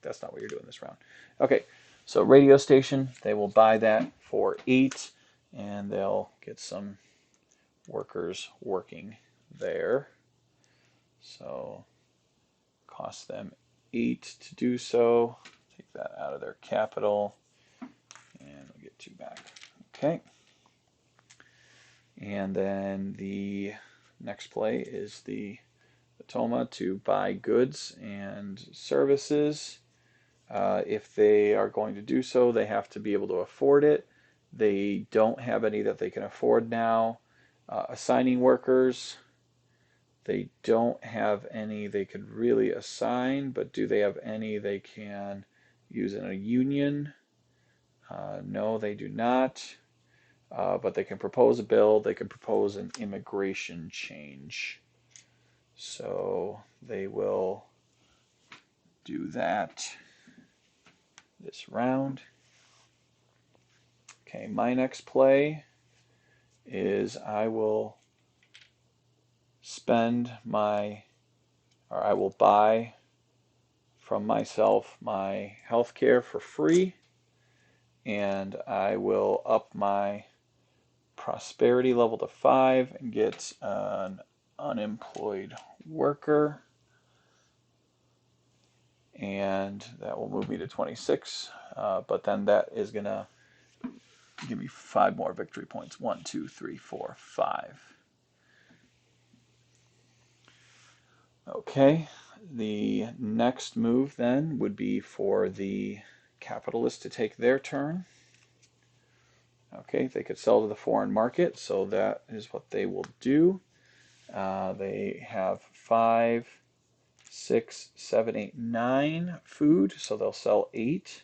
that's not what you're doing this round. Okay, so radio station, they will buy that for 8, and they'll get some workers working there. So cost them 8 to do so. Take that out of their capital, and we'll get 2 back. Okay. And then the next play is the Automa to buy goods and services. If they are going to do so, they have to be able to afford it. They don't have any that they can afford now. Assigning workers, they don't have any they could really assign, but do they have any they can use in a union? No, they do not. But they can propose a bill. They can propose an immigration change. So they will do that this round. Okay, my next play is I will I will buy from myself my healthcare for free, and I will up my prosperity level to 5 and get an unemployed worker, and that will move me to 26, but then that is going to give me 5 more victory points. 1, 2, 3, 4, 5. Okay, the next move then would be for the capitalist to take their turn. Okay, they could sell to the foreign market, so that is what they will do. They have 5, 6, 7, 8, 9 food, so they'll sell 8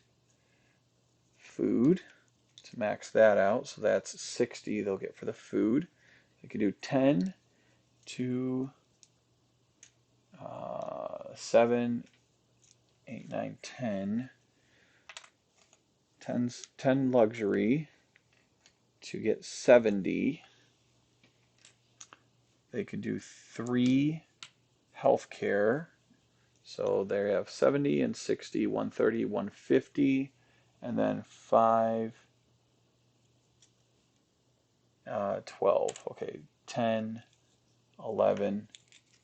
food to max that out. So that's 60 they'll get for the food. They could do 10, 2, 7, 8, 9, 10. 10 luxury to get 70. They could do 3 healthcare. So they have 70 and 60, 130, 150, and then 5, 12. Okay, 10, 11,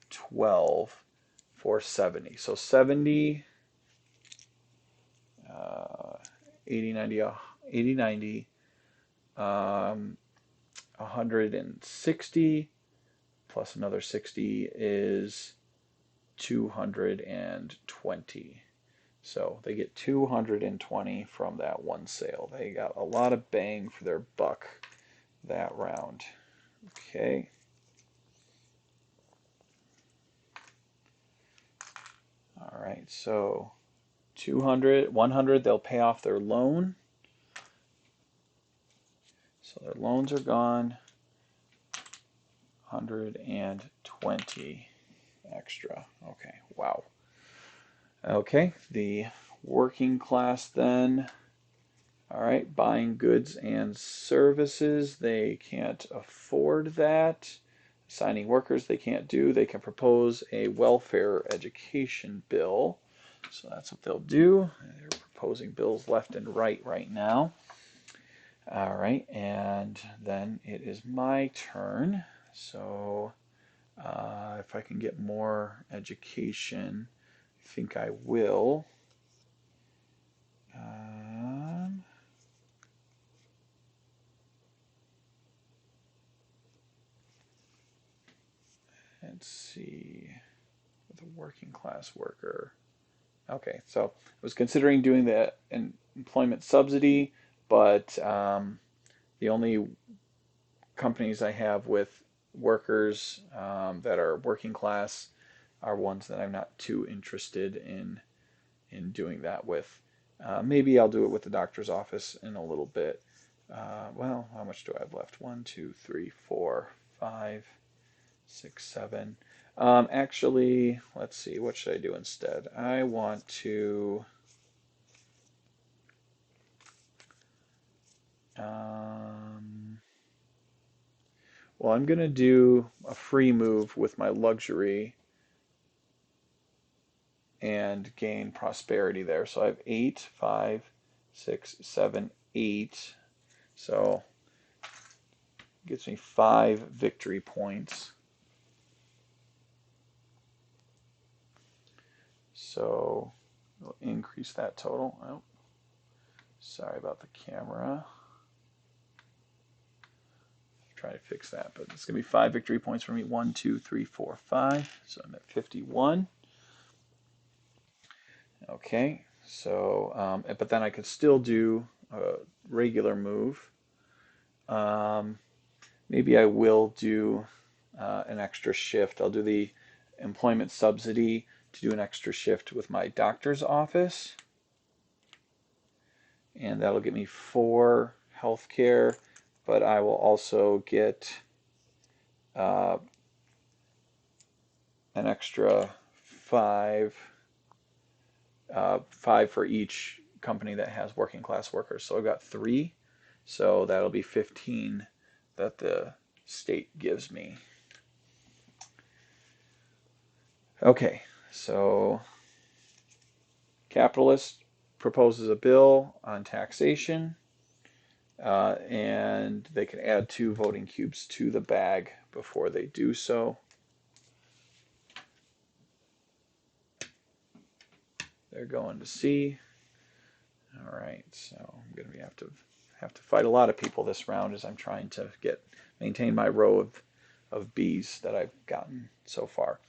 12 for 70. So 70, 80, 90, 80, 90, 160 plus another 60 is 220. So they get 220 from that one sale. They got a lot of bang for their buck that round. Okay. All right, so 200, 100, they'll pay off their loan. So their loans are gone. 120 extra. Okay, wow. Okay, the working class then. All right, buying goods and services, they can't afford that. Assigning workers, they can't do. They can propose a welfare education bill. So that's what they'll do. They're proposing bills left and right now. All right, and then it is my turn. So if I can get more education, I think I will. Let's see, the working class worker. Okay, so I was considering doing the employment subsidy, but the only companies I have with workers that are working class are ones that I'm not too interested in doing that with. Maybe I'll do it with the doctor's office in a little bit. Well, how much do I have left? 1, 2, 3, 4, 5, 6, 7. Actually, let's see. What should I do instead? I want to. Well, I'm going to do a free move with my luxury and gain prosperity there. So I have 8, 5, 6, 7, 8. So it gives me 5 victory points. So we'll increase that total. Oh, sorry about the camera. Try to fix that, but it's going to be 5 victory points for me. 1, 2, 3, 4, 5. So I'm at 51. Okay, so but then I could still do a regular move. Maybe I will do an extra shift. I'll do the employment subsidy to do an extra shift with my doctor's office, and that'll get me 4 healthcare, but I will also get an extra 5 for each company that has working class workers. So I've got 3. So that'll be 15 that the state gives me. Okay, so capitalist proposes a bill on taxation, and they can add 2 voting cubes to the bag before they do so. They're going to C. All right, so I'm going to have to fight a lot of people this round as I'm trying to maintain my row of Bs that I've gotten so far.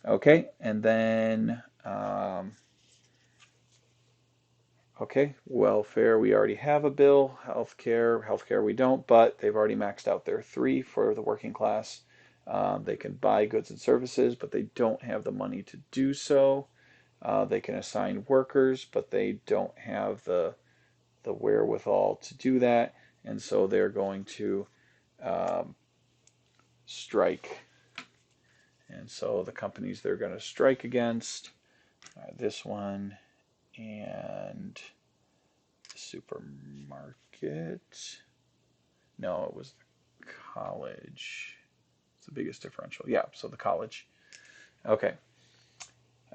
Okay, and then okay, welfare, we already have a bill. Healthcare we don't, but they've already maxed out their 3 for the working class. They can buy goods and services, but they don't have the money to do so. They can assign workers, but they don't have the wherewithal to do that, and so they're going to strike. And so the companies they're going to strike against are this one and the supermarket. No, it was the college. It's the biggest differential. Yeah, so the college. Okay.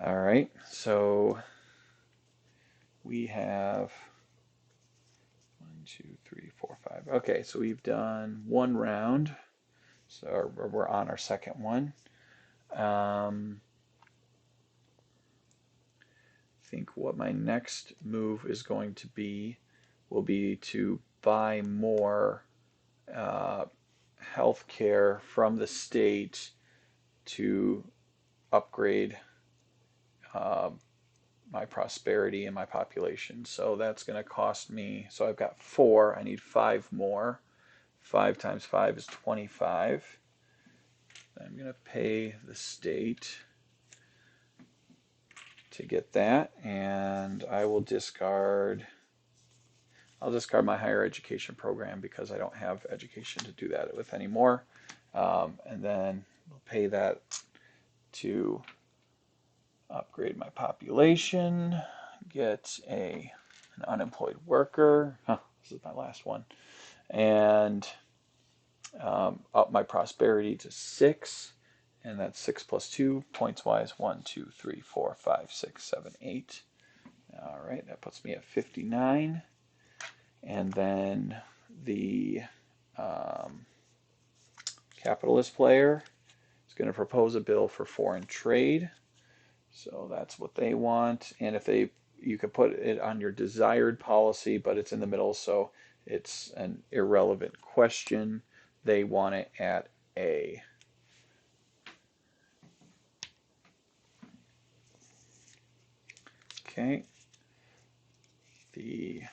All right, so we have 1, 2, 3, 4, 5. Okay, so we've done 1 round. So we're on our second one. I think what my next move is going to be will be to buy more health care from the state to upgrade my prosperity and my population. So that's going to cost me, so I've got 4, I need 5 more. 5 times 5 is 25. I'm going to pay the state to get that, and I will discard I'll discard my higher education program because I don't have education to do that with anymore. And then we'll pay that to upgrade my population, get an unemployed worker. This is my last one. And up my prosperity to 6. And that's 6 plus 2, points wise, 1, 2, 3, 4, 5, 6, 7, 8. All right, that puts me at 59. And then the capitalist player is going to propose a bill for foreign trade. So that's what they want. And if you could put it on your desired policy, but it's in the middle, so it's an irrelevant question. They want it at A. Okay. Let's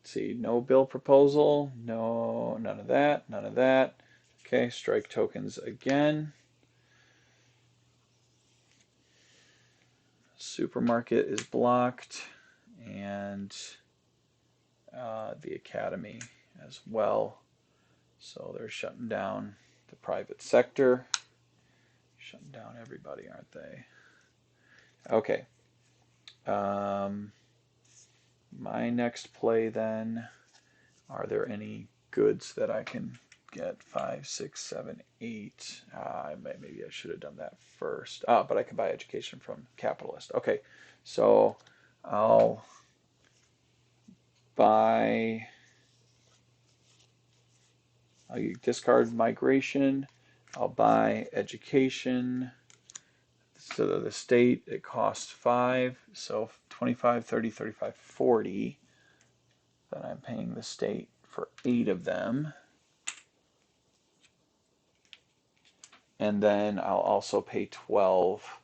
see, no bill proposal, no, none of that, none of that. Okay, strike tokens again. Supermarket is blocked, and the academy as well. So they're shutting down the private sector. Shutting down everybody, aren't they? Okay. My next play then, are there any goods that I can get? 5, 6, 7, 8. Maybe I should have done that first. But I can buy education from capitalist. Okay, so I'll buy. I'll discard migration. I'll buy education. So the state, it costs 5. So 25, 30, 35, 40. Then I'm paying the state for 8 of them. And then I'll also pay 12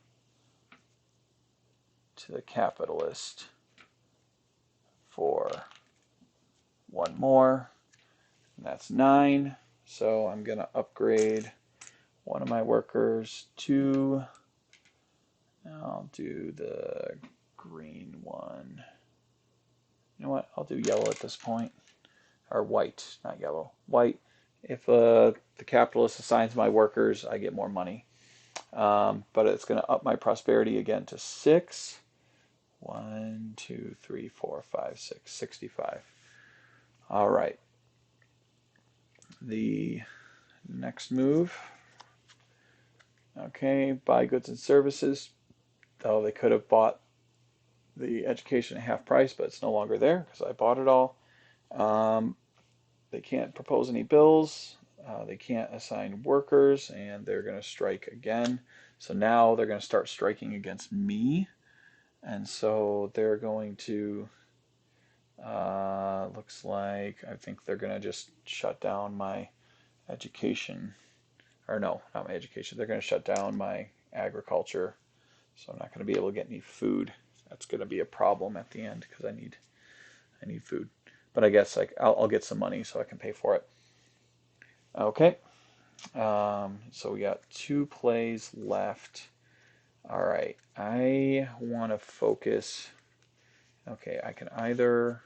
to the capitalist for one more. And that's 9. So I'm going to upgrade one of my workers to, I'll do the green one. You know what? I'll do yellow at this point. Or white, not yellow. White. If the capitalist assigns my workers, I get more money. But it's going to up my prosperity again to 6. 1, 2, 3, 4, 5, 6, 65. All right. The next move. Okay, buy goods and services. Oh, they could have bought the education at half price, but it's no longer there because I bought it all. They can't propose any bills. They can't assign workers, and they're going to strike again. So now they're going to start striking against me. And so they're going to, looks like, I think they're going to just shut down my education. Or no, not my education. They're going to shut down my agriculture. So I'm not going to be able to get any food. That's going to be a problem at the end because I need food. But I guess I'll get some money so I can pay for it. Okay. So we got 2 plays left. All right. I want to focus. Okay, I can either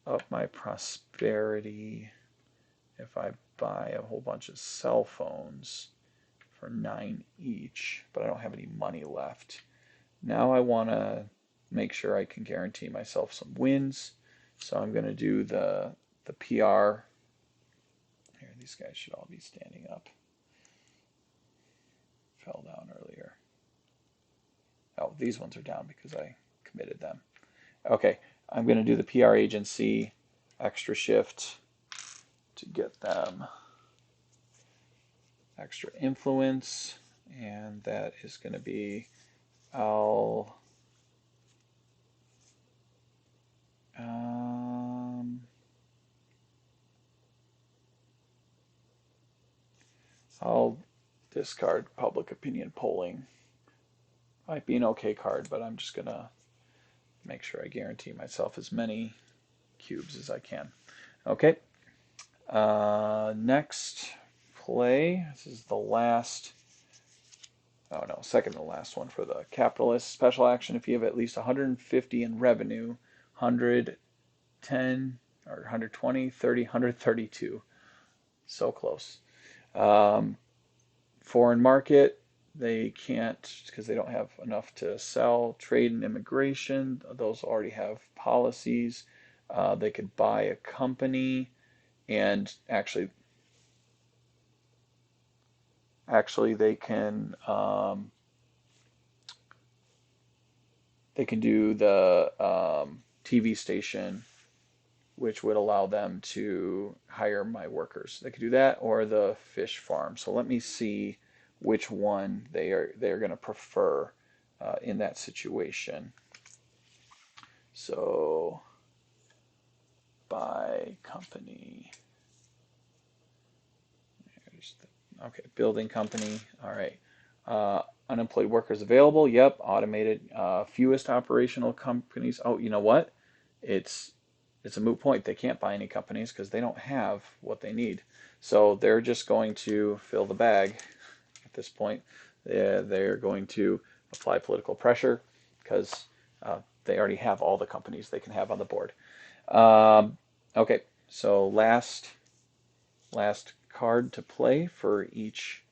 up my prosperity if I buy a whole bunch of cell phones for 9 each, but I don't have any money left. Now I want to make sure I can guarantee myself some wins. So I'm going to do the PR. Here, these guys should all be standing up. Fell down earlier. Oh, these ones are down because I committed them. Okay, I'm going to do the PR agency extra shift to get them extra influence, and that is going to be I'll discard public opinion polling. Might be an okay card, but I'm just going to make sure I guarantee myself as many cubes as I can. Okay. Next play. This is the last. Oh no, second to last one for the capitalist. Special action: if you have at least 150 in revenue, 100 110 or 120, 30, 132. So close. Um, Foreign market, they can't because they don't have enough to sell. Trade and immigration, those already have policies. They could buy a company, and actually they can do the TV station, which would allow them to hire my workers. They could do that or the fish farm. So let me see which one they're going to prefer in that situation. So buy company. Okay, building company. All right. Unemployed workers available. Yep, automated. Fewest operational companies. Oh, you know what? It's it's a moot point. They can't buy any companies because they don't have what they need. So they're just going to fill the bag at this point. They're going to apply political pressure because they already have all the companies they can have on the board. Okay, so last card to play for each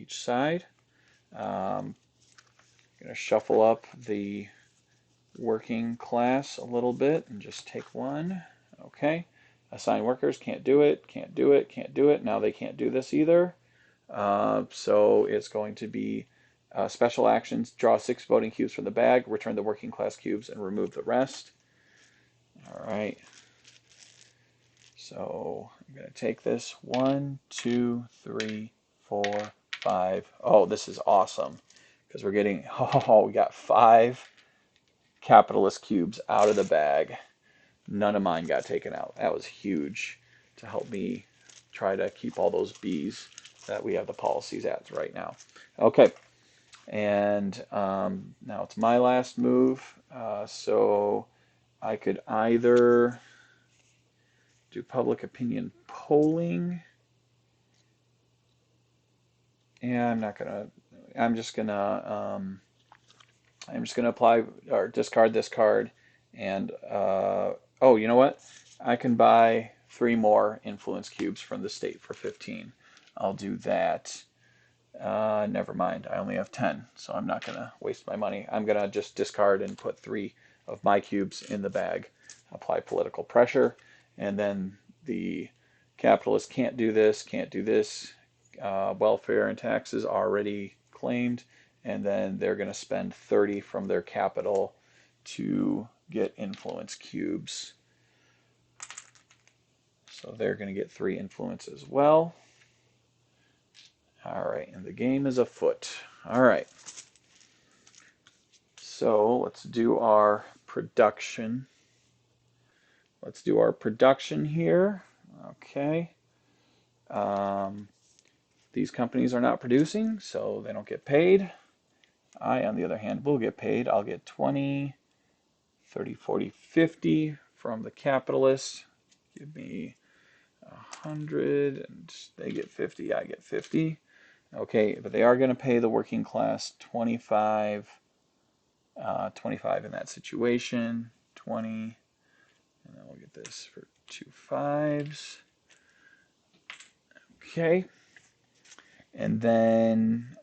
side. I'm going to shuffle up the working class a little bit and just take one. Okay. Assign workers, can't do it, can't do it, can't do it. Now they can't do this either. So it's going to be special actions, draw 6 voting cubes from the bag, return the working class cubes, and remove the rest. All right. So I'm going to take this 1, 2, 3, 4, 5. Oh, this is awesome because we're getting, we got 5 capitalist cubes out of the bag. None of mine got taken out. That was huge to help me try to keep all those Bs that we have the policies at right now. Okay, and now it's my last move. So I could either do public opinion polling. Yeah, I'm just gonna apply or discard this card, and oh, you know what? I can buy 3 more influence cubes from the state for 15. I'll do that. Never mind. I only have 10, so I'm not gonna waste my money. I'm gonna just discard and put 3 of my cubes in the bag. Apply political pressure, and then the capitalists can't do this, can't do this. Welfare and taxes already claimed, and then they're going to spend 30 from their capital to get influence cubes. So they're going to get 3 influence as well. All right, and the game is afoot. All right. So let's do our production. Let's do our production here. Okay. These companies are not producing, so they don't get paid. I, on the other hand, will get paid. I'll get 20, 30, 40, 50 from the capitalists. Give me 100, and they get 50, I get 50. Okay, but they are going to pay the working class 25, 25 in that situation, 20, and then we'll get this for 2 5s. Okay, and then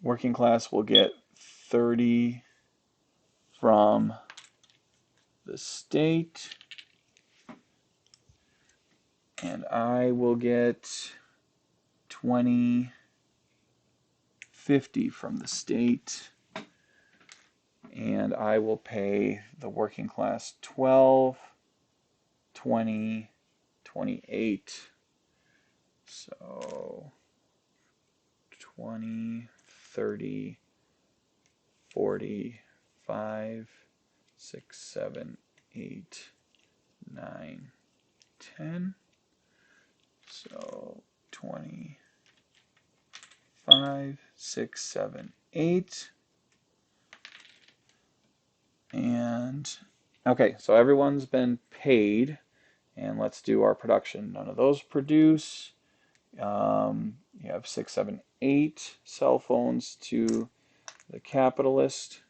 working class will get 30 from the state, and I will get 20, 50 from the state, and I will pay the working class 12, 20, 28. So 20, 30, 40, 5, 6, 7, 8, 9, 10. So 20, 5, 6, 7, 8. And okay, so everyone's been paid, and let's do our production. None of those produce. You have 6, 7, 8 cell phones to the capitalist.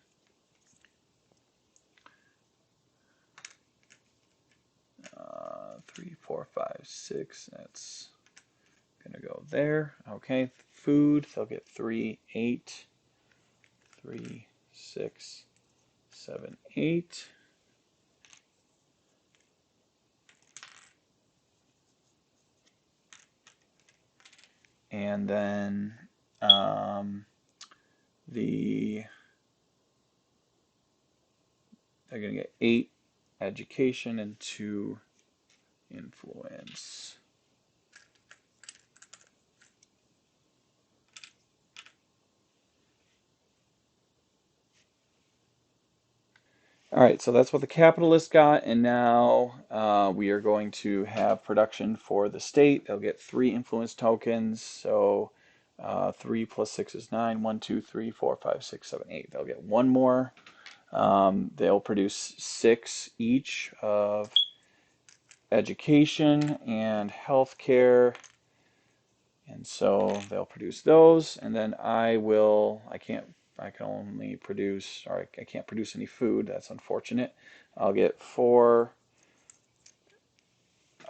3, 4, 5, 6. That's going to go there. Okay, food, they'll get 3, 8, 3, 6, 7, 8. And then they're going to get 8 education and 2 influence. All right, so that's what the capitalists got, and now we are going to have production for the state. They'll get 3 influence tokens, so 3 plus 6 is 9. 1, 2, 3, 4, 5, 6, 7, 8. They'll get 1 more. They'll produce 6 each of education and healthcare, and so they'll produce those, and then I can only produce, or I can't produce any food. That's unfortunate. I'll get 4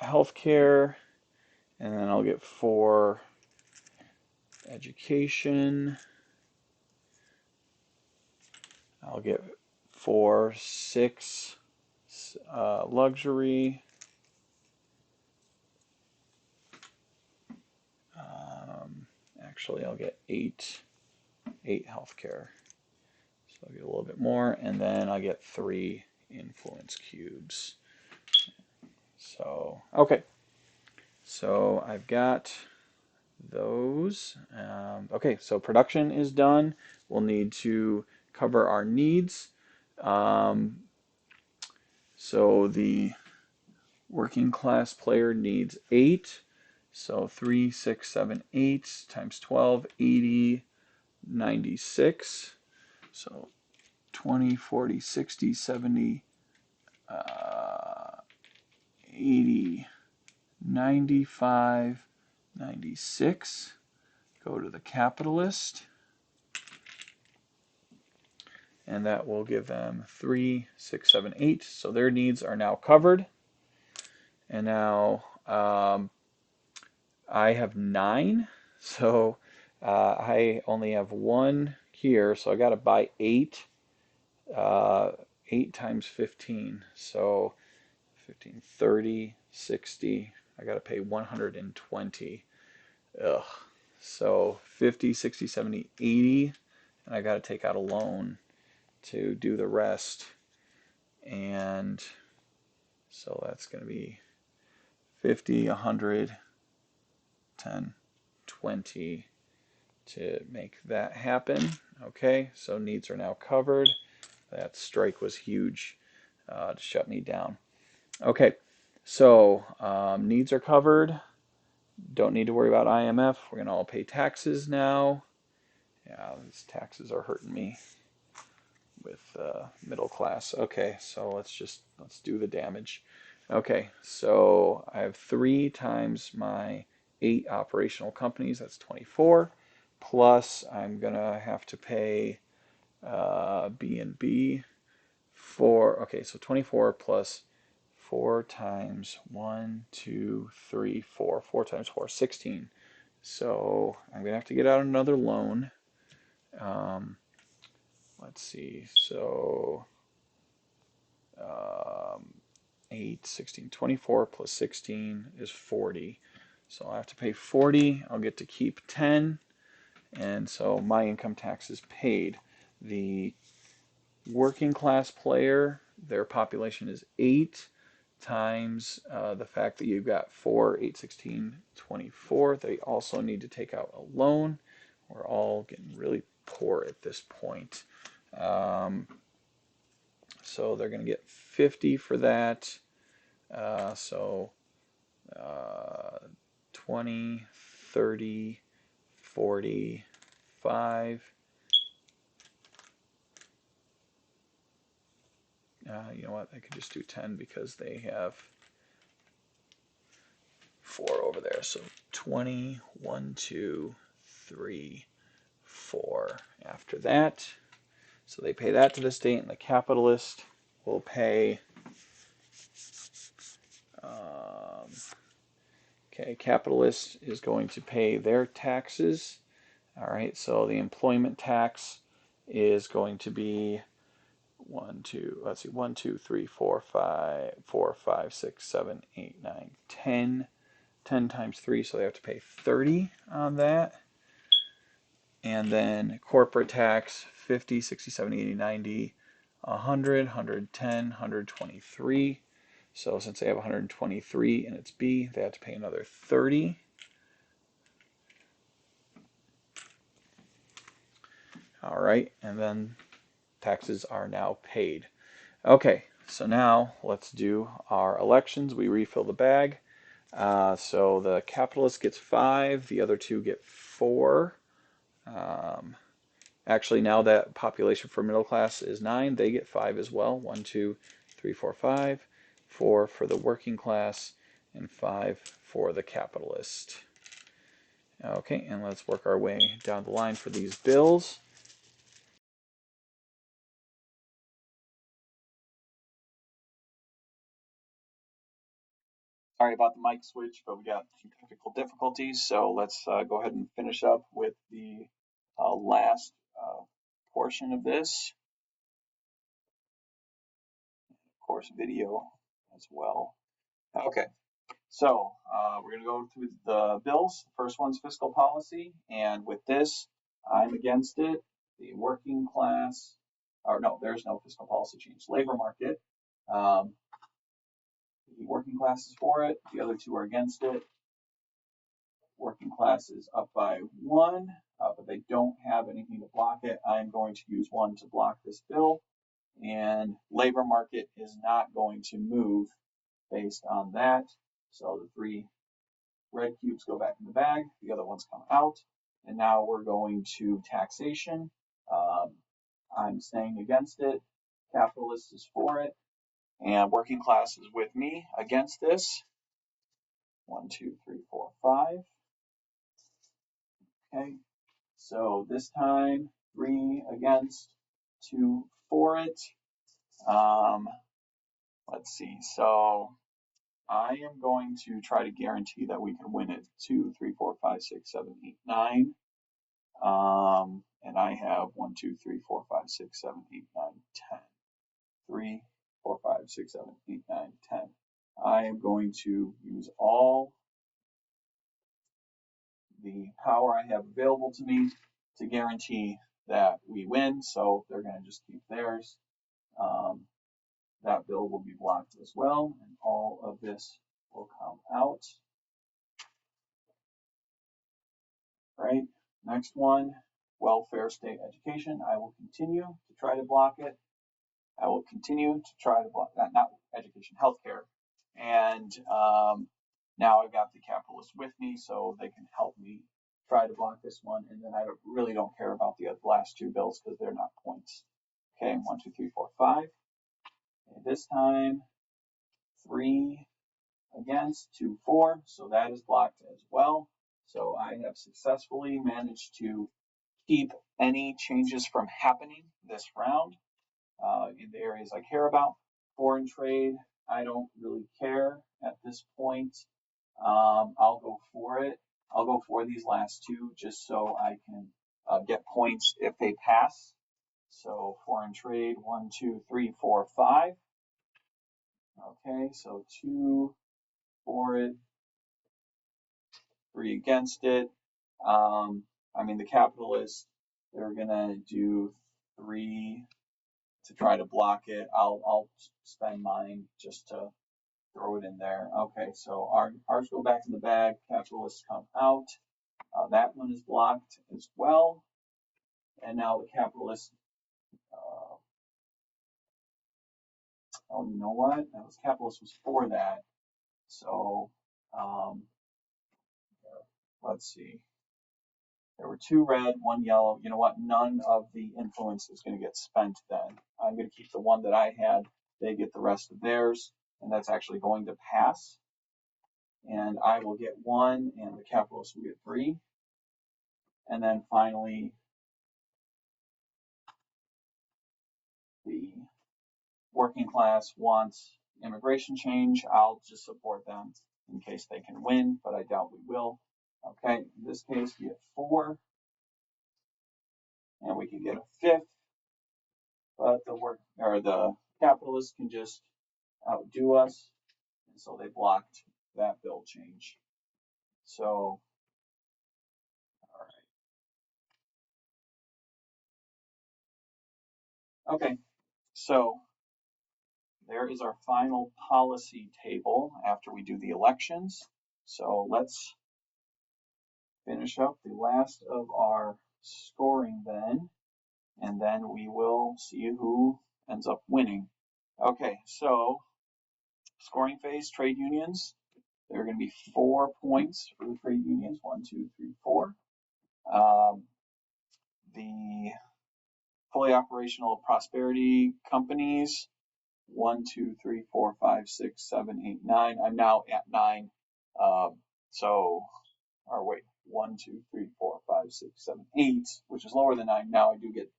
healthcare, and then I'll get 4 education. I'll get 4, 6 luxury. Actually, I'll get 8 healthcare. So I'll get a little bit more, and then I get 3 influence cubes. So, okay. So I've got those. Okay, so production is done. We'll need to cover our needs. So the working class player needs 8. So 3, 6, 7, 8 times 12, 80, 96. So 20, 40, 60, 70, 80, 95, 96. Go to the capitalist. And that will give them 3, 6, 7, 8. So their needs are now covered. And now I have 9. So I only have 1 here. So I got to buy 8. 8 times 15. So 15, 30, 60. I got to pay 120. Ugh. So 50, 60, 70, 80. And I got to take out a loan to do the rest. And so that's going to be 50, 100, 10, 20 to make that happen. Okay, so needs are now covered. That strike was huge to shut me down. Okay, so needs are covered. Don't need to worry about IMF. We're going to all pay taxes now. Yeah, these taxes are hurting me with middle class. Okay, so let's do the damage. Okay, so I have 3 times my 8 operational companies. That's 24. Plus, I'm gonna have to pay B&B for. Okay, so 24 plus 4 times 1, 2, 3, 4. 4 times 4, 16. So I'm gonna have to get out another loan. Let's see, so 8, 16, 24 plus 16 is 40. So I'll have to pay 40. I'll get to keep 10. And so my income tax is paid. The working class player, their population is 8 times the fact that you've got 4, 8, 16, 24. They also need to take out a loan. We're all getting really poor at this point. So they're going to get 50 for that. So 20, 30, 40, 5. You know what? I could just do 10 because they have 4 over there. So 20, 1, 2, 3, 4 after that. So they pay that to the state, and the capitalist will pay Okay, capitalist is going to pay their taxes. All right, so the employment tax is going to be let's see, 1, 2, 3, 4, 5, 4, 5, 6, 7, 8, 9, 10. 10 times 3, so they have to pay 30 on that. And then corporate tax, 50, 60, 70, 80, 90, 100, 110, 123. So since they have 123 and it's B, they have to pay another 30. All right, and then taxes are now paid. Okay, so now let's do our elections. We refill the bag. So the capitalist gets 5, the other two get 4. Actually, now that population for middle class is 9, they get 5 as well. 1, 2, 3, 4, 5. 4 for the working class, and 5 for the capitalist. Okay, and let's work our way down the line for these bills. Sorry about the mic switch, but we got some technical difficulties, so let's go ahead and finish up with the last portion of this, of course, video as well. Okay, so we're going to go through the bills. First one's fiscal policy, and with this, I'm against it. The working class, or no, there's no fiscal policy change. Labor market, um, the working class is for it. The other two are against it. Working class is up by 1, but they don't have anything to block it. I'm going to use 1 to block this bill, and labor market is not going to move based on that. So the 3 red cubes go back in the bag, the other ones come out, and now we're going to taxation. I'm staying against it. Capitalist is for it, and working class is with me against this. 1, 2, 3, 4, 5. Okay, so this time 3 against, 2 for it. Let's see. So I am going to try to guarantee that we can win it. 2, 3, 4, 5, 6, 7, 8, 9. And I have 1, 2, 3, 4, 5, 6, 7, 8, 9, 10. 3, 4, 5, 6, 7, 8, 9, 10. I am going to use all the power I have available to me to guarantee that we win. So they're going to just keep theirs. That bill will be blocked as well, and all of this will come out. Right. Next one, welfare state education. I will continue to try to block it. I will continue to try to block that, not education, healthcare. And now I've got the capitalists with me, so they can help me try to block this one. And then I really don't care about the last 2 bills because they're not points. Okay, 1, 2, 3, 4, 5. And this time, 3 against, 2, 4. So that is blocked as well. So I have successfully managed to keep any changes from happening this round in the areas I care about. Foreign trade, I don't really care at this point. I'll go for it. I'll go for these last 2 just so I can get points if they pass. So foreign trade, 1, 2, 3, 4, 5. Okay, so 2 for it, 3 against it. The capitalists, they're gonna do 3 to try to block it. I'll spend mine just to throw it in there. Okay, so ours go back in the bag. Capitalists come out. That one is blocked as well. And now the capitalist. Oh, you know what? That was capitalist was for that. So let's see. There were 2 red, 1 yellow. You know what? None of the influence is going to get spent then. I'm going to keep the one that I had. They get the rest of theirs, and that's actually going to pass. And I will get 1, and the capitalists will get 3. And then finally, the working class wants immigration change. I'll just support them. in case they can win, but I doubt we will. Okay, in this case, we get 4, and we can get a 5th, but the capitalists can just outdo us, and so they blocked that bill change. So, all right. Okay, so there is our final policy table after we do the elections. So let's finish up the last of our scoring then, and then we will see who ends up winning. Okay, so scoring phase, trade unions. There are going to be 4 points for the trade unions, 1, 2, 3, 4. The fully operational prosperity companies, 1, 2, 3, 4, 5, 6, 7, 8, 9. I'm now at 9. Or wait, 1, 2, 3, 4, 5, 6, 7, 8, which is lower than 9. Now I do get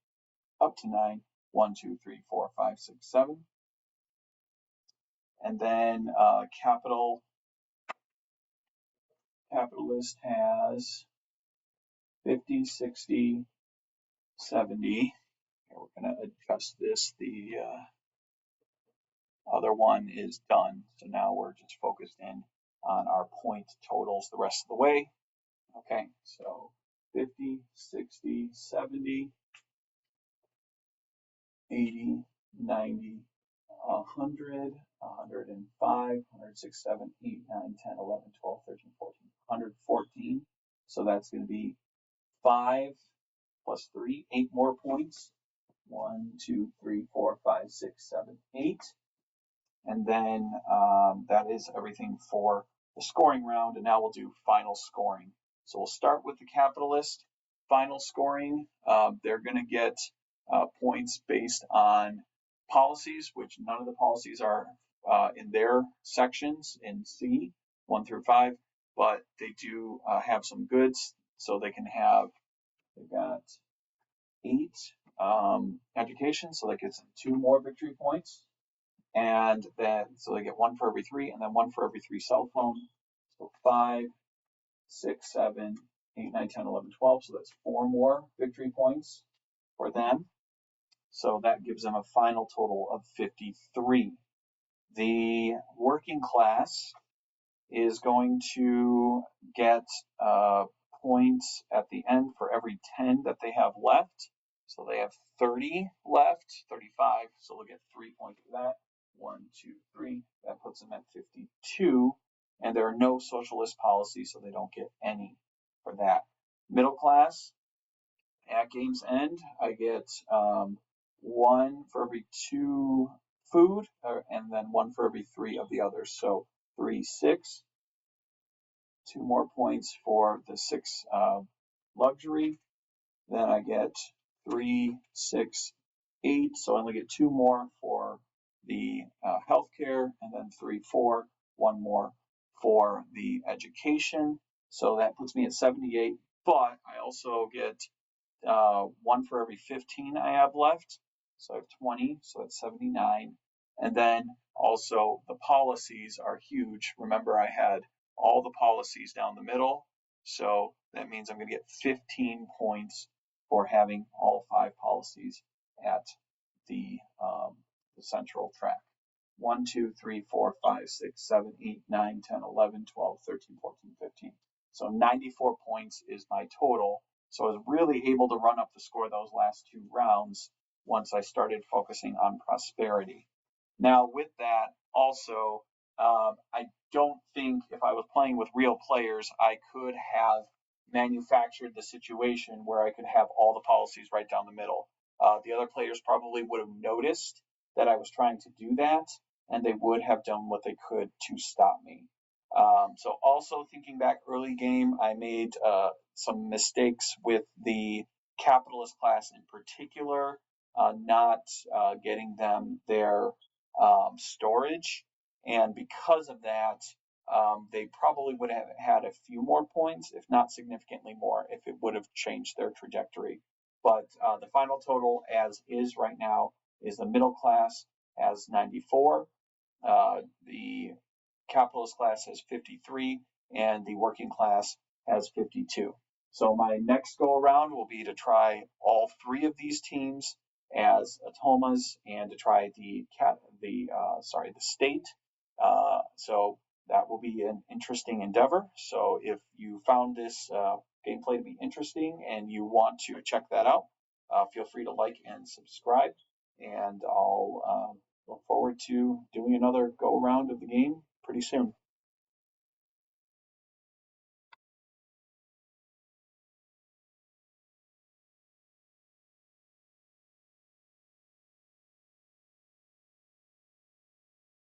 up to 9. 1, 2, 3, 4, 5, 6, 7. And then capitalist has 50, 60, 70. Here, we're going to adjust this. The other one is done. So now we're just focused in on our point totals the rest of the way. Okay, so 50, 60, 70, 80, 90, 100, 105, 106, 7, 8, 9, 10, 11, 12, 13, 14, 114. So that's going to be 5 plus 3, 8 more points. 1, 2, 3, 4, 5, 6, 7, 8. And then that is everything for the scoring round. And now we'll do final scoring. So we'll start with the capitalist. Final scoring, they're going to get points based on policies, which none of the policies are in their sections in C, 1 through 5, but they do have some goods. So they've got 8 education, so that gets them 2 more victory points. And then, so they get 1 for every 3, and then 1 for every 3 cell phone. So 5, 6, 7, 8, 9, 10, 11, 12. So that's 4 more victory points for them. So that gives them a final total of 53. The working class is going to get points at the end for every 10 that they have left. So they have 30 left, 35. So they'll get 3 points for that. 1, 2, 3. That puts them at 52. And there are no socialist policies, so they don't get any for that. Middle class, at game's end, I get 1 for every 2 food, and then 1 for every 3 of the others. So 3, 6. 2 more points for the 6 luxury. Then I get 3, 6, 8. So I only get 2 more for the healthcare, and then 3, 4, 1 more for the education. So that puts me at 78. But I also get 1 for every 15 I have left. So I have 20, so that's 79. And then also the policies are huge. Remember, I had all the policies down the middle. So that means I'm going to get 15 points for having all 5 policies at the central track. 1, 2, 3, 4, 5, 6, 7, 8, 9, 10, 11, 12, 13, 14, 15. So 94 points is my total. So I was really able to run up the score those last 2 rounds once I started focusing on prosperity. Now, with that, also, I don't think if I was playing with real players, I could have manufactured the situation where I could have all the policies right down the middle. The other players probably would have noticed that I was trying to do that, and they would have done what they could to stop me. So also thinking back early game, I made some mistakes with the capitalist class in particular, not getting them their storage. And because of that, they probably would have had a few more points, if not significantly more, if it would have changed their trajectory. But the final total as is right now is the middle class has 94. The capitalist class has 53, and the working class has 52. So my next go around will be to try all three of these teams as Atomas and to try the state. So that will be an interesting endeavor. So if you found this gameplay to be interesting and you want to check that out, feel free to like and subscribe. And I'll look forward to doing another go around of the game pretty soon.